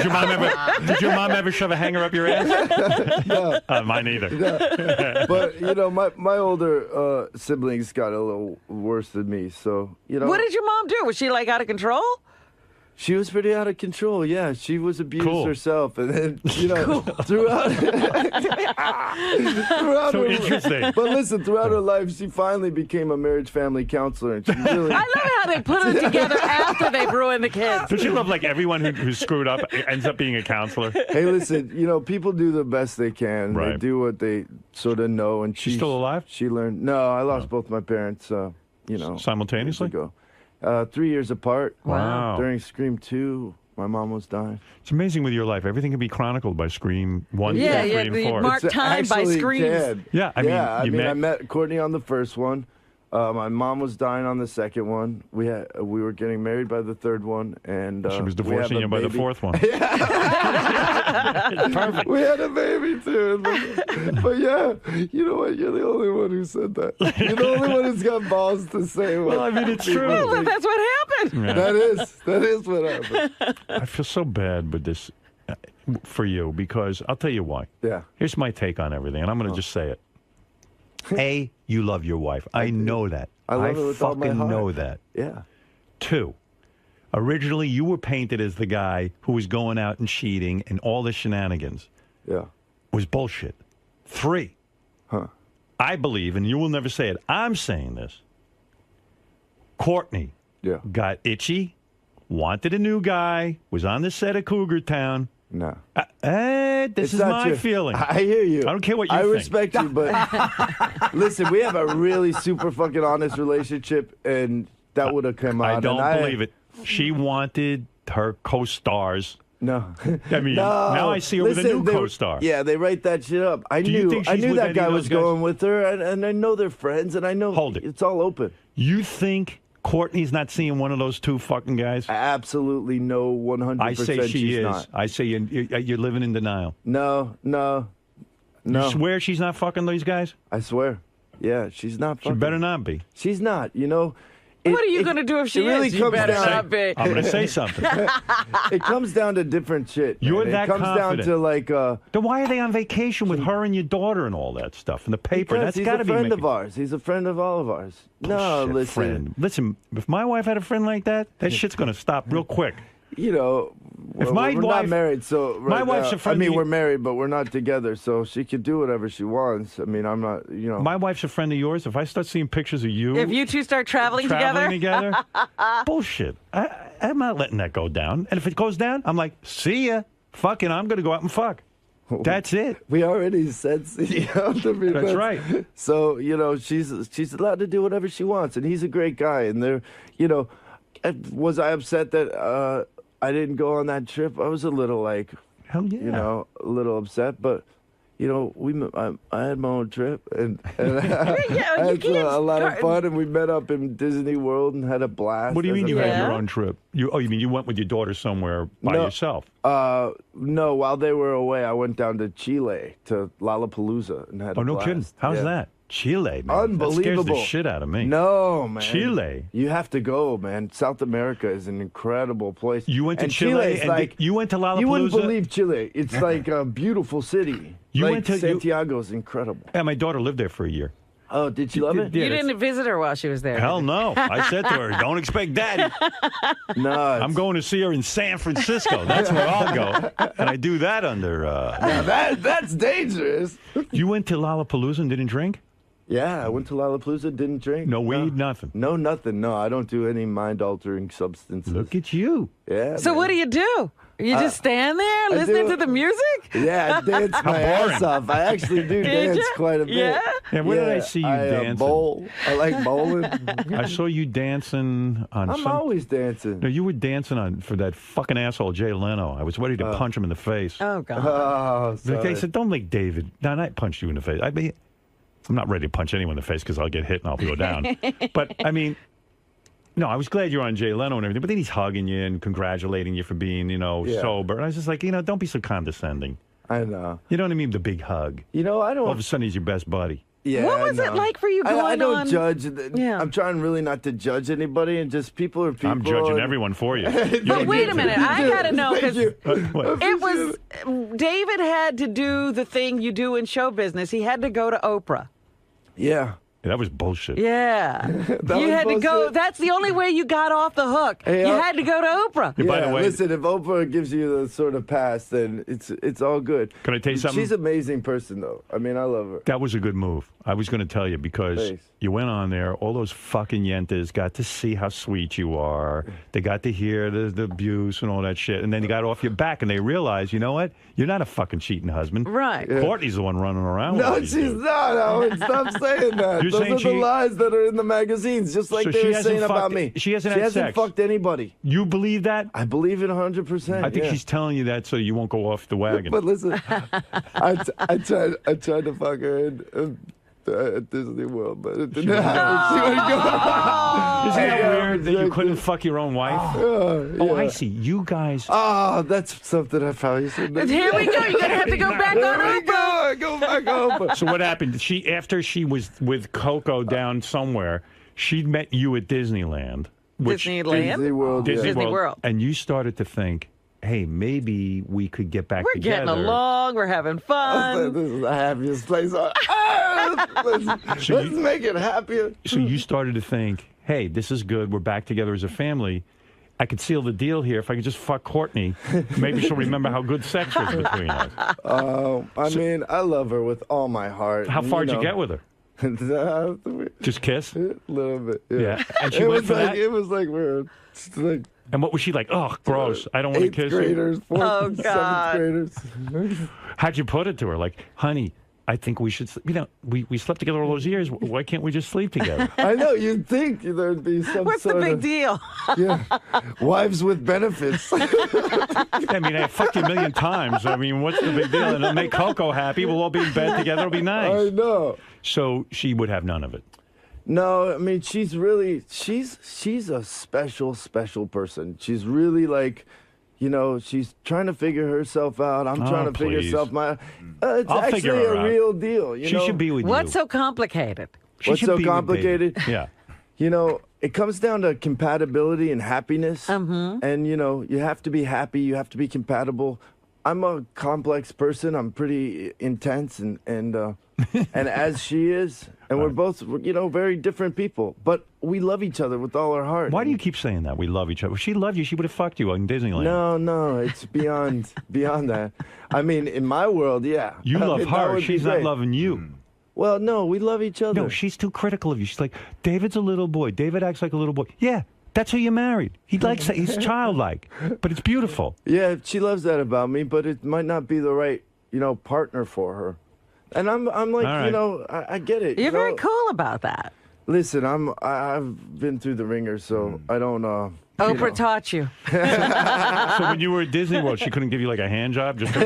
your mom ever shove a hanger up your ass? No. Mine either. No. But, you know, my older siblings got a little worse than me, so, you know. What did your mom do? Was she like out of control? She was pretty out of control, yeah. She was abused herself, and then, you know, throughout So her, interesting. But listen, throughout her life, she finally became a marriage family counselor, and she really... I love how they put them together after they've ruined the kids. Don't you love, like, everyone who's screwed up ends up being a counselor? Hey, listen, you know, people do the best they can. Right. They do what they sort of know, and She's still alive? She learned... No, I lost both my parents, you know... Simultaneously? Years ago. 3 years apart. Wow. During Scream 2, my mom was dying. It's amazing with your life. Everything can be chronicled by Scream 1, 2, 3, and 4. Mark time by Actually screams. can. Yeah, I mean, I met Courtney on the first one. My mom was dying on the second one. We were getting married by the third one, and she was divorcing you by the fourth one. Perfect. We had a baby too. But yeah, you know what? You're the only one who said that. You're the only one who's got balls to say what. Well, I mean, it's true. Well, that's what happened. Yeah. That is what happened. I feel so bad with this for you because I'll tell you why. Yeah. Here's my take on everything, and I'm going to just say it. A, you love your wife. I know that. I love it with all my fucking heart. know that. Yeah. 2, originally you were painted as the guy who was going out and cheating and all the shenanigans. Yeah. Was bullshit. 3, I believe, and you will never say it, I'm saying this, Courtney got itchy, wanted a new guy, was on the set of Cougar Town. No. This is my feeling. I hear you. I don't care what you think. think. I respect you, but listen, we have a really super fucking honest relationship, and that would have come out. I don't believe it. She wanted her co-stars. No. I mean, now I see her with a new co-star. Yeah, they write that shit up. I Do you knew think she's with that any guy of was those guys? going with her, and I know they're friends, and I know it's all open. You think Courtney's not seeing one of those two fucking guys? I absolutely know 100% I say she she's is. not. I say you're living in denial. No. You swear she's not fucking these guys? I swear. Yeah, she's not fucking. She better not be. She's not, you know. What are you going to do if she really is? You better down, not be. I'm going to say something. It comes down to different shit. You're man. that It comes confident. down to like. Then why are they on vacation with her and your daughter and all that stuff in the paper? Because That's he's got to a be friend making... of ours. He's a friend of all of ours. No, Bullshit listen. friend. Listen, if my wife had a friend like that, that shit's going to stop real quick. You know, If my we're wife- not married, so my wife's a friend I mean, of you- we're married, but we're not together, so she can do whatever she wants. I mean, I'm not, you know. My wife's a friend of yours. If I start seeing pictures of you... If you two start traveling together? Bullshit. I'm not letting that go down. And if it goes down, I'm like, see ya. Fucking, I'm going to go out and fuck. That's it. We already said see ya. That's right. So, you know, she's allowed to do whatever she wants, and he's a great guy. And they're, you know, was I upset that I didn't go on that trip? I was a little like, hell yeah, you know, a little upset, but. You know, I had my own trip, and I had a lot of fun, and we met up in Disney World and had a blast. What do you mean you had your own trip? You mean you went with your daughter somewhere by yourself? No, while they were away, I went down to Chile, to Lollapalooza, and had a no blast. kidding. How's that? Chile, man. Unbelievable. That scares the shit out of me. No, man. Chile. You have to go, man. South America is an incredible place. You went to and Chile, is like, you went to Lollapalooza? You wouldn't believe Chile. It's like a beautiful city. You like went to Santiago's incredible. Yeah, my daughter lived there for a year. Oh, did she love it? You didn't visit her while she was there. Hell no. I said to her, don't expect daddy. No. I'm going to see her in San Francisco. That's where I'll go. And I do that under... Now that's dangerous. You went to Lollapalooza and didn't drink? Yeah, I went to Lollapalooza, didn't drink. No weed, nothing? No, nothing. No, I don't do any mind-altering substances. Look at you. Yeah. So what do you do? You just stand there listening to the music? Yeah, I dance my ass off. I actually do dance quite a bit. Yeah? Yeah, where did I see you dancing? Bowl. I like bowling. I saw you dancing on I'm always dancing. No, you were dancing for that fucking asshole, Jay Leno. I was ready to punch him in the face. Oh, God. Oh, They said, don't make David. No, I punched you in the face. I'm not ready to punch anyone in the face because I'll get hit and I'll go down. But, I mean, no, I was glad you're on Jay Leno and everything, but then he's hugging you and congratulating you for being, sober. And I was just like, don't be so condescending. I know. You know what I mean? The big hug. I don't... All of a sudden, he's your best buddy. Yeah, what was it like for you going I don't on? judge. Yeah. I'm trying really not to judge anybody, and just people are people. I'm judging everyone for you. But wait a minute. I got to know, because it was... David had to do the thing you do in show business. He had to go to Oprah. Yeah. That was bullshit. Yeah. You had to go. That's the only way you got off the hook. Hey, you had to go to Oprah. Yeah, by the way, listen, if Oprah gives you the sort of pass, then it's all good. Can I tell you something? She's an amazing person, though. I mean, I love her. That was a good move. I was going to tell you because Thanks. you went on there. All those fucking yentas got to see how sweet you are. They got to hear the abuse and all that shit. And then you got off your back and they realized, you know what? You're not a fucking cheating husband. Right. Yeah. Courtney's the one running around. No, with these she's dudes. not, Howard. Stop saying that. You're Those saying are the lies that are in the magazines, just like So they she were hasn't saying about fucked- me. she hasn't had sex? fucked anybody. You believe that? I believe it 100%. I think yeah. she's telling you that so you won't go off the wagon. But listen, I tried to fuck her, and at Disney World, but it didn't happen. Isn't that weird that you couldn't fuck your own wife? Oh, I see. You guys. Oh, that's something I probably should have. Here we go. You're going to have to go back on over. Go back over. So what happened? After she was with Coco down somewhere, she met you at Disneyland. Disneyland? Disney World. Disney World. And you started to think, hey, maybe we could get back together. We're getting along. We're having fun. This is the happiest place on earth. Let's make it happier. So you started to think, hey, this is good. We're back together as a family. I could seal the deal here. If I could just fuck Courtney, maybe she'll remember how good sex was between us. I mean, I love her with all my heart. How far did you get with her? Just kiss? A little bit, yeah. And she went for that? It was like we were like. And what was she like? Oh, gross. I don't want to kiss you. 8th graders, 4th, 7th graders. How'd you put it to her? Like, honey, I think we should, we slept together all those years. Why can't we just sleep together? I know. You'd think there'd be some What's the big deal? Yeah. Wives with benefits. I mean, I fucked you a million times. I mean, what's the big deal? And it'll make Coco happy. We'll all be in bed together. It'll be nice. I know. So she would have none of it. No, I mean, she's a special person. She's really like, she's trying to figure herself out. I'm trying to figure myself out. It's I'll actually a real deal. She should be with you. What's so complicated? What's so complicated? Yeah. It comes down to compatibility and happiness. And, you have to be happy. You have to be compatible. I'm a complex person. I'm pretty intense and and as she is. And we're both, very different people. But we love each other with all our heart. Why do you keep saying that? We love each other. If she loved you, she would have fucked you in Disneyland. No, it's beyond that. I mean, in my world, yeah. You love her. She's not loving you. Well, no, we love each other. No, she's too critical of you. She's like, David's a little boy. David acts like a little boy. Yeah, that's who you married. He likes that. He's childlike, but it's beautiful. Yeah, she loves that about me, but it might not be the right, partner for her. And I'm like, right. I get it. You're very cool about that. Listen, I've been through the ringer, so I don't. Oprah taught you. So when you were at Disney World, she couldn't give you like a hand job just to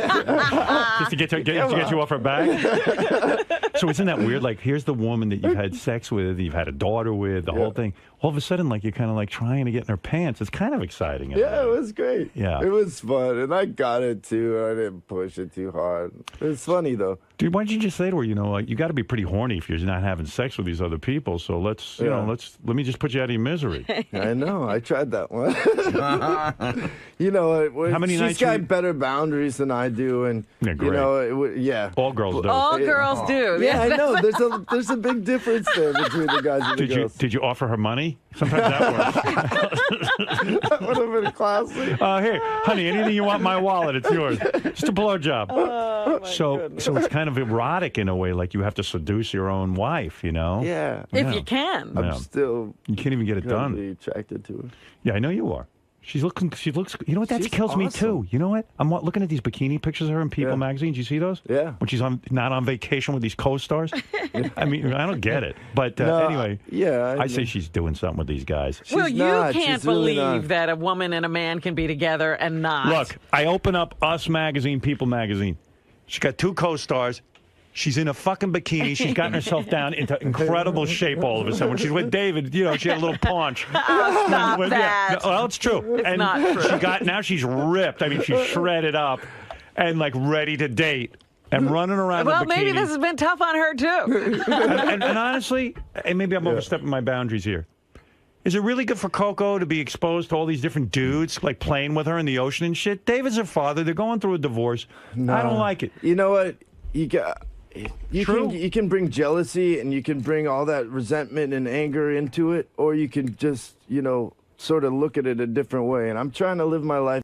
get you off her back? So isn't that weird? Like, here's the woman that you've had sex with, you've had a daughter with, the whole thing. All of a sudden, like, you're kind of like trying to get in her pants. It's kind of exciting. Yeah, it was great. Yeah. It was fun, and I got it, too. I didn't push it too hard. It's funny, though. Dude, why don't you just say to her, you got to be pretty horny if you're not having sex with these other people, so let me just put you out of your misery. I know. I tried that one. How many nights she's got better boundaries than I do, and, All girls do. All girls do. Yeah, I know. There's a big difference there between the guys and the girls. Did you offer her money? Sometimes that works. That would have been classic. Here, honey, anything you want in my wallet, it's yours. Just a blowjob. So it's kind of erotic in a way, like you have to seduce your own wife, Yeah. If you can. I'm still. You can't even get it done. Attracted to her. Yeah, I know you are. She looks. You know what? That kills me too. You know what? I'm looking at these bikini pictures of her in People magazine. Do you see those? Yeah. When she's not on vacation with these co-stars. I mean, I don't get it. But anyway. Yeah. I say she's doing something with these guys. Well, you can't believe that a woman and a man can be together and not. Look, I open up Us magazine, People magazine. She's got 2 co-stars. She's in a fucking bikini. She's gotten herself down into incredible shape all of a sudden. When she's with David, she had a little paunch. Oh, stop that. Yeah. Well, it's true. It's not true. Now she's ripped. I mean, she's shredded up and like ready to date. And running around in a bikini. Well, maybe this has been tough on her, too. and honestly, and maybe I'm overstepping my boundaries here. Is it really good for Coco to be exposed to all these different dudes, like playing with her in the ocean and shit? David's her father. They're going through a divorce. No. I don't like it. You know what? You can bring jealousy and you can bring all that resentment and anger into it, or you can just, sort of look at it a different way. And I'm trying to live my life